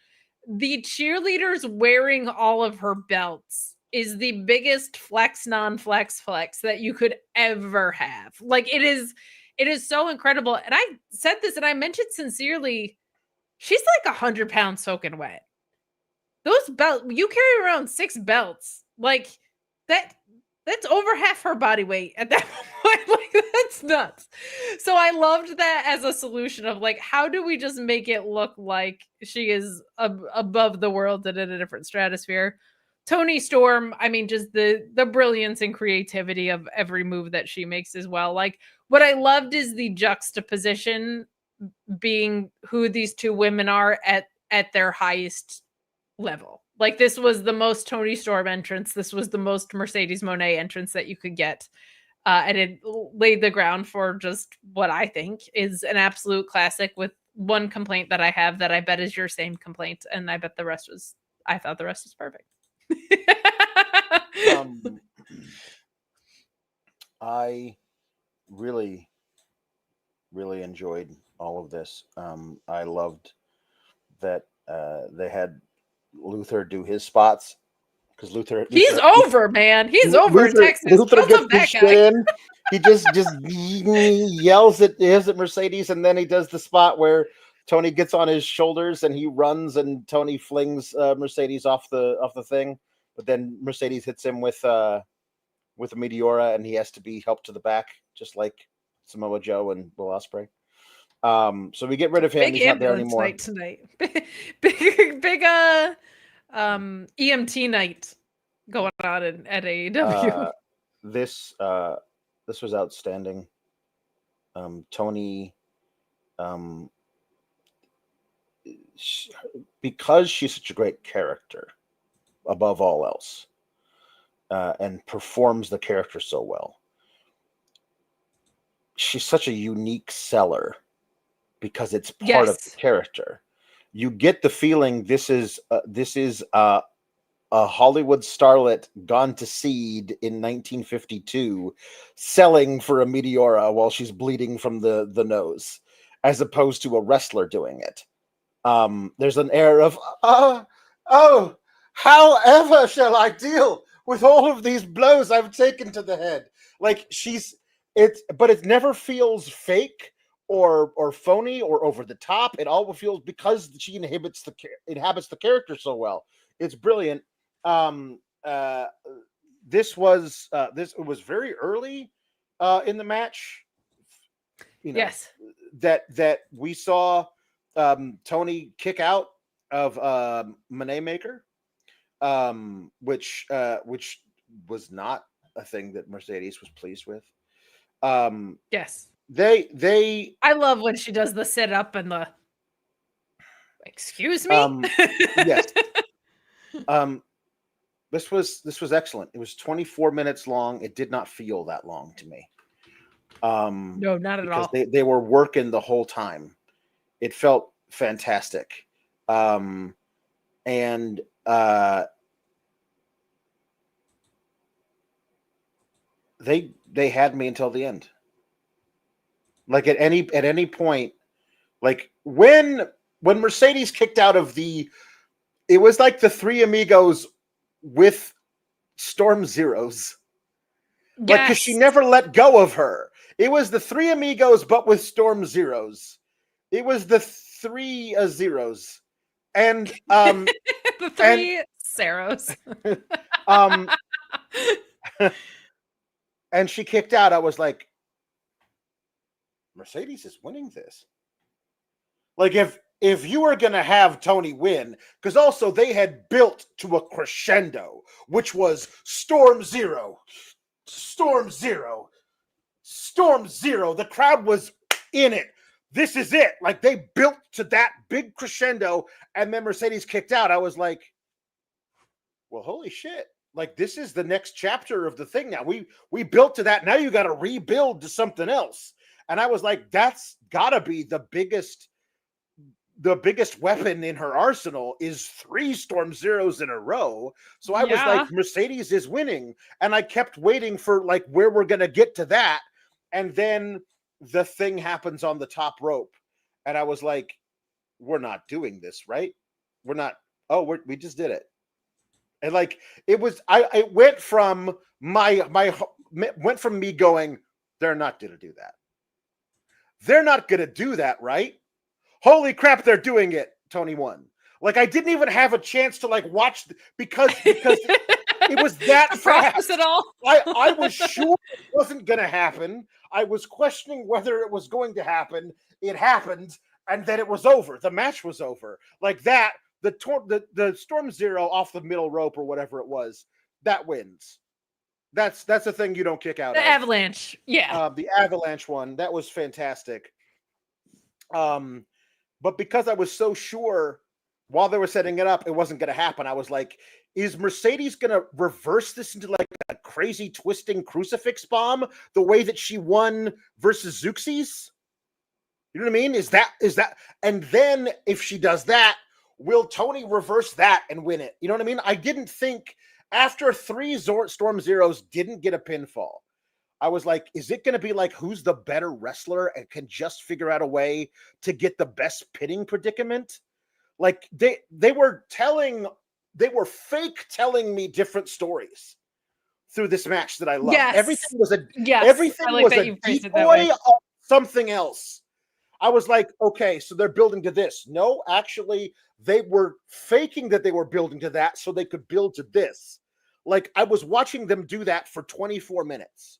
the cheerleaders wearing all of her belts is the biggest flex non-flex flex that you could ever have. Like, it is so incredible. And I said this, and I mentioned sincerely, she's like 100 pounds soaking wet. Those belts, you carry around 6 belts. Like, that's over half her body weight at that point. Like, that's nuts. So I loved that as a solution of like, how do we just make it look like she is above the world and in a different stratosphere? Toni Storm, I mean, just the brilliance and creativity of every move that she makes as well. Like, what I loved is the juxtaposition being who these two women are at their highest level. Like, this was the most Toni Storm entrance. This was the most Mercedes Moné entrance that you could get. And it laid the ground for just what I think is an absolute classic, with one complaint that I have that I bet is your same complaint. And I bet I thought the rest was perfect. I really, really enjoyed all of this. I loved that they had Luther do his spots, because he's over, man. He's over in Texas. Luther gets the shit in. He just yells at Mercedes, and then he does the spot where Toni gets on his shoulders and he runs, and Toni flings Mercedes off the thing, but then Mercedes hits him with a Meteora, and he has to be helped to the back, just like Samoa Joe and Will Ospreay. So we get rid of him. He's not there anymore. Tonight. big EMT night going on at AEW. This was outstanding. Toni, because she's such a great character above all else, and performs the character so well. She's such a unique seller because it's part of the character. you get the feeling this is a Hollywood starlet gone to seed in 1952, selling for a Meteora while she's bleeding from the nose, as opposed to a wrestler doing it. There's an air of oh, however shall I deal with all of these blows I've taken to the head? Like but it never feels fake or phony or over the top. It all feels, because she inhabits the character so well. It's brilliant. This was very early in the match. Yes, that we saw Toni kick out of Moné Maker, which was not a thing that Mercedes was pleased with. yes. They I love when she does the sit up and the excuse me. Yes. This was excellent. It was 24 minutes long. It did not feel that long to me. No, not at all. They were working the whole time. It felt fantastic. And they had me until the end. Like at any point, like when Mercedes kicked out of it was like the Three Amigos with Storm Zeros. Yes. Like, because she never let go of her. It was the Three Amigos, but with Storm Zeros. It was the three Zeros. And the three Zeros. And she kicked out. I was like, Mercedes is winning this. Like, if you were going to have Toni win, because also they had built to a crescendo, which was Storm Zero, Storm Zero, Storm Zero. The crowd was in it. This is it. Like, they built to that big crescendo, and then Mercedes kicked out. I was like, well, holy shit. Like, this is the next chapter of the thing now. We built to that. Now you got to rebuild to something else. And I was like, that's got to be the biggest weapon in her arsenal is 3 Storm Zeros in a row. So I was like, Mercedes is winning. And I kept waiting for like where we're going to get to that. And then the thing happens on the top rope. And I was like, we're not doing this, right? We're not. Oh, we just did it. And like, it went from went from me going, they're not going to do that. They're not going to do that, right? Holy crap, they're doing it. Toni won. Like, I didn't even have a chance to like watch because it was that fast. It all. I was sure it wasn't going to happen. I was questioning whether it was going to happen. It happened, and then it was over. The match was over. Like that, the Storm Zero off the middle rope or whatever it was, that wins. That's the thing you don't kick out. The avalanche. Yeah. The avalanche one. That was fantastic. But because I was so sure while they were setting it up, it wasn't going to happen. I was like, is Mercedes going to reverse this into like a crazy twisting crucifix bomb the way that she won versus Zeuxis? You know what I mean? Is that, and then if she does that, will Toni reverse that and win it? You know what I mean? I didn't think after 3 Storm Zeros didn't get a pinfall. I was like, is it going to be like who's the better wrestler and can just figure out a way to get the best pitting predicament? Like they were fake telling me different stories through this match that I loved. Yes. Everything was a decoy of something else. I was like, okay, so they're building to this. No, actually, they were faking that they were building to that so they could build to this. Like, I was watching them do that for 24 minutes.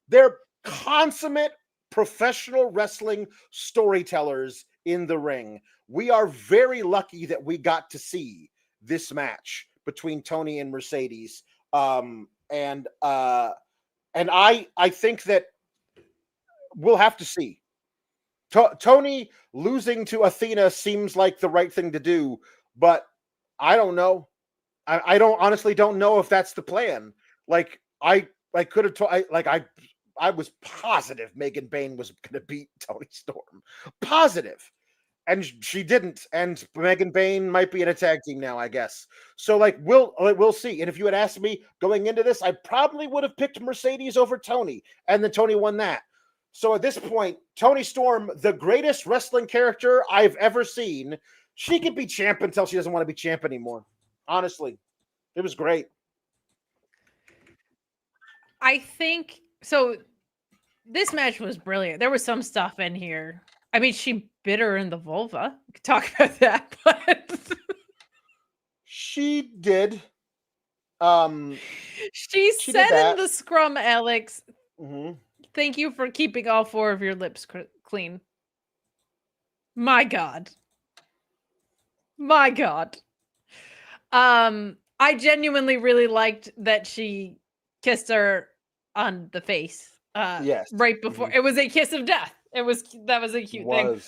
They're consummate professional wrestling storytellers in the ring. We are very lucky that we got to see this match between Toni and Mercedes. And I think that we'll have to see. Toni losing to Athena seems like the right thing to do, but I don't know. I honestly don't know if that's the plan. Like, I could have I was positive Megan Bayne was going to beat Toni Storm. Positive. and she didn't. And Megan Bain might be in a tag team now, I guess. So like we'll see. And if you had asked me going into this, I probably would have picked Mercedes over Toni, and then Toni won that. So at this point, Toni Storm, the greatest wrestling character I've ever seen, she could be champ until she doesn't want to be champ anymore. Honestly, it was great. I think so. This match was brilliant. There was some stuff in here. I mean, she bit her in the vulva. We could talk about that, but she did. She said in the scrum, Alex, thank you for keeping all 4 of your lips clean. My God. My God. I genuinely really liked that she kissed her on the face. Yes. Right before it was a kiss of death. That was a cute thing.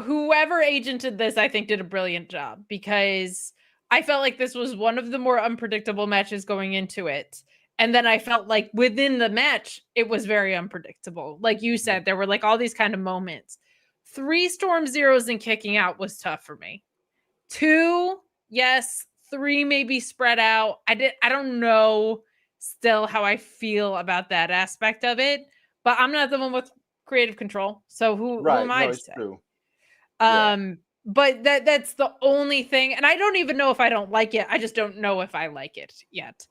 Whoever agented this, I think, did a brilliant job, because I felt like this was one of the more unpredictable matches going into it. And then I felt like within the match, it was very unpredictable. Like you said, there were like all these kind of moments. 3 Storm Zeros and kicking out was tough for me. 2, yes. 3 maybe spread out. I don't know still how I feel about that aspect of it, but I'm not the one with creative control. So who am I to say? True. But that's the only thing. And I don't even know if I don't like it. I just don't know if I like it yet.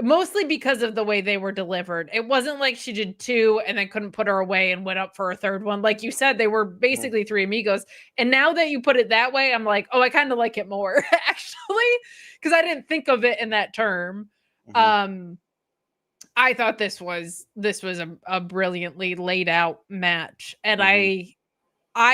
Mostly because of the way they were delivered. It wasn't like she did 2 and then couldn't put her away and went up for a 3rd one. Like you said, they were basically 3 amigos. And now that you put it that way, I'm like, oh, I kind of like it more, actually, because I didn't think of it in that term. I thought this was a brilliantly laid out match. And I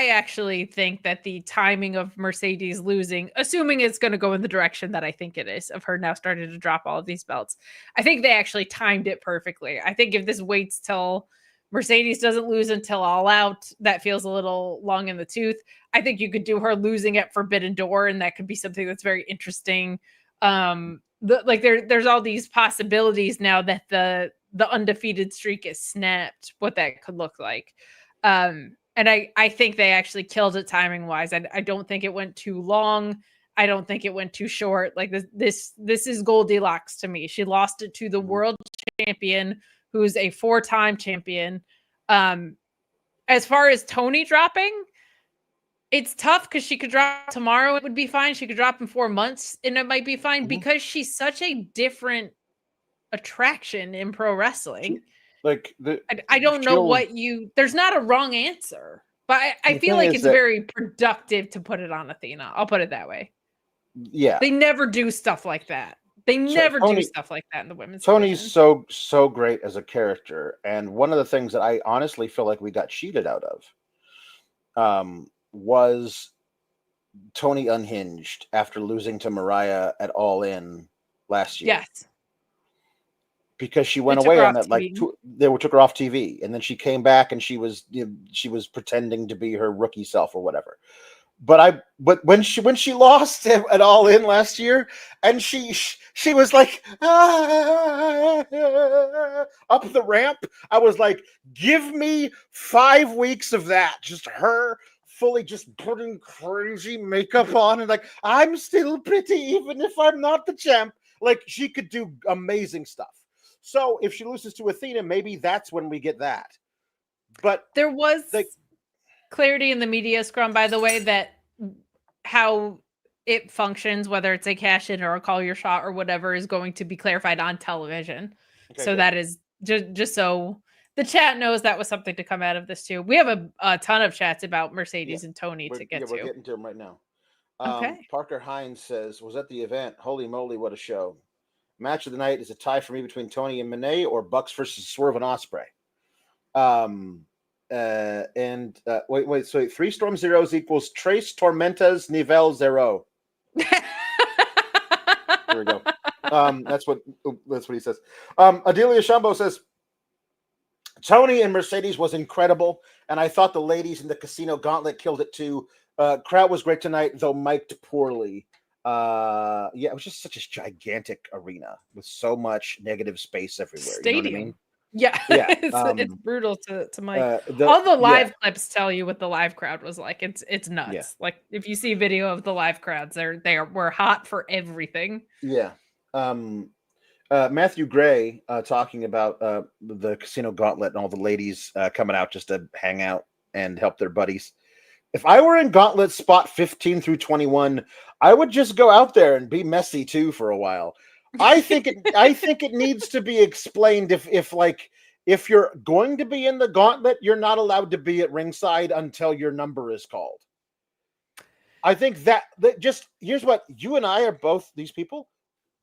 actually think that the timing of Mercedes losing, assuming it's going to go in the direction that I think it is, of her now starting to drop all of these belts, I think they actually timed it perfectly. I think if this waits till Mercedes doesn't lose until All Out, that feels a little long in the tooth. I think you could do her losing at Forbidden Door, and that could be something that's very interesting. There's all these possibilities now that the undefeated streak is snapped, what that could look like. And I think they actually killed it timing wise. I don't think it went too long. I don't think it went too short. Like this is Goldilocks to me. She lost it to the world champion, who's a 4-time champion. As far as Toni dropping, it's tough because she could drop tomorrow. It would be fine. She could drop in 4 months and it might be fine because she's such a different attraction in pro wrestling. I don't know what there's not a wrong answer, but I feel like it's very productive to put it on Athena. I'll put it that way. Yeah. They never do stuff like that. They never do stuff like that in the women's Toni's division. so great as a character. And one of the things that I honestly feel like we got cheated out of was Toni unhinged after losing to Mariah at All In last year. Yes. Because she went away on that, like they took her off TV, and then she came back and she was pretending to be her rookie self or whatever. But when she lost at All In last year, and she was like up the ramp, I was like, give me 5 weeks of that, just her fully just putting crazy makeup on and like, I'm still pretty even if I'm not the champ. Like, she could do amazing stuff. So if she loses to Athena, maybe that's when we get that. But there was clarity in the media scrum, by the way, that how it functions, whether it's a cash in or a call your shot or whatever, is going to be clarified on television. Okay, so that is just so the chat knows that was something to come out of this too. We have a ton of chats about Mercedes and Toni to get to. We're getting to them right now. Okay. Parker Hines says, was at the event. Holy moly, what a show. Match of the night is a tie for me between Toni and Moné or Bucks versus Swerve and Osprey. Wait. So 3 Storm Zeros equals Trace Tormentas Nivel Zero. There we go. That's what he says. Adelia Shambo says Toni and Mercedes was incredible, and I thought the ladies in the Casino Gauntlet killed it too. Crowd was great tonight, though mic'd poorly. It was just such a gigantic arena with so much negative space everywhere. Stadium. You know what I mean? Yeah, Yeah, it's brutal to Mike. the All the yeah, live clips tell you what the live crowd was like. It's nuts. yeah, Like if you see video of the live crowds, we're hot for everything. yeah. Matthew Gray talking about the casino gauntlet and all the ladies coming out just to hang out and help their buddies. If I were in Gauntlet spot 15 through 21, I would just go out there and be messy too for a while. I think it needs to be explained if you're going to be in the gauntlet, you're not allowed to be at ringside until your number is called. I think that just here's what you and I are both these people.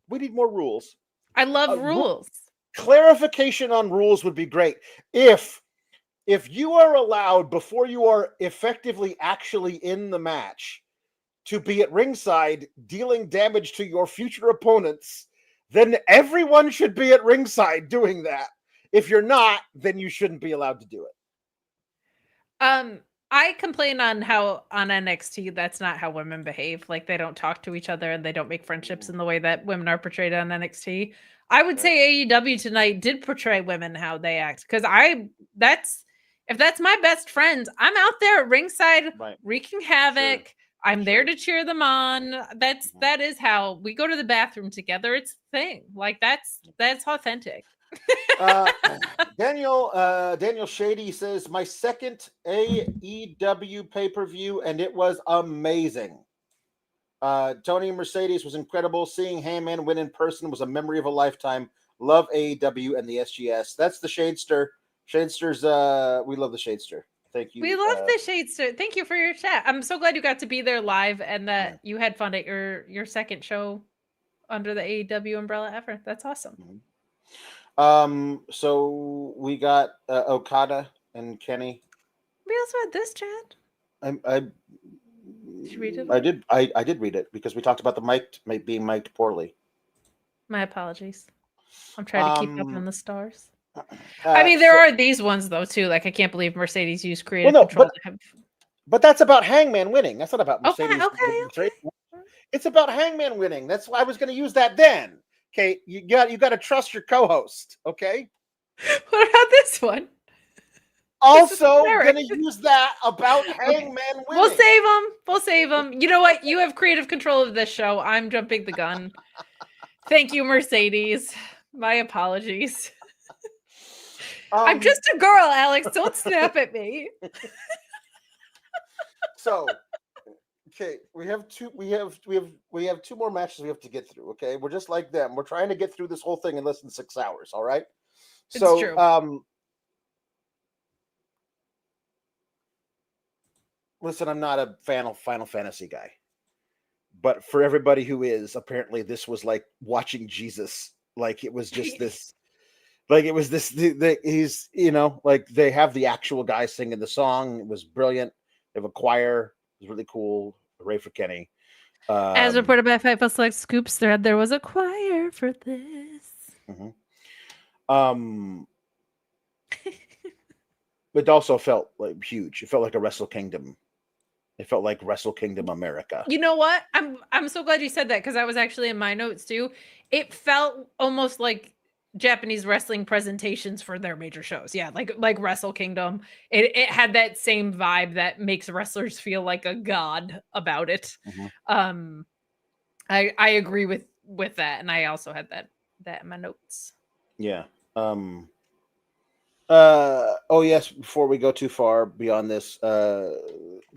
We need more rules. I love rules. Clarification on rules would be great. If you are allowed before you are effectively actually in the match to be at ringside dealing damage to your future opponents, then everyone should be at ringside doing that. If you're not, then you shouldn't be allowed to do it. I complain on how on NXT that's not how women behave. Like they don't talk to each other and they don't make friendships in the way that women are portrayed on NXT. I would say AEW tonight did portray women how they act because if that's my best friends, I'm out there at ringside wreaking havoc. Sure. I'm there to cheer them on. That is how we go to the bathroom together. It's a thing. Like that's authentic. Daniel Shady says my second AEW pay-per-view and it was amazing. Toni Mercedes was incredible. Seeing Hangman win in person was a memory of a lifetime. Love AEW and the SGS. That's the Shadester. Shadesters, we love the Shadester. Thank you. We love the Shadester. Thank you for your chat. I'm so glad you got to be there live and that you had fun at your second show under the AEW umbrella ever. That's awesome. So we got Okada and Kenny. We also had this chat. Did you read it? I did read it because we talked about the mic being mic'd poorly. My apologies. I'm trying to keep up on the stars. I mean, there are these ones though too. Like I can't believe Mercedes used creative control. But that's about Hangman winning. That's not about Mercedes. Okay. It's about Hangman winning. That's why I was going to use that then. Okay, you got to trust your co-host. Okay. What about this one? Also, going to use that about Hangman winning. We'll save them. You know what? You have creative control of this show. I'm jumping the gun. Thank you, Mercedes. My apologies. I'm just a girl, Alex. Don't snap at me. So, okay, we have two more matches we have to get through. Okay, we're just like them. We're trying to get through this whole thing in less than 6 hours. All right. It's true. Listen, I'm not a fan of Final Fantasy guy, but for everybody who is, apparently this was like watching Jesus. Like it was just this. Like it was this. He's like they have the actual guy singing the song. It was brilliant. They have a choir. It was really cool. Hooray for Kenny. As reported by Fightful Select Scoops Thread, there was a choir for this. It also felt like huge. It felt like a Wrestle Kingdom. It felt like Wrestle Kingdom America. You know what? I'm so glad you said that because I was actually in my notes too. It felt almost like Japanese wrestling presentations for their major shows. Yeah, like Wrestle Kingdom. It had that same vibe that makes wrestlers feel like a god about it. I agree with that, and I also had that in my notes. Yeah. Oh yes, before we go too far beyond this,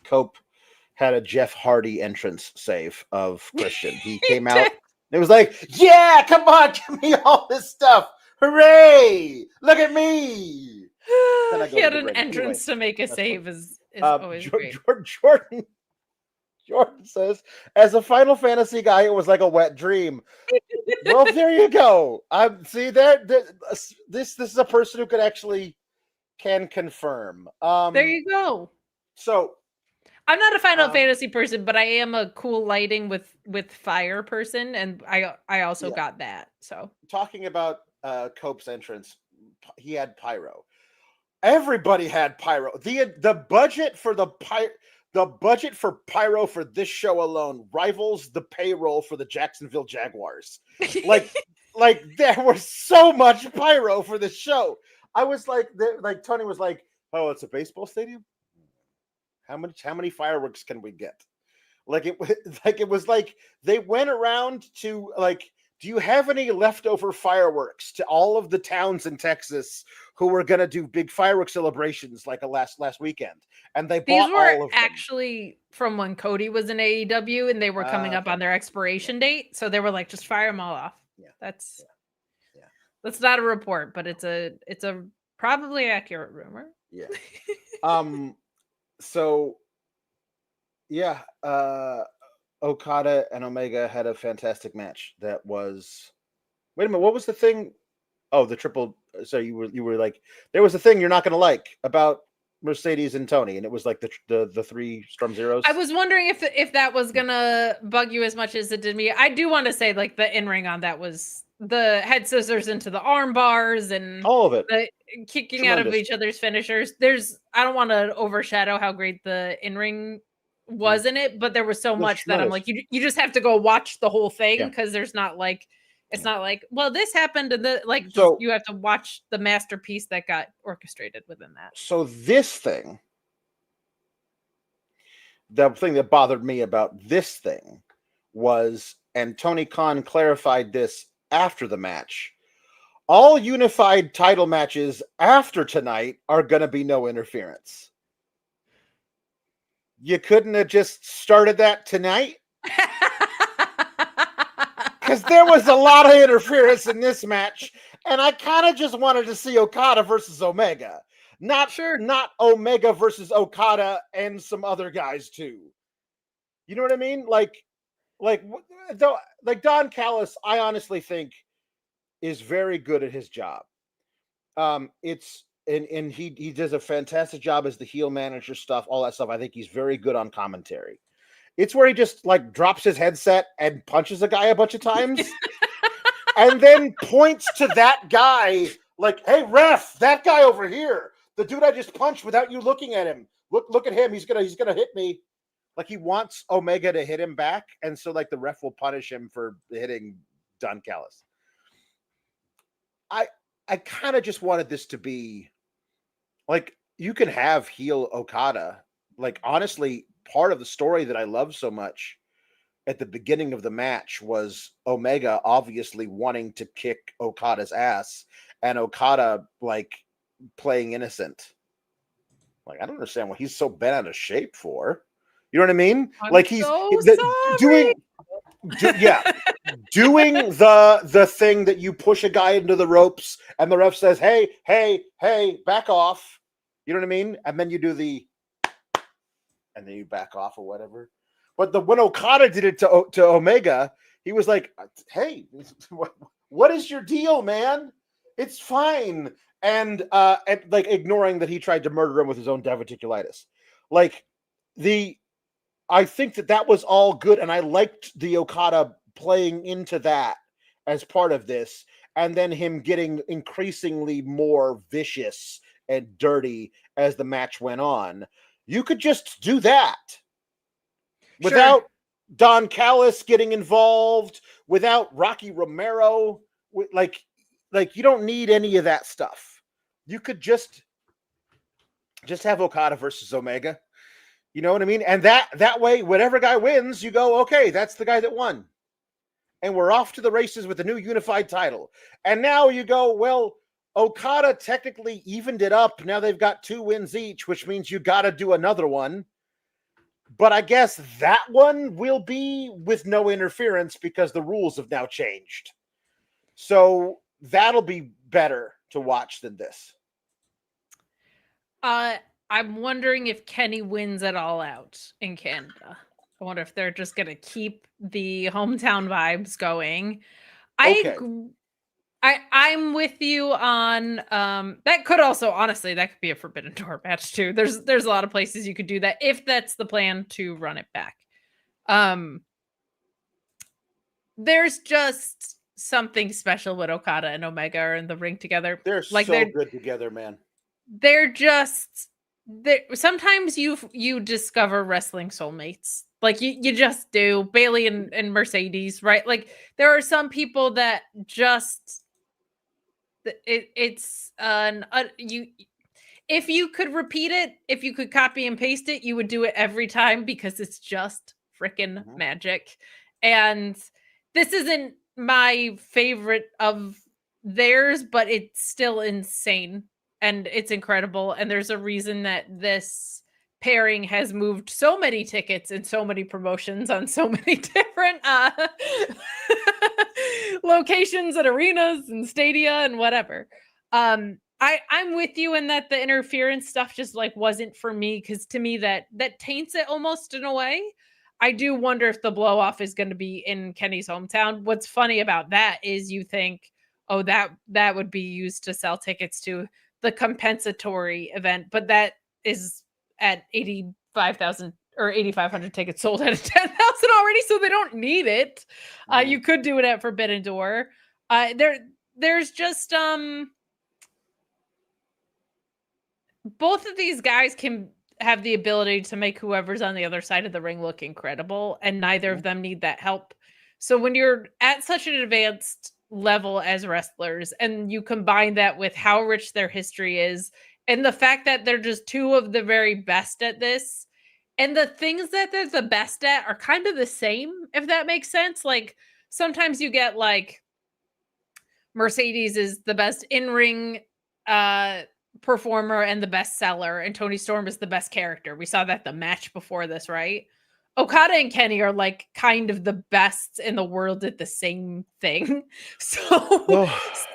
Cope had a Jeff Hardy entrance save of Christian. He came out. It was like, yeah, come on, give me all this stuff. Hooray! Look at me. He had an entrance to make a save is always great. Jordan says, as a Final Fantasy guy, it was like a wet dream. Well, there you go. See there. This is a person who can confirm. There you go. So I'm not a Final Fantasy person, but I am a cool lighting with fire person, and I also got that. So talking about Cope's entrance, he had pyro. Everybody had pyro. The budget for the budget for pyro for this show alone rivals the payroll for the Jacksonville Jaguars. Like there was so much pyro for this show. I was like, Tony was like, "Oh, it's a baseball stadium. How many fireworks can we get?" Like it was like they went around to like, do you have any leftover fireworks to all of the towns in Texas who were gonna do big fireworks celebrations like last weekend? And they These bought were all of them. actually from when Cody was in AEW and they were coming up Okay. on their expiration date. So they were like, just fire them all off. Yeah. That's Yeah. that's not a report, but it's a probably accurate rumor. Yeah. So yeah, Okada and Omega had a fantastic match. That was, wait a minute, what was the thing? Oh, the triple. So you were like, there was a thing you're not going to like about Mercedes and Tony, and it was like the three Storm Zeros. I was wondering if that was gonna bug you as much as it did me. I do want to say like the in-ring on that was the head scissors into the arm bars and all of it, the kicking out of each other's finishers. I don't want to overshadow how great the in-ring was in it, but there was so much that I'm like, you just have to go watch the whole thing because there's not like, it's not like, well, this happened and the like, so you have to watch the masterpiece that got orchestrated within that. So this thing, the thing that bothered me about this thing was, and Tony Khan clarified this after the match, all unified title matches after tonight are going to be no interference. You couldn't have just started that tonight? Because there was a lot of interference in this match, and I kind of just wanted to see Okada versus Omega. Not Omega versus Okada and some other guys too. You know what I mean? Like Don Callis, I honestly think is very good at his job. It's and he does a fantastic job as the heel manager stuff, all that stuff. I think he's very good on commentary. It's where he just like drops his headset and punches a guy a bunch of times and then points to that guy like, "Hey ref, that guy over here, the dude I just punched without you looking at him. Look at him. He's gonna hit me." Like he wants Omega to hit him back, and so like the ref will punish him for hitting Don Callis. I kind of just wanted this to be like, you can have heel Okada. Like honestly, part of the story that I love so much at the beginning of the match was Omega obviously wanting to kick Okada's ass and Okada like playing innocent. Like, I don't understand what he's so bent out of shape for. You know what I mean? Like he's doing the thing that you push a guy into the ropes and the ref says, hey, back off. You know what I mean? And then you do and then you back off or whatever. But when Okada did it to Omega, he was like, "Hey, what is your deal, man? It's fine." And like ignoring that he tried to murder him with his own diverticulitis. Like I think that was all good, and I liked the Okada playing into that as part of this, and then him getting increasingly more vicious and dirty as the match went on. You could just do that without Don Callis getting involved, without Rocky Romero. Like you don't need any of that stuff. You could just have Okada versus Omega. You know what I mean? And that way, whatever guy wins, you go, okay, that's the guy that won. And we're off to the races with the new unified title. And now you go, well, Okada technically evened it up. Now they've got 2 wins each, which means you got to do another one. But I guess that one will be with no interference because the rules have now changed. So that'll be better to watch than this. I'm wondering if Kenny wins at All Out in Canada. I wonder if they're just going to keep the hometown vibes going. Okay. I'm with you on that could also, honestly, that could be a Forbidden Door match too. There's a lot of places you could do that if that's the plan to run it back. There's just something special with Okada and Omega are in the ring together. They're good together, man. They're just sometimes you discover wrestling soulmates. Like you just do. Bailey and Mercedes, right? Like there are some people that just it's you. If you could repeat it, if you could copy and paste it, you would do it every time because it's just freaking magic. And this isn't my favorite of theirs, but it's still insane and it's incredible. And there's a reason that this pairing has moved so many tickets and so many promotions on so many different locations and arenas and stadia and whatever. I'm with you in that the interference stuff just like wasn't for me, because to me that taints it almost in a way. I do wonder if the blow off is going to be in Kenny's hometown. What's funny about that is you think, oh, that would be used to sell tickets to the compensatory event, but that is at 85,000 or 8,500 tickets sold out of 10,000 already, so they don't need it. You could do it at Forbidden Door. There's just both of these guys can have the ability to make whoever's on the other side of the ring look incredible, and neither of them need that help. So when you're at such an advanced level as wrestlers and you combine that with how rich their history is and the fact that they're just two of the very best at this, and the things that they're the best at are kind of the same, if that makes sense. Like sometimes you get like Mercedes is the best in-ring performer and the best seller, and Toni Storm is the best character. We saw that the match before this, right? Okada and Kenny are like kind of the best in the world at the same thing. So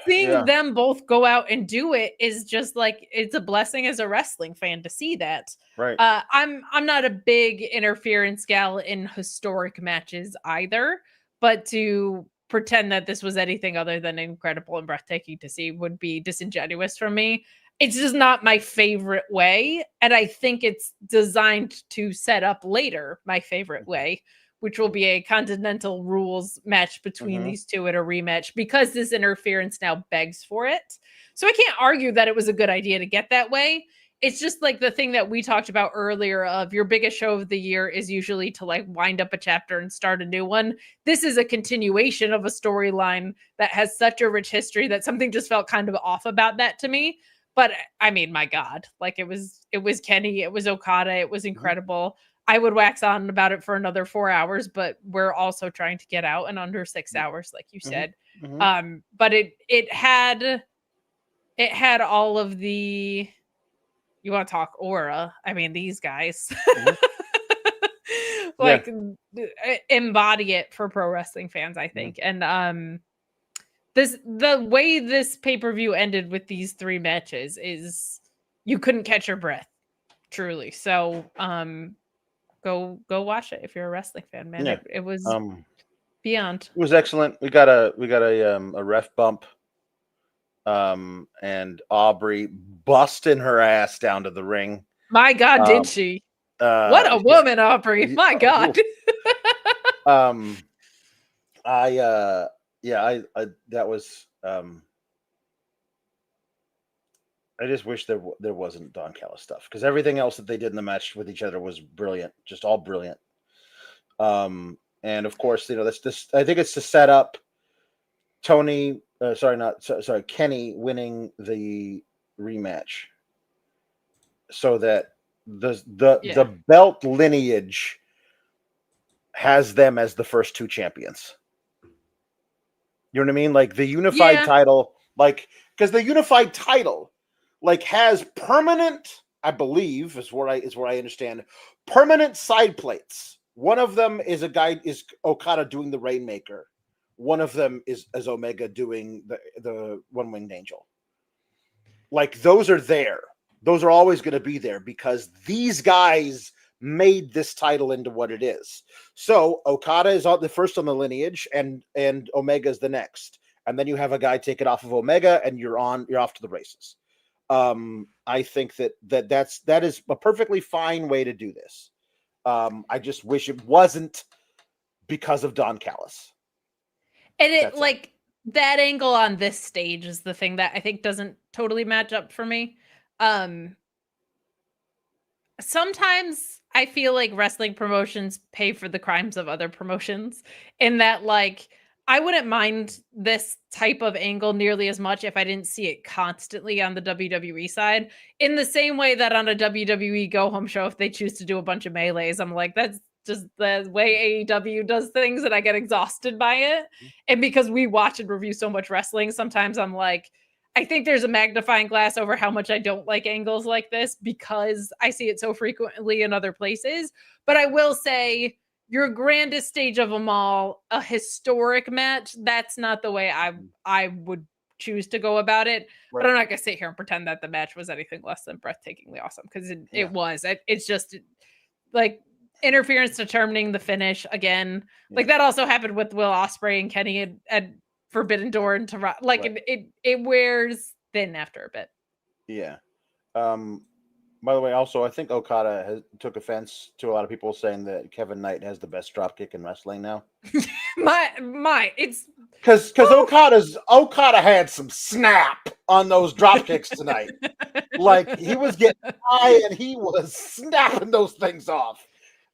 seeing them both go out and do it is just like, it's a blessing as a wrestling fan to see that. Right. I'm not a big interference gal in historic matches either, but to pretend that this was anything other than incredible and breathtaking to see would be disingenuous from me. It's just not my favorite way. And I think it's designed to set up later my favorite way, which will be a Continental Rules match between these two at a rematch, because this interference now begs for it. So I can't argue that it was a good idea to get that way. It's just like the thing that we talked about earlier of your biggest show of the year is usually to like wind up a chapter and start a new one. This is a continuation of a storyline that has such a rich history that something just felt kind of off about that to me. But I mean, my God, like it was Kenny, it was Okada, it was incredible. I would wax on about it for another 4 hours, but we're also trying to get out in under 6 hours, like you said. But it had all of the, you want to talk aura? I mean, these guys like embody it for pro wrestling fans, I think. And the way this pay-per-view ended with these three matches is you couldn't catch your breath, truly. So go watch it if you're a wrestling fan, man. It was beyond. It was excellent. We got a ref bump, and Aubrey busting her ass down to the ring. My God, did she? What a woman, Aubrey! My God. That was I just wish there wasn't Don Callis stuff, because everything else that they did in the match with each other was brilliant, just all brilliant. And of course, that's just, I think it's to set up Kenny winning the rematch, so that the belt lineage has them as the first two champions. You know what I mean? Like the unified title, like, because the unified title, like, has permanent, I believe, is what I understand, permanent side plates. One of them is Okada doing the Rainmaker. One of them is Omega doing the One Winged Angel. Like, those are there. Those are always going to be there because these guys made this title into what it is. So Okada is the first on the lineage, and Omega is the next, and then you have a guy take it off of Omega, and you're off to the races. I think that is a perfectly fine way to do this. I just wish it wasn't because of Don Callis. And that angle on this stage is the thing that I think doesn't totally match up for me. Sometimes I feel like wrestling promotions pay for the crimes of other promotions, in that, like, I wouldn't mind this type of angle nearly as much if I didn't see it constantly on the WWE side. In the same way that on a WWE go home show, if they choose to do a bunch of melees, I'm like, that's just the way AEW does things, and I get exhausted by it. And because we watch and review so much wrestling, sometimes I'm like, I think there's a magnifying glass over how much I don't like angles like this because I see it so frequently in other places. But I will say, your grandest stage of them all, a historic match, that's not the way I would choose to go about it. Right. But I'm not gonna sit here and pretend that the match was anything less than breathtakingly awesome, because it was. It's just like interference determining the finish again. Yeah. Like that also happened with Will Ospreay and Kenny at Forbidden Door and Right. it wears thin after a bit. Yeah. By the way, also, I think Okada took offense to a lot of people saying that Kevin Knight has the best dropkick in wrestling now. It's because Okada had some snap on those dropkicks tonight. Like he was getting high and he was snapping those things off.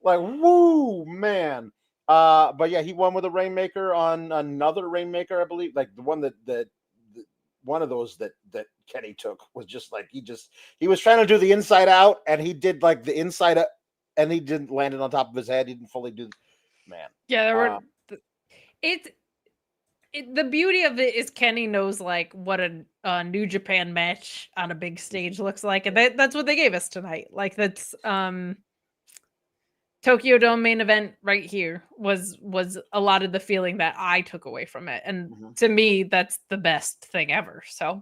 Like, woo, man. But yeah, he won with a Rainmaker on another Rainmaker, I believe. Like the one that one of those that Kenny took was just like he was trying to do the inside out, and he did like the inside up, and he didn't land it on top of his head. He didn't fully do. Man, yeah, there were. The beauty of it is Kenny knows like what a New Japan match on a big stage looks like, and that's what they gave us tonight. Like that's Tokyo Dome main event right here was a lot of the feeling that I took away from it. And to me, that's the best thing ever. So,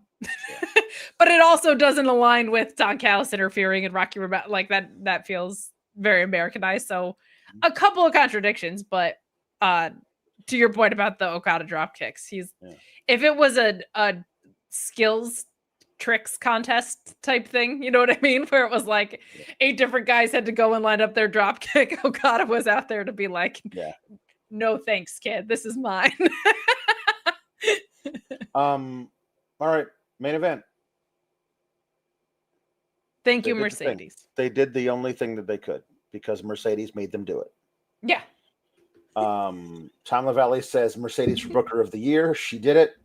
but it also doesn't align with Don Callis interfering and Rocky Romero. Like that feels very Americanized. So a couple of contradictions, but to your point about the Okada drop kicks, if it was a skills tricks contest type thing, you know what I mean, where it was like 8 different guys had to go and line up their drop kick, Okada was out there to be like, no thanks, kid, this is mine. All right, main event. Thank you, Mercedes. They did the only thing that they could because Mercedes made them do it. Yeah. Tom LaValle says Mercedes for Booker of the Year. She did it.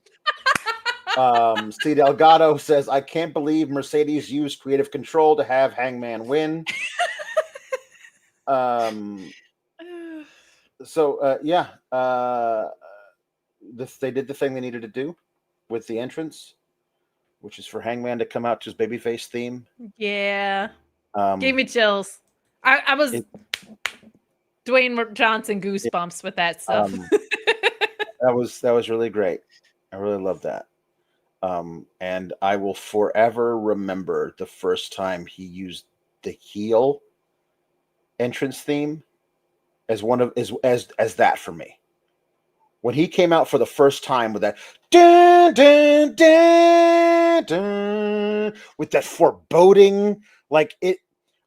C. Delgado says, I can't believe Mercedes used creative control to have Hangman win. They did the thing they needed to do with the entrance, which is for Hangman to come out to his babyface theme. Yeah. Gave me chills. I was Dwayne Johnson goosebumps with that stuff. That was really great. I really love that. And I will forever remember the first time he used the heel entrance theme as as that for me. When he came out for the first time with that dun, dun, dun, dun, with that foreboding, like it,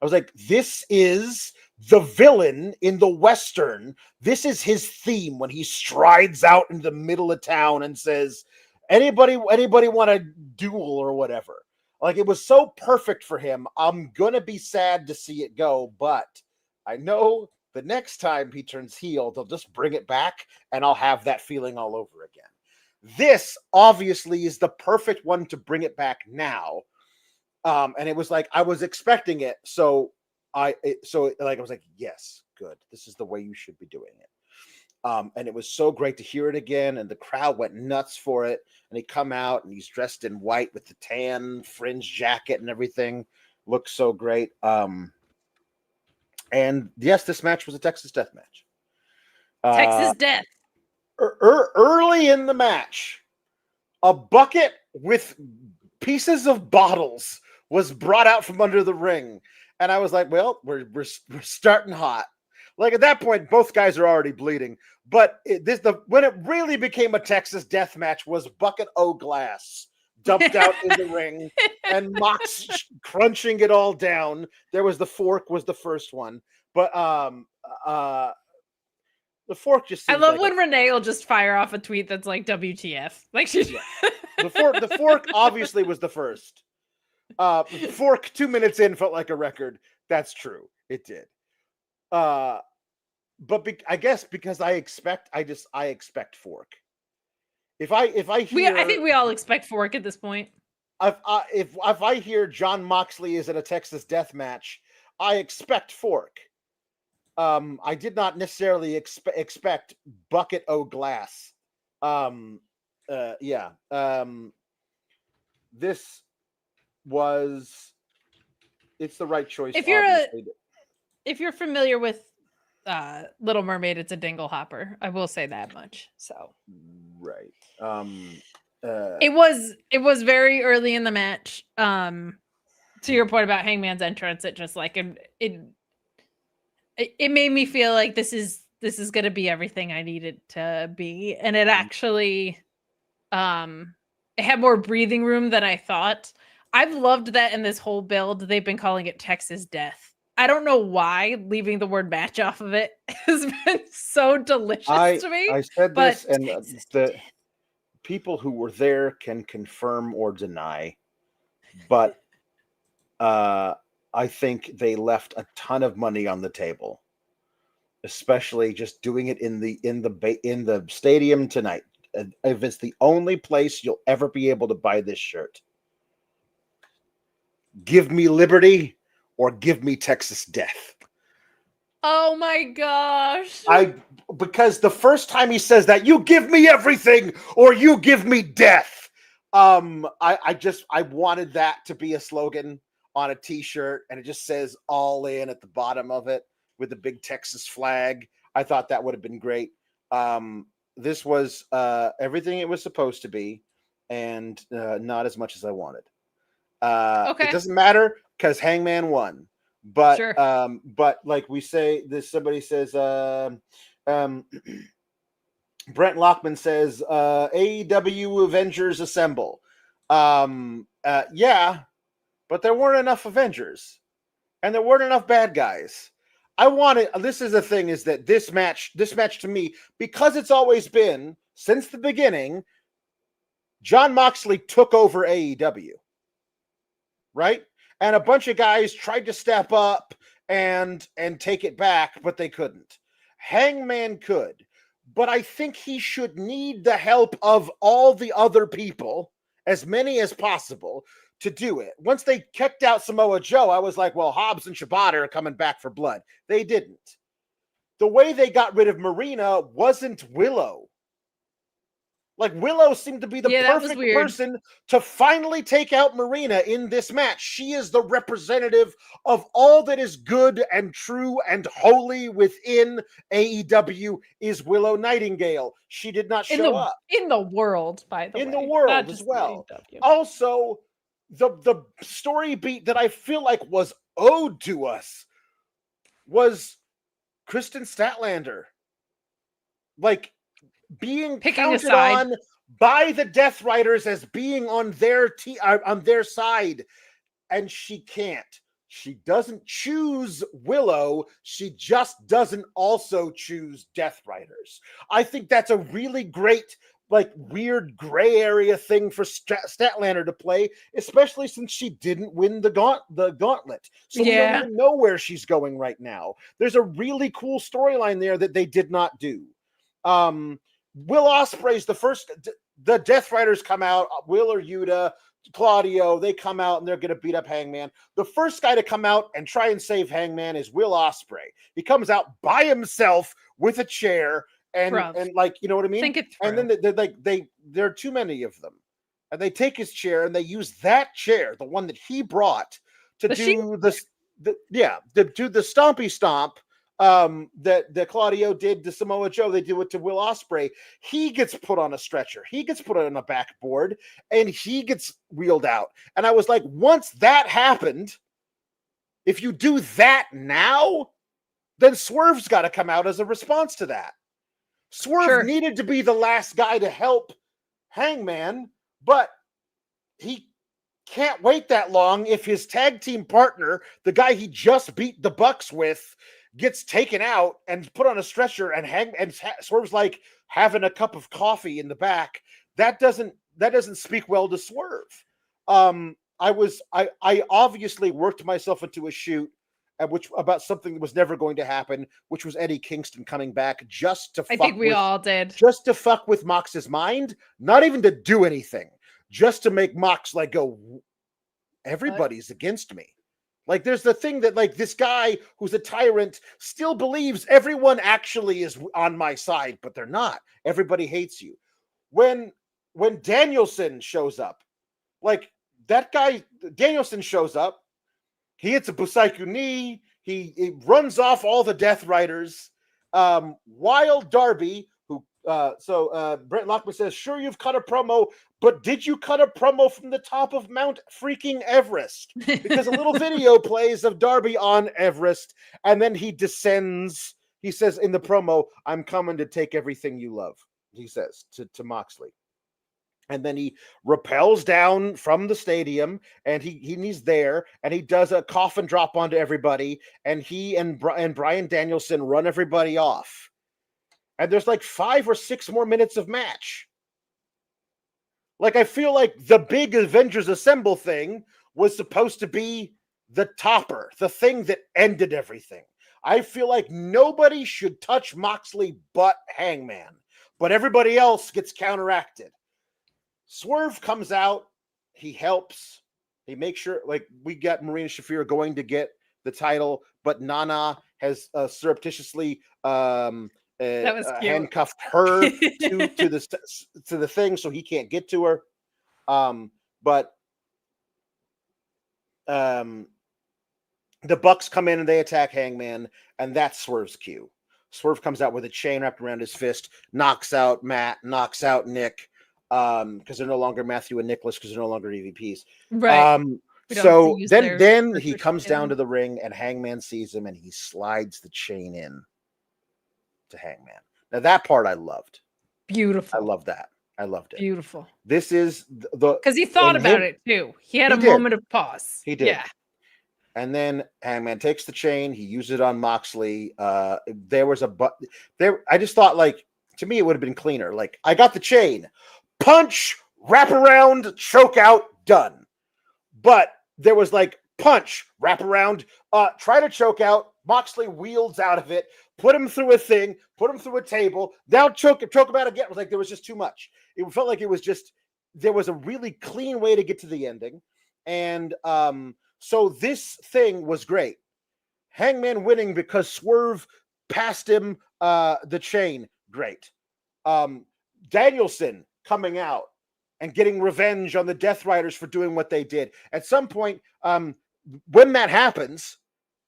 I was like, this is the villain in the Western. This is his theme when he strides out in the middle of town and says, anybody want a duel or whatever. Like it was so perfect for him. I'm gonna be sad to see it go, but I know the next time he turns heel, they'll just bring it back and I'll have that feeling all over again. This obviously is the perfect one to bring it back now. And it was like I was expecting it, so I was like, yes, good. This is the way you should be doing it. And it was so great to hear it again, and the crowd went nuts for it. And he come out and he's dressed in white with the tan fringe jacket and everything. Looks so great. And yes, this match was a Texas Death Match. Texas Death. Early in the match, a bucket with pieces of bottles was brought out from under the ring. And I was like, well, we're starting hot. Like at that point, both guys are already bleeding. But when it really became a Texas Death Match was Bucket O' Glass dumped out in the ring and Mox crunching it all down. There was the fork was the first one. But the fork just I love when Renee will just fire off a tweet that's like WTF. Like she's the fork obviously was the first. Fork 2 minutes in felt like a record. That's true. It did. But I guess because I expect fork. If I hear, I think we all expect Fork at this point. if I hear John Moxley is at a Texas death match, I expect Fork. I did not necessarily expect Bucket O' Glass. Yeah. This was, it's the right choice. If you're familiar with Little Mermaid, it's a dingle hopper. I will say that much. So right. It was very early in the match. To your point about Hangman's entrance, it just like it made me feel like this is going to be everything I needed to be, and it actually it had more breathing room than I thought. I've loved that in this whole build they've been calling it Texas Death. I don't know why leaving the word match off of it has been so delicious to me. I said this, and Texas the Death. people who were there can confirm or deny, but I think they left a ton of money on the table, especially just doing it in the stadium tonight. If it's the only place you'll ever be able to buy this shirt, give me liberty or give me Texas Death. Oh my gosh. Because the first time he says that, you give me everything or you give me death. I wanted that to be a slogan on a t-shirt, and it just says All In at the bottom of it with the big Texas flag. I thought that would have been great. This was everything it was supposed to be, and not as much as I wanted. Okay. It doesn't matter because Hangman won. But Sure. But like we say, somebody says Brent Lockman says AEW Avengers Assemble. Yeah, but there weren't enough Avengers, and there weren't enough bad guys. This is the thing, is that this match to me, because it's always been since the beginning, John Moxley took over AEW, right? And a bunch of guys tried to step up and take it back, but they couldn't. Hangman could, but I think he should need the help of all the other people, as many as possible, to do it. Once they kicked out Samoa Joe, I was like, well, Hobbs and Shibata are coming back for blood. They didn't. The way they got rid of Marina wasn't Willow. Like, Willow seemed to be the perfect person to finally take out Marina in this match. She is the representative of all that is good and true and holy within AEW is Willow Nightingale. She did not show up. In the world, by the way. In the world as well. Also, the story beat that I feel like was owed to us was Kristen Statlander. Like, being counted on by the Death Riders as being on their side, and she can't. She doesn't choose Willow. She just doesn't also choose Death Riders. I think that's a really great, like, weird gray area thing for Statlander to play, especially since she didn't win the gauntlet. So we don't even know where she's going right now. There's a really cool storyline there that they did not do. Will Ospreay's the first. The Death Riders come out. Will or Yuta, Claudio, they come out and they're going to beat up Hangman. The first guy to come out and try and save Hangman is Will Ospreay. He comes out by himself with a chair and like, you know what I mean? Think it through. And then there are too many of them, and they take his chair and they use that chair, the one that he brought, to do the stompy stomp. That Claudio did to Samoa Joe. They do it to Will Ospreay. He gets put on a stretcher. He gets put on a backboard, and he gets wheeled out. And I was like, once that happened, if you do that now, then Swerve's got to come out as a response to that. Swerve needed to be the last guy to help Hangman, but he can't wait that long if his tag team partner, the guy he just beat the Bucks with, gets taken out and put on a stretcher, and Swerve's like having a cup of coffee in the back. That doesn't speak well to Swerve. I obviously worked myself into a shoot which about something that was never going to happen, which was Eddie Kingston coming back just to I think we all did. just to fuck with Mox's mind, not even to do anything, just to make Mox like go, everybody's against me. Like there's the thing that like this guy who's a tyrant still believes everyone actually is on my side, but they're not. Everybody hates you. When Danielson shows up, like that guy, Danielson shows up, he hits a Busaiku knee, he runs off all the Death Riders. While Darby, Brent Lockman says, sure, you've cut a promo, but did you cut a promo from the top of Mount freaking Everest? Because a little video plays of Darby on Everest, and then he descends. He says in the promo, I'm coming to take everything you love, he says to Moxley. And then he rappels down from the stadium, and he's there, and he does a coffin drop onto everybody, and he and Bryan Danielson run everybody off. And there's like 5 or 6 more minutes of match. Like, I feel like the big Avengers Assemble thing was supposed to be the topper, the thing that ended everything. I feel like nobody should touch Moxley but Hangman, but everybody else gets counteracted. Swerve comes out, he helps, he makes sure, like, we got Marina Shafir going to get the title, but Nana has surreptitiously handcuffed her to the thing, so he can't get to her. But the Bucks come in and they attack Hangman, and that's Swerve's cue. Swerve comes out with a chain wrapped around his fist, knocks out Matt, knocks out Nick, because they're no longer Matthew and Nicholas, because they're no longer EVPs. Right. So then he comes down to the ring, and Hangman sees him, and he slides the chain in to Hangman. Now that part I loved. Beautiful. I love that. I loved it. Beautiful. This is the because he thought about it too. He had a moment of pause. He did. Yeah. And then Hangman takes the chain. He used it on Moxley. There was I just thought, like, to me, it would have been cleaner. Like, I got the chain, punch, wrap around, choke out, done. But there was like punch, wrap around, try to choke out. Moxley wields out of it, put him through a thing, put him through a table. Now choke him out again. It was like there was just too much. It felt like it was just, there was a really clean way to get to the ending. And so this thing was great. Hangman winning because Swerve passed him the chain. Great. Danielson coming out and getting revenge on the Death Riders for doing what they did. At some point, when that happens,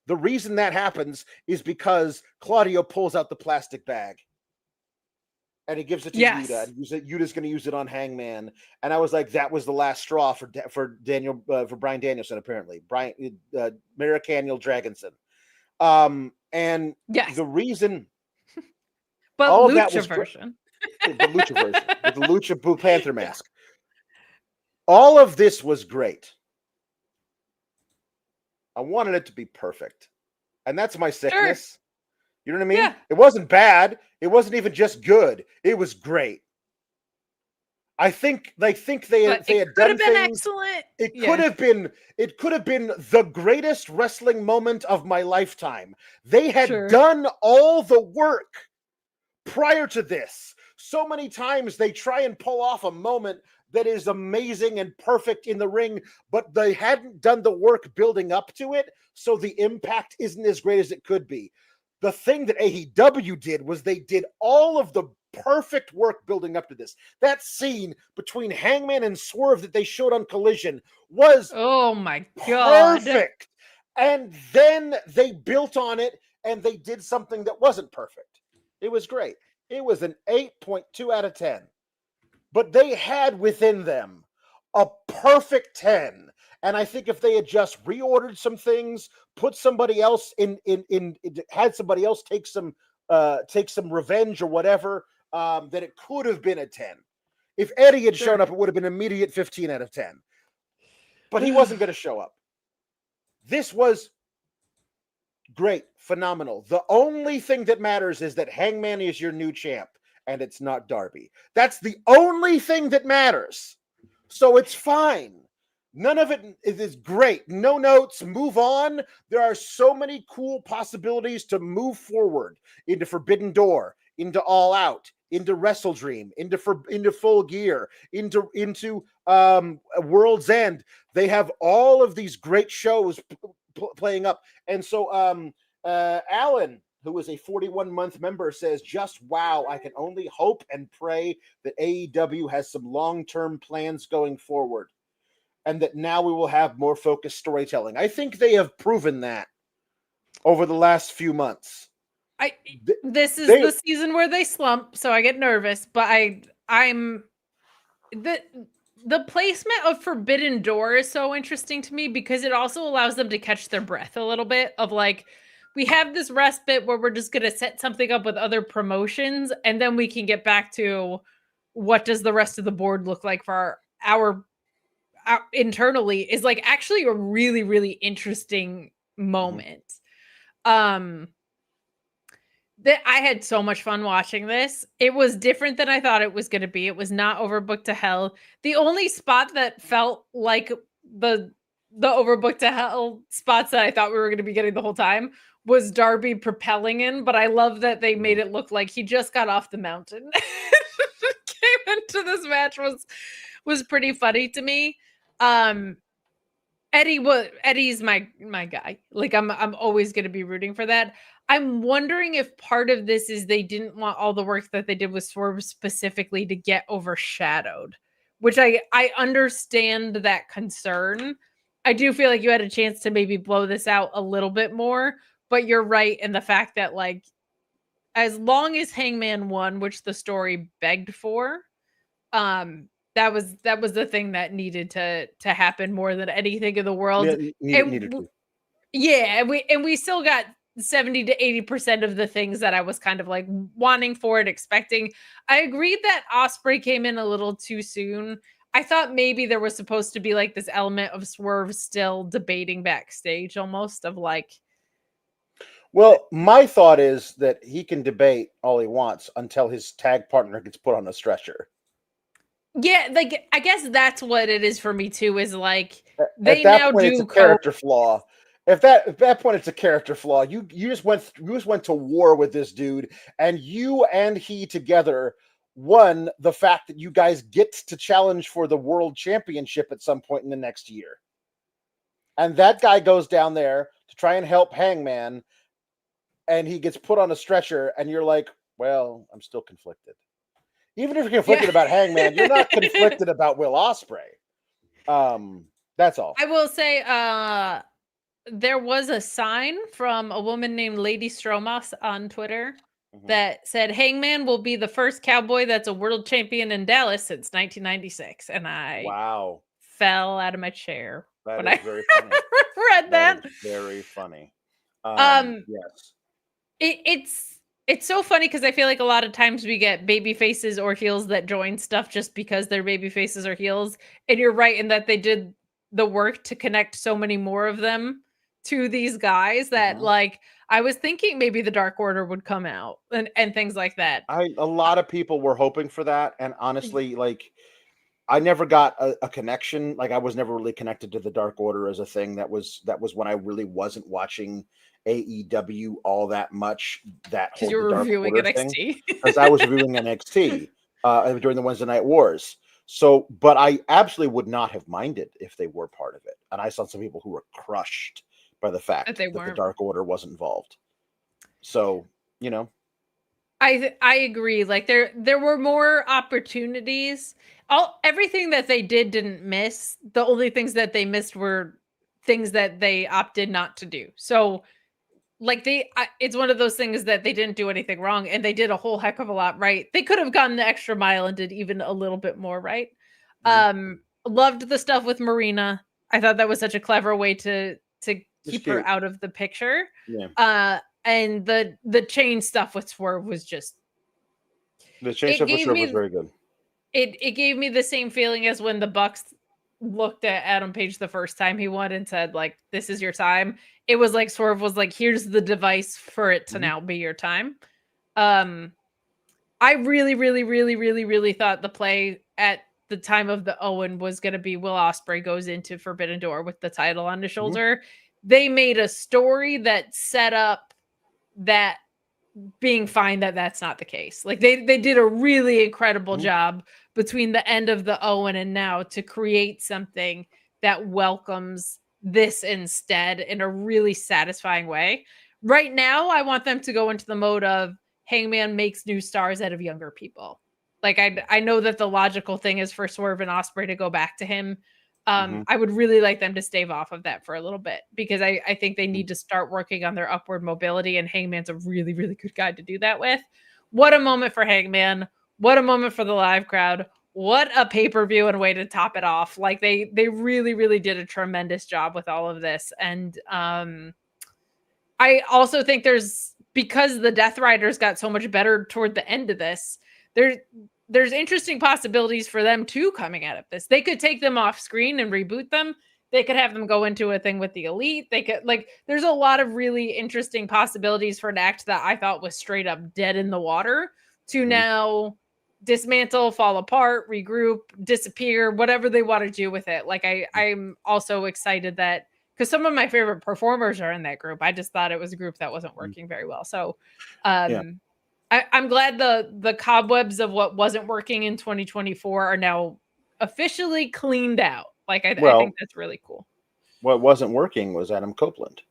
the reason that happens is because Claudio pulls out the plastic bag and he gives it to Yuta. And Yuta's going to use it on Hangman. And I was like, that was the last straw for Bryan Danielson, apparently. Maricaniel Dragonson. And the reason... But all Lucha that was version. The Lucha version. With the Lucha Blue Panther mask. All of this was great. I wanted it to be perfect. And that's my sickness. Sure. You know what I mean? Yeah. It wasn't bad. It wasn't even just good. It was great. I think they had done things. Excellent. It could have been the greatest wrestling moment of my lifetime. They had done all the work prior to this. So many times they try and pull off a moment that is amazing and perfect in the ring, but they hadn't done the work building up to it, so the impact isn't as great as it could be. The thing that AEW did was they did all of the perfect work building up to this. That scene between Hangman and Swerve that they showed on Collision was oh my god, perfect. And then they built on it and they did something that wasn't perfect. It was great. It was an 8.2 out of 10. But they had within them a perfect 10. And I think if they had just reordered some things, put somebody else had somebody else take some revenge or whatever, that it could have been a 10. If Eddie had shown up, it would have been an immediate 15 out of 10. But he wasn't going to show up. This was great, phenomenal. The only thing that matters is that Hangman is your new champ, and it's not Darby. That's the only thing that matters. So it's fine. None of it is great. No notes, move on. There are so many cool possibilities to move forward into Forbidden Door, into All Out, into Wrestle Dream, into Full Gear, into World's End. They have all of these great shows playing up. And so Alan, who is a 41-month member, says, just wow, I can only hope and pray that AEW has some long-term plans going forward, and that now we will have more focused storytelling. I think they have proven that over the last few months. This is the season where they slump, so I get nervous, but I'm the placement of Forbidden Door is so interesting to me because it also allows them to catch their breath a little bit of like, we have this respite where we're just going to set something up with other promotions, and then we can get back to what does the rest of the board look like for our internally is like actually a really, really interesting moment. That I had so much fun watching this. It was different than I thought it was going to be. It was not overbooked to hell. The only spot that felt like the overbooked to hell spots that I thought we were going to be getting the whole time was Darby propelling in, but I love that they made it look like he just got off the mountain. Came into this match was pretty funny to me. Eddie's my guy. Like I'm always going to be rooting for that. I'm wondering if part of this is they didn't want all the work that they did with Swerve specifically to get overshadowed, which I understand that concern. I do feel like you had a chance to maybe blow this out a little bit more, but you're right in the fact that like as long as Hangman won, which the story begged for, that was the thing that needed to happen more than anything in the world. Yeah, and we still got 70 to 80% of the things that I was kind of like wanting for and expecting. I agreed that Osprey came in a little too soon. I thought maybe there was supposed to be like this element of Swerve still debating backstage almost of like. Well, my thought is that he can debate all he wants until his tag partner gets put on a stretcher. Yeah, like I guess that's what it is for me too. Is like they now do it's a character flaw. At that point, it's a character flaw. You just went to war with this dude, and you and he together won the fact that you guys get to challenge for the world championship at some point in the next year. And that guy goes down there to try and help Hangman, and he gets put on a stretcher, and you're like, well, I'm still conflicted. Even if you're conflicted about Hangman, you're not conflicted about Will Ospreay. That's all. I will say there was a sign from a woman named Lady Stromos on Twitter that said Hangman will be the first cowboy that's a world champion in Dallas since 1996. And I fell out of my chair when I very funny. read that. Very funny. Yes. It's so funny because I feel like a lot of times we get baby faces or heels that join stuff just because they're baby faces or heels. And you're right in that they did the work to connect so many more of them to these guys that like I was thinking maybe the Dark Order would come out and things like that. A lot of people were hoping for that. And honestly, like I never got a connection. Like I was never really connected to the Dark Order as a thing. That was when I really wasn't watching AEW all that much. That because you were reviewing NXT. Because I was reviewing NXT during the Wednesday Night Wars. So, but I absolutely would not have minded if they were part of it. And I saw some people who were crushed by the fact that the Dark Order wasn't involved. So, you know, I agree. Like there were more opportunities. Everything that they didn't miss. The only things that they missed were things that they opted not to do. So like it's one of those things that they didn't do anything wrong and they did a whole heck of a lot right. They could have gone the extra mile and did even a little bit more right. Loved the stuff with Marina. I thought that was such a clever way to keep her out of the picture. Yeah. And the chain stuff with Swerve was just the chain stuff with Swerve was very good. It gave me the same feeling as when the Bucks looked at Adam Page the first time he won and said, like, this is your time. It was like Swerve was like, here's the device for it to now be your time. I really, really, really, really, really thought the play at the time of the Owen was going to be Will Ospreay goes into Forbidden Door with the title on his shoulder. They made a story that set up that being fine that that's not the case. Like they did a really incredible job between the end of the Owen and now to create something that welcomes this instead in a really satisfying way. Right now, I want them to go into the mode of Hangman makes new stars out of younger people. Like I know that the logical thing is for Swerve and Osprey to go back to him. I would really like them to stave off of that for a little bit because I think they need to start working on their upward mobility, and Hangman's a really, really good guy to do that with. What a moment for Hangman. What a moment for the live crowd. What a pay-per-view and a way to top it off. Like they really, really did a tremendous job with all of this. And I also think because the Death Riders got so much better toward the end of this, there's interesting possibilities for them too coming out of this. They could take them off screen and reboot them. They could have them go into a thing with the Elite. They could there's a lot of really interesting possibilities for an act that I thought was straight up dead in the water to now dismantle, fall apart, regroup, disappear, whatever they want to do with it. Like I'm also excited that because some of my favorite performers are in that group. I just thought it was a group that wasn't working very well. So I'm glad the cobwebs of what wasn't working in 2024 are now officially cleaned out. Like I think that's really cool. What wasn't working was Adam Copeland.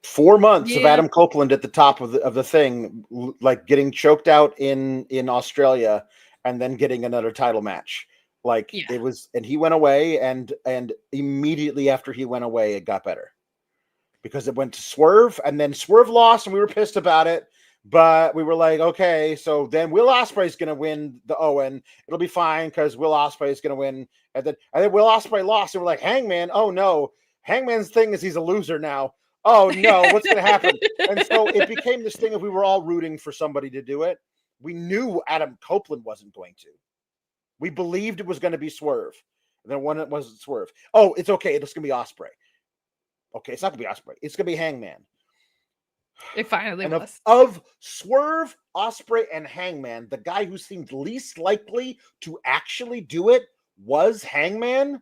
4 months of Adam Copeland at the top of the thing, like getting choked out in Australia and then getting another title match. Like it was, and he went away, and immediately after he went away, it got better. Because it went to Swerve, and then Swerve lost, and we were pissed about it. But we were like, okay, so then Will Ospreay's going to win the Owen. It'll be fine because Will Ospreay is going to win. And then Will Ospreay lost, and we're like, Hangman, oh no. Hangman's thing is he's a loser now. Oh no, what's going to happen? And so it became this thing of we were all rooting for somebody to do it. We knew Adam Copeland wasn't going to. We believed it was going to be Swerve. And then when it wasn't Swerve, oh, it's okay. It's going to be Ospreay. Okay, it's not going to be Ospreay. It's going to be Hangman. It finally was. Of Swerve, Ospreay, and Hangman, the guy who seemed least likely to actually do it was Hangman.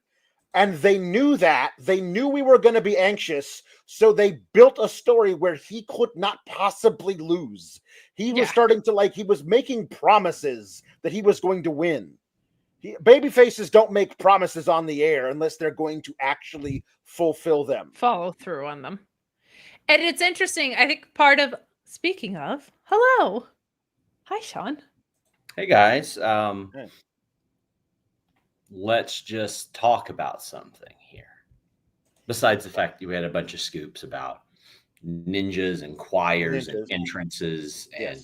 And they knew that. They knew we were going to be anxious. So they built a story where he could not possibly lose. He was starting to he was making promises that he was going to win. Babyfaces don't make promises on the air unless they're going to actually fulfill them. Follow through on them. And it's interesting. I think speaking of, hello. Hi, Sean. Hey, guys. Let's just talk about something here. Besides the fact that we had a bunch of scoops about ninjas and choirs and entrances, and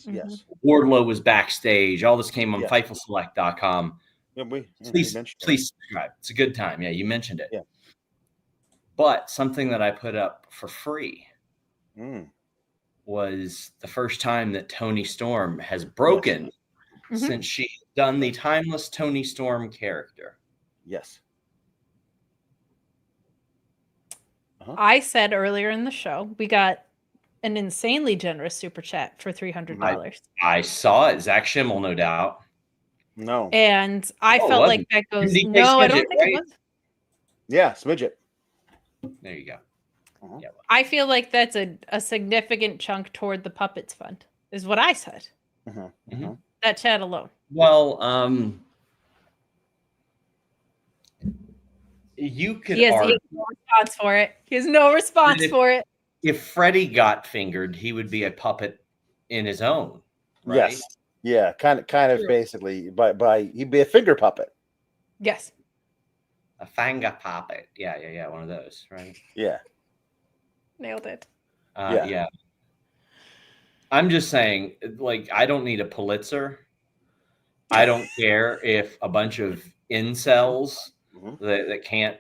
Wardlow was backstage. All this came on FightfulSelect.com. Yeah, please subscribe. It's a good time. Yeah, you mentioned it. Yeah. But something that I put up for free was the first time that Toni Storm has broken since she's done the timeless Toni Storm character. Yes. I said earlier in the show, we got an insanely generous super chat for $300. I saw it. Zach Schimmel, no doubt. No. And I felt like that goes, no, I don't think it was. Yeah, Smidget. There you go. Yeah, I feel like that's a significant chunk toward the Puppets Fund, is what I said. That chat alone. Well, you could argue. He has no response for it. He has no response for it. If Freddie got fingered, he would be a puppet in his own. Right? Yes. Yeah, kind of basically by he'd be a finger puppet. Yes. A finger puppet. Yeah. One of those, right? Yeah. Nailed it. Yeah. I'm just saying, I don't need a Pulitzer. I don't care if a bunch of incels that can't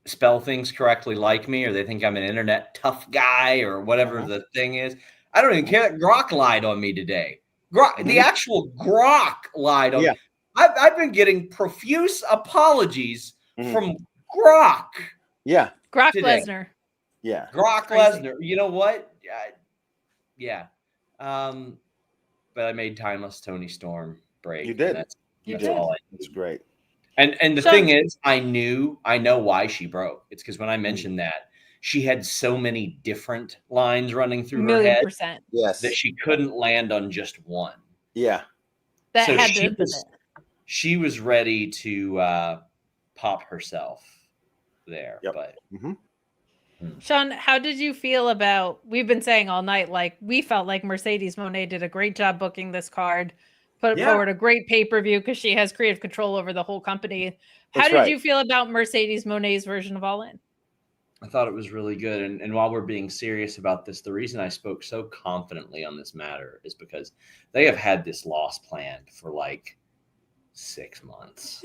spell things correctly like me, or they think I'm an internet tough guy, or whatever the thing is. I don't even care that Grok lied on me today. The actual Grok lied on me. I've been getting profuse apologies from Grok. Yeah. Grok Lesnar. Yeah. Grok Lesnar. You know what? Yeah. But I made timeless Toni Storm break. You did. And that's You that's did. all I It's great. And the So- thing is, I know why she broke. It's because when I mentioned that, she had so many different lines running through her head $1,000,000%. Yes. that she couldn't land on just one. Yeah. That So had she to was she was ready to pop herself there. Yep. But Sean, how did you feel about? We've been saying all night, like we felt like Mercedes Moné did a great job booking this card, put Yeah. forward a great pay-per-view because she has creative control over the whole company. How That's did right. you feel about Mercedes Moné's version of All In? I thought it was really good. And while we're being serious about this, the reason I spoke so confidently on this matter is because they have had this loss planned for like 6 months.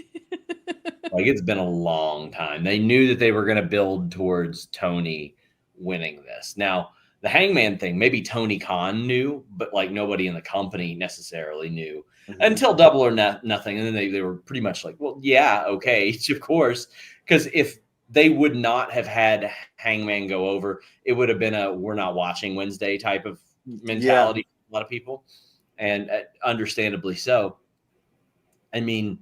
Like, it's been a long time. They knew that they were going to build towards Toni winning this. Now, the Hangman thing, maybe Tony Khan knew, but like nobody in the company necessarily knew until Double or Nothing. And then they were pretty much like, well, yeah, okay, of course. Because if they would not have had Hangman go over, it would have been a we're not watching Wednesday type of mentality for a lot of people. And understandably so. I mean,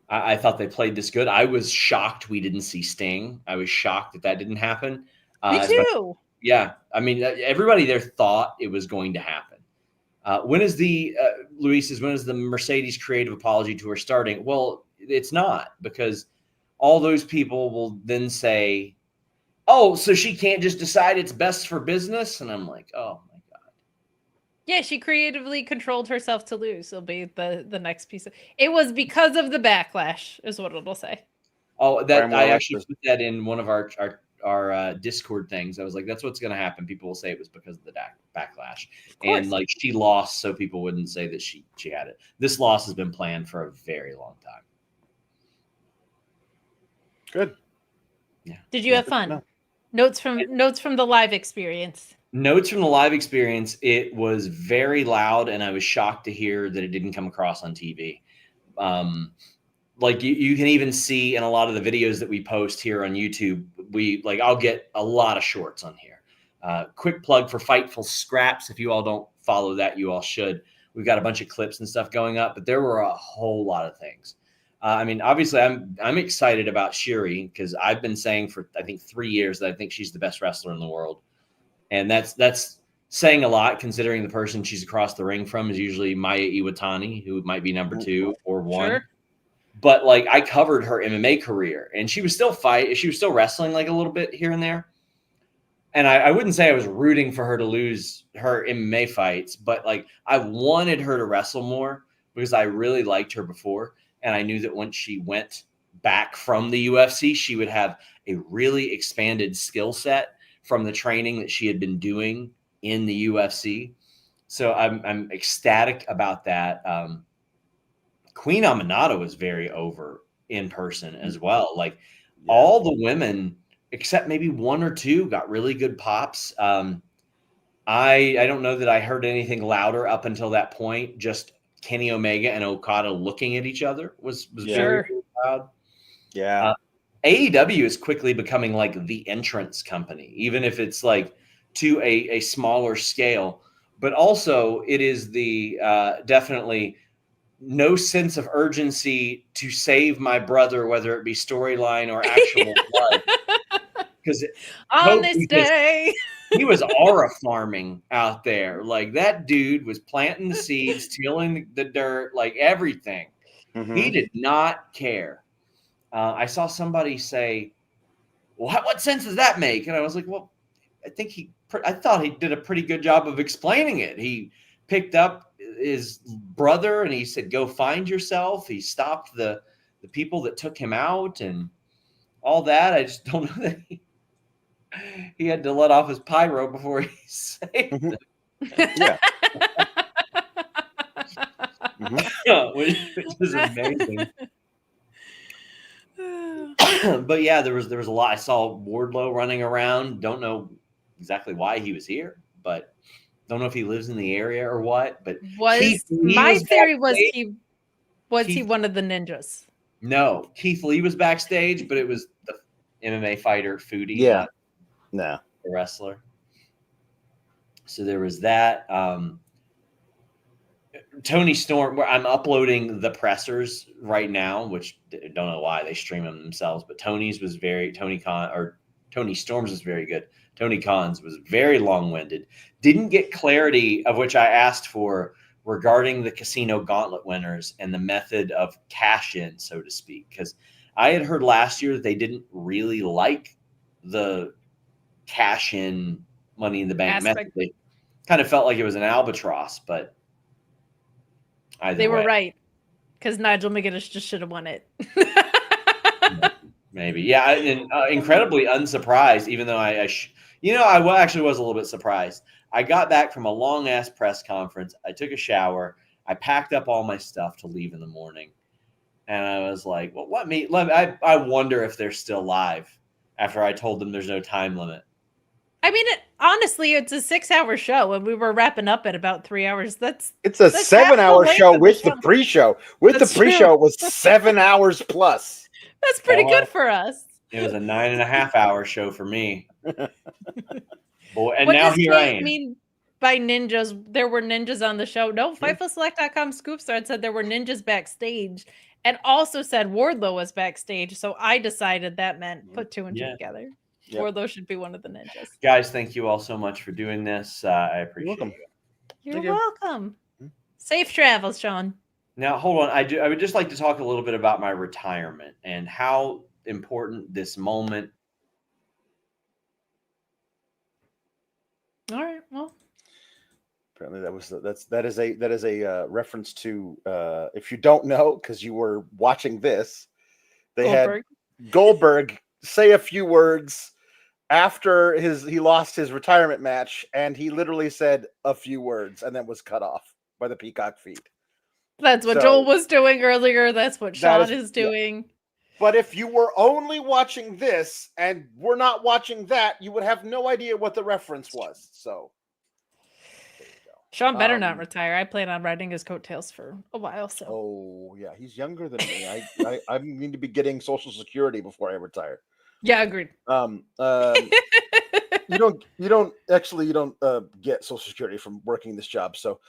I thought they played this good. I was shocked we didn't see Sting. I was shocked that didn't happen. Me too. Yeah. I mean, everybody there thought it was going to happen. When is the Mercedes creative apology tour starting? Well, it's not, because all those people will then say, oh, so she can't just decide it's best for business? And I'm like, oh my God. Yeah, she creatively controlled herself to lose. It'll be the next piece. It was because of the backlash, is what it'll say. Oh, that I actually Alexis. put that in one of our Discord things. I was like, that's what's going to happen. People will say it was because of the backlash, and like she lost, so people wouldn't say that she had it. This loss has been planned for a very long time. Good. Yeah. Did you have fun? No. Notes from the live experience. Notes from the live experience. It was very loud, and I was shocked to hear that it didn't come across on TV. Like you can even see in a lot of the videos that we post here on YouTube, I'll get a lot of shorts on here. Quick plug for Fightful Scraps. If you all don't follow that, you all should. We've got a bunch of clips and stuff going up, but there were a whole lot of things. I mean, obviously, I'm excited about Shuri because I've been saying for I think 3 years that I think she's the best wrestler in the world, and that's saying a lot considering the person she's across the ring from is usually Maya Iwatani, who might be number 2 or 1. Sure. But like I covered her MMA career, and she was still wrestling like a little bit here and there. And I wouldn't say I was rooting for her to lose her MMA fights, but like I wanted her to wrestle more because I really liked her before. And I knew that once she went back from the UFC, she would have a really expanded skill set from the training that she had been doing in the UFC. So I'm ecstatic about that. Queen Aminata was very over in person as well. Like all the women, except maybe 1 or 2, got really good pops. I don't know that I heard anything louder up until that point. Just Kenny Omega and Okada looking at each other was very loud. Yeah. AEW is quickly becoming like the entrance company, even if it's like to a smaller scale. But also it is the definitely no sense of urgency to save my brother, whether it be storyline or actual blood. Because on this day, he was aura farming out there. Like that dude was planting the seeds, tilling the dirt, like everything. Mm-hmm. He did not care. I saw somebody say, "Well, what sense does that make?" And I was like, "Well, I thought he did a pretty good job of explaining it. He picked up his brother and he said, go find yourself. He stopped the people that took him out and all that. I just don't know that he had to let off his pyro before he saved them. Yeah. Which is amazing. But yeah, there was a lot. I saw Wardlow running around. Don't know exactly why he was here, but don't know if he lives in the area or what. But my theory was he one of the ninjas? No, Keith Lee was backstage, but it was the MMA fighter Foodie, Yeah, not the wrestler. So there was that. Tony Storm, where I'm uploading the pressers right now, which don't know why they stream them themselves, but Tony Storm's was very good. Tony Khan's was very long-winded. Didn't get clarity of which I asked for regarding the casino gauntlet winners and the method of cash in, so to speak, because I had heard last year that they didn't really like the cash in Money in the Bank method. They kind of felt like it was an albatross, but they were right, because Nigel McGuinness just should have won it. Maybe, yeah, and incredibly unsurprised, even though I actually was a little bit surprised. I got back from a long ass press conference. I took a shower. I packed up all my stuff to leave in the morning, and I was like, "Well, I wonder if they're still live." After I told them there's no time limit. I mean, honestly, it's a 6-hour show, and we were wrapping up at about 3 hours. It's a 7-hour show with the pre-show. The pre-show, it was 7 hours plus. That's pretty good for us. It was a 9.5-hour show for me. Boy, and what now here I am. I mean, by ninjas, there were ninjas on the show. No, FightfulSelect.com scoop thread said there were ninjas backstage, and also said Wardlow was backstage. So I decided that meant put two and two together. Yep. Wardlow should be one of the ninjas. Guys, thank you all so much for doing this. I appreciate it. You're welcome. Safe travels, Sean. Now, hold on. I would just like to talk a little bit about my retirement and how important this moment. All right. Well, apparently that is a reference to if you don't know, because you were watching this, they had Goldberg say a few words after he lost his retirement match, and he literally said a few words and then was cut off by the peacock feed. That's what Joel was doing earlier. That's what Sean is doing. Yeah. But if you were only watching this and we're not watching that, you would have no idea what the reference was. So there you go. Sean better not retire. I plan on riding his coattails for a while. So. Oh yeah, he's younger than me. I need to be getting Social Security before I retire. Yeah, agreed. You don't get Social Security from working this job. So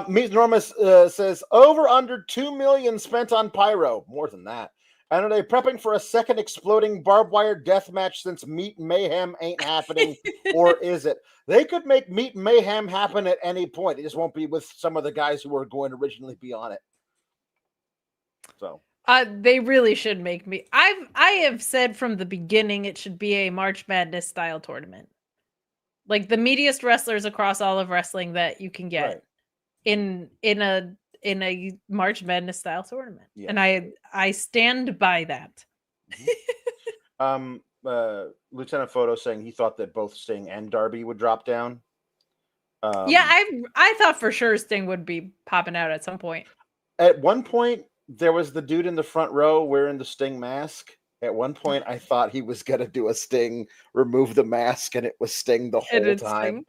Meet Enormous says over under 2 million spent on pyro. More than that. And are they prepping for a second exploding barbed wire death match since Meat Mayhem ain't happening? Or is it? They could make Meat Mayhem happen at any point. It just won't be with some of the guys who were going to originally be on it. So they really should make me. I have said from the beginning it should be a March Madness style tournament. Like the meatiest wrestlers across all of wrestling that you can get in a March Madness style tournament. Yeah. And I stand by that. Lieutenant Photo saying he thought that both Sting and Darby would drop down. Yeah, I thought for sure Sting would be popping out at some point. At one point, there was the dude in the front row wearing the Sting mask. At one point, I thought he was going to do a Sting, remove the mask, and it was Sting the whole time. Sting.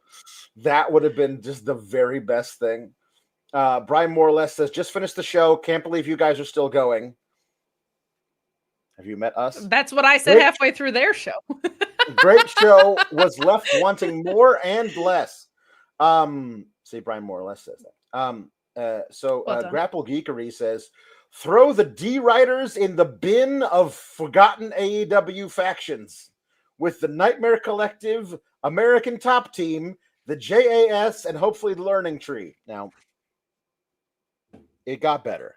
That would have been just the very best thing. Brian more or less says, just finished the show. Can't believe you guys are still going. Have you met us? That's what I said halfway through their show. Great show. Was left wanting more and less. See, Brian more or less says that. Grapple Geekery says, throw the D-Riders in the bin of forgotten AEW factions with the Nightmare Collective, American Top Team, the JAS, and hopefully the Learning Tree. Now, it got better.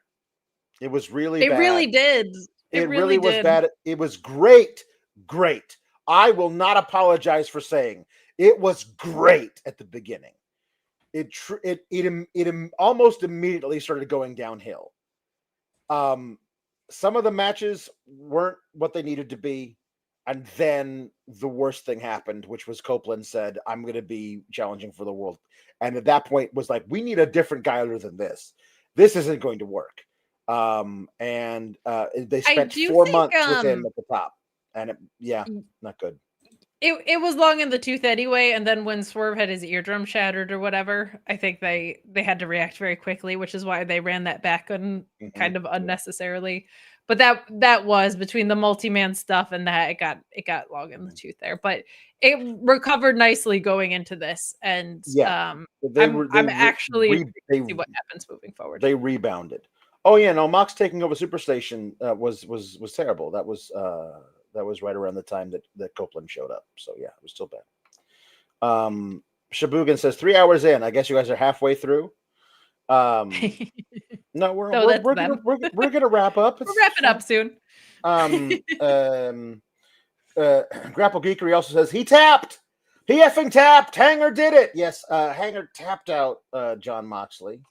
It was really bad. It really did. It really was bad. It was great. Great. I will not apologize for saying it was great at the beginning. It almost immediately started going downhill. Some of the matches weren't what they needed to be. And then the worst thing happened, which was Copeland said, I'm going to be challenging for the world. And at that point was like, we need a different guy other than this. This isn't going to work. They spent 4 months with him at the top. And not good. It was long in the tooth anyway, and then when Swerve had his eardrum shattered or whatever, I think they had to react very quickly, which is why they ran that back kind of unnecessarily. But that was between the multi-man stuff and that it got long in the tooth there. But it recovered nicely going into this, and I'm actually see what happens moving forward. They rebounded. Oh yeah, no, Mox taking over Superstation was terrible. That was right around the time that Copeland showed up. So yeah, it was still bad. Shabugan says 3 hours in. I guess you guys are halfway through. No, we're gonna wrap up. We're wrapping up soon. Grapple Geekery also says he tapped. He effing tapped. Hanger did it. Yes, Hanger tapped out John Moxley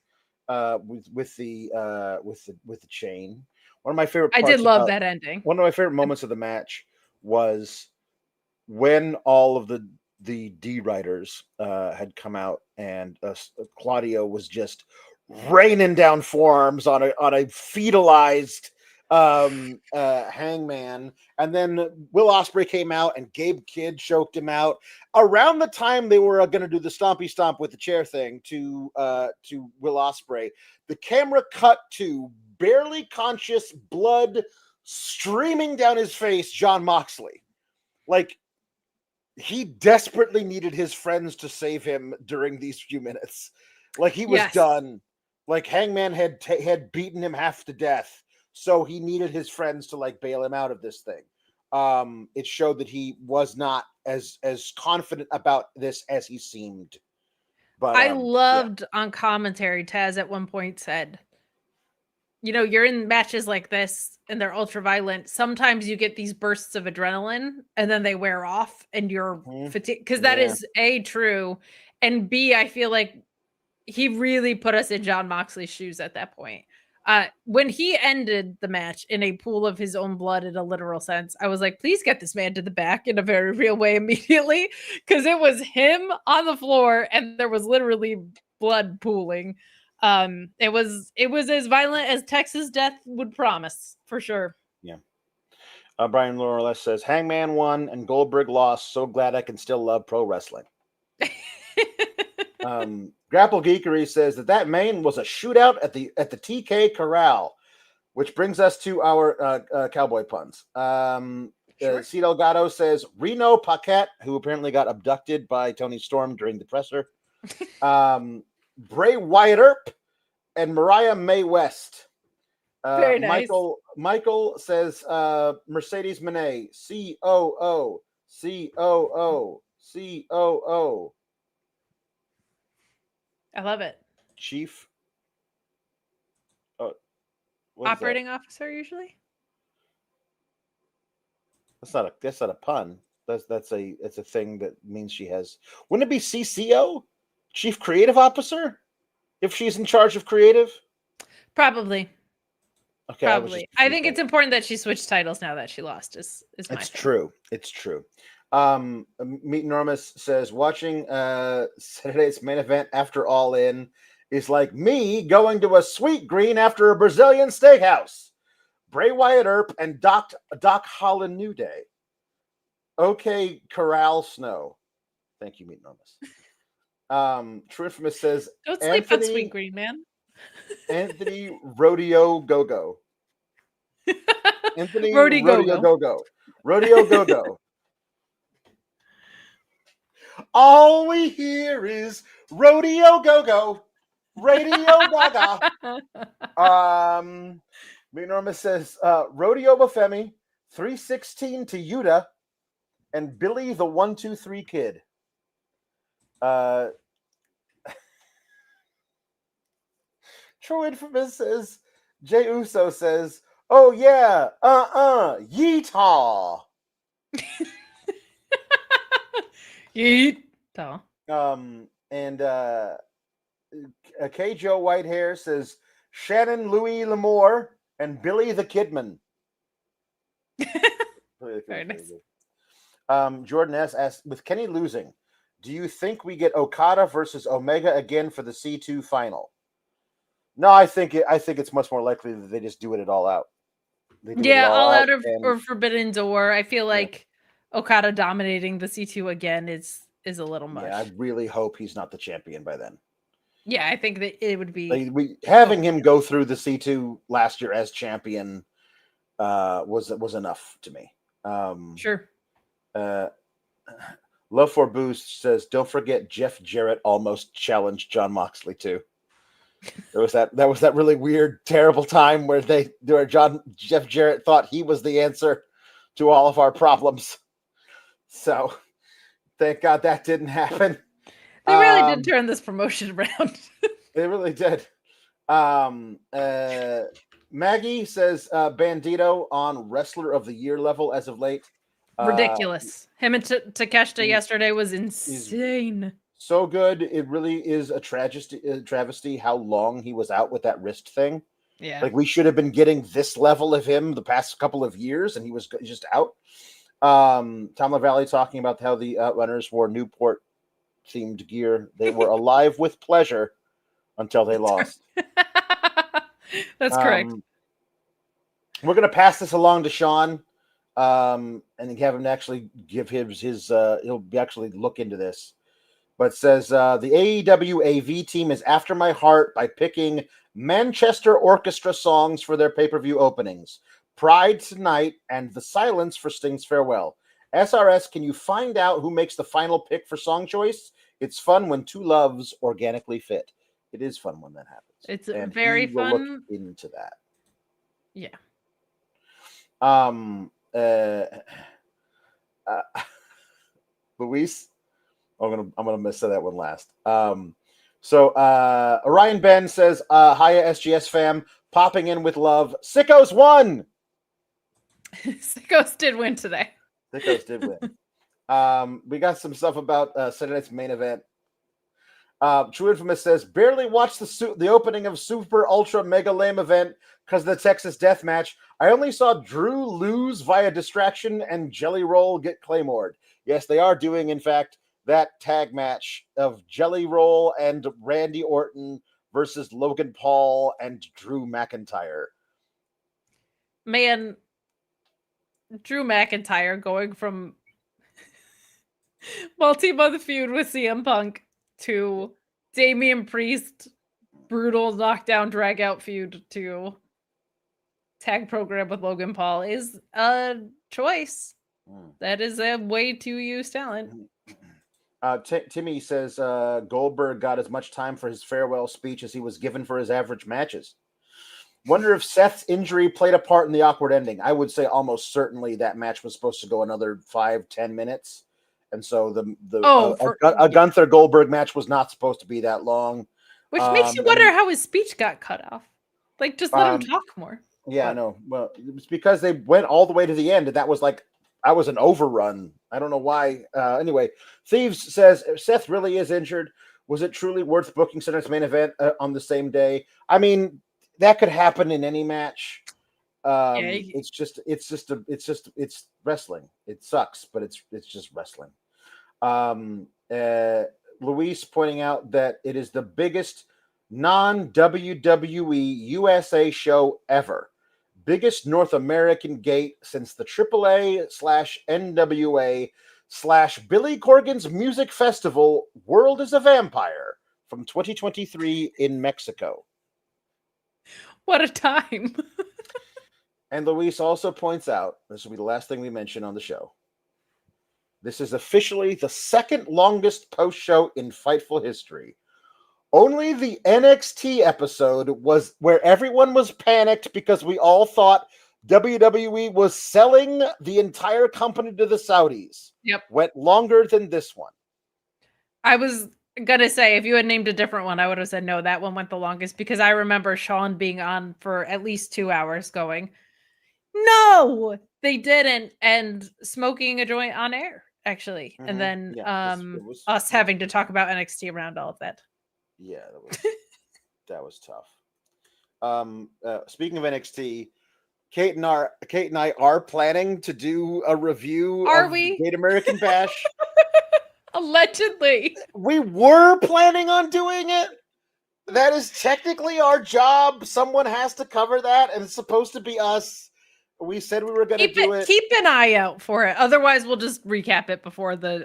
with the chain. One of my favorite parts I did love that ending. One of my favorite moments of the match was when all of the D writers had come out and Claudio was just raining down forearms on a fetalized Hangman, and then Will Ospreay came out and Gabe Kidd choked him out. Around the time they were going to do the stompy stomp with the chair thing to Will Ospreay, the camera cut to barely conscious, blood streaming down his face, John Moxley. Like, he desperately needed his friends to save him during these few minutes. Like, he was done. Like, Hangman had beaten him half to death, so he needed his friends to like bail him out of this thing. It showed that he was not as confident about this as he seemed. But I loved on commentary, Taz at one point said, you know, you're in matches like this and they're ultra violent. Sometimes you get these bursts of adrenaline and then they wear off and you're fatigued. Because that is A, true. And B, I feel like he really put us in John Moxley's shoes at that point. When he ended the match in a pool of his own blood in a literal sense, I was like, please get this man to the back in a very real way immediately. Because it was him on the floor and there was literally blood pooling. It was as violent as Texas death would promise, for sure. Yeah. Brian Loreless says Hangman won and Goldberg lost. So glad I can still love pro wrestling. Grapple Geekery says that main was a shootout at the TK Corral, which brings us to our cowboy puns. C. Delgado says Reno Paquette, who apparently got abducted by Tony Storm during the presser. Bray Wyatt Earp and Mariah May West. Very nice. Michael says Mercedes Moné, COO, COO, COO. I love it. Chief. Operating officer, usually. That's not a pun. It's a thing that means she has. Wouldn't it be CCO? Chief Creative Officer? If she's in charge of creative? Probably. Okay. Probably. I think it's important that she switched titles now that she lost. It's true. It's true. Meet Enormous says watching Saturday's main event after All In is like me going to a Sweet Green after a Brazilian steakhouse. Bray Wyatt Earp and Doc Holland New Day. Okay, Corral Snow. Thank you, Meet Enormous. True Infamous says don't sleep on Sweet Green, man. Anthony Rodeo Go-Go. Anthony Rodeo Go-Go. Rodeo Go-Go. All we hear is Rodeo Go-Go. Radio Gaga. Enormous says Rodeo Bafemi, 316 to Yuta, and Billy the 123 Kid. True Infamous says Jay Uso says, oh yeah, yeethaw. Yeethaw. And K. Joe Whitehair says Shannon Louis L'Amour and Billy the Kidman. Very nice. Jordan S. asks, with Kenny losing, do you think we get Okada versus Omega again for the C2 final? No, I think it's much more likely that they just do it all out. All out or Forbidden Door. I feel like Okada dominating the C2 again is a little much. Yeah, I really hope he's not the champion by then. Yeah, I think that it would be having him go through the C2 last year as champion was enough to me. Sure. Love for Boost says, don't forget Jeff Jarrett almost challenged John Moxley too. There was that really weird, terrible time where Jeff Jarrett thought he was the answer to all of our problems. So thank God that didn't happen. They really did turn this promotion around. They really did. Maggie says Bandito on Wrestler of the Year level as of late. Ridiculous. Him and Takeshita yesterday was insane. So good. It really is a travesty how long he was out with that wrist thing. Yeah. Like we should have been getting this level of him the past couple of years, and he was just out. Tom LaValle talking about how the Outrunners wore Newport themed gear. They were alive with pleasure until they lost. That's correct. We're going to pass this along to Sean and have him actually give his he'll actually look into this. But says the AEW AV team is after my heart by picking Manchester Orchestra songs for their pay-per-view openings. Pride Tonight and The Silence for Sting's Farewell. SRS, can you find out who makes the final pick for song choice? It's fun when two loves organically fit. It is fun when that happens. It's very fun. Look into that. Yeah. Luis, I'm gonna say that one last. Orion Ben says, "Hiya SGS fam, popping in with love. Sickos won. Sickos did win today. Sickos did win. We got some stuff about Saturday night's main event. True Infamous says, barely watched the opening of Super Ultra Mega Lame event because of the Texas Death Match. I only saw Drew lose via distraction and Jelly Roll get Claymored. Yes, they are doing, in fact, that tag match of Jelly Roll and Randy Orton versus Logan Paul and Drew McIntyre. Man, Drew McIntyre going from multi-month feud with CM Punk to Damian Priest, brutal knockdown drag out feud to tag program with Logan Paul is a choice. That is a way to use talent. Timmy says Goldberg got as much time for his farewell speech as he was given for his average matches. Wonder if Seth's injury played a part in the awkward ending. I would say almost certainly that match was supposed to go another 5-10 minutes. And so a Gunther Goldberg match was not supposed to be that long. Which makes you wonder how his speech got cut off. Like, just let him talk more. Yeah, no. Well, it was because they went all the way to the end, and that was an overrun. I don't know why. Anyway, Thieves says, Seth really is injured. Was it truly worth booking Saturday's main event on the same day? I mean, that could happen in any match. It's wrestling. It sucks, but it's just wrestling. Luis pointing out that it is the biggest non-WWE USA show ever. Biggest North American gate since the AAA/NWA/Billy Corgan's Music Festival World is a Vampire from 2023 in Mexico. What a time. And Luis also points out, this will be the last thing we mention on the show, this is officially the second longest post-show in Fightful history. Only the NXT episode was where everyone was panicked because we all thought WWE was selling the entire company to the Saudis. Yep. Went longer than this one. I was going to say, if you had named a different one, I would have said, no, that one went the longest because I remember Sean being on for at least 2 hours going, no, they didn't. And smoking a joint on air, actually. Mm-hmm. And then us having to talk about NXT around all of that. Yeah, that was tough. Speaking of NXT, Kate and I are planning to do a review of Great American Bash. Allegedly. We were planning on doing it. That is technically our job. Someone has to cover that, and it's supposed to be us. We said we were going to do it. Keep an eye out for it. Otherwise, we'll just recap it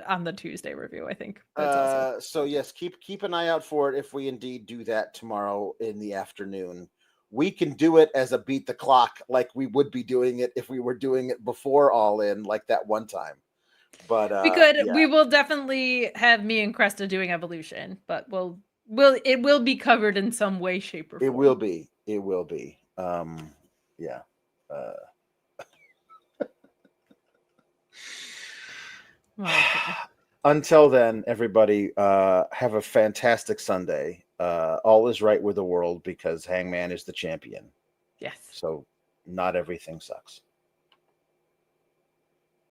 on the Tuesday review, I think. So yes, keep an eye out for it if we indeed do that tomorrow in the afternoon. we can do it as a beat the clock, like we would be doing it if we were doing it before All In, like that one time. But we could. yeah. We will definitely have me and Cresta doing Evolution, but it will be covered in some way, shape, or form. It will be. It will be. Yeah. Okay. Until then, everybody, have a fantastic Sunday. All is right with the world because Hangman is the champion. Yes. So not everything sucks.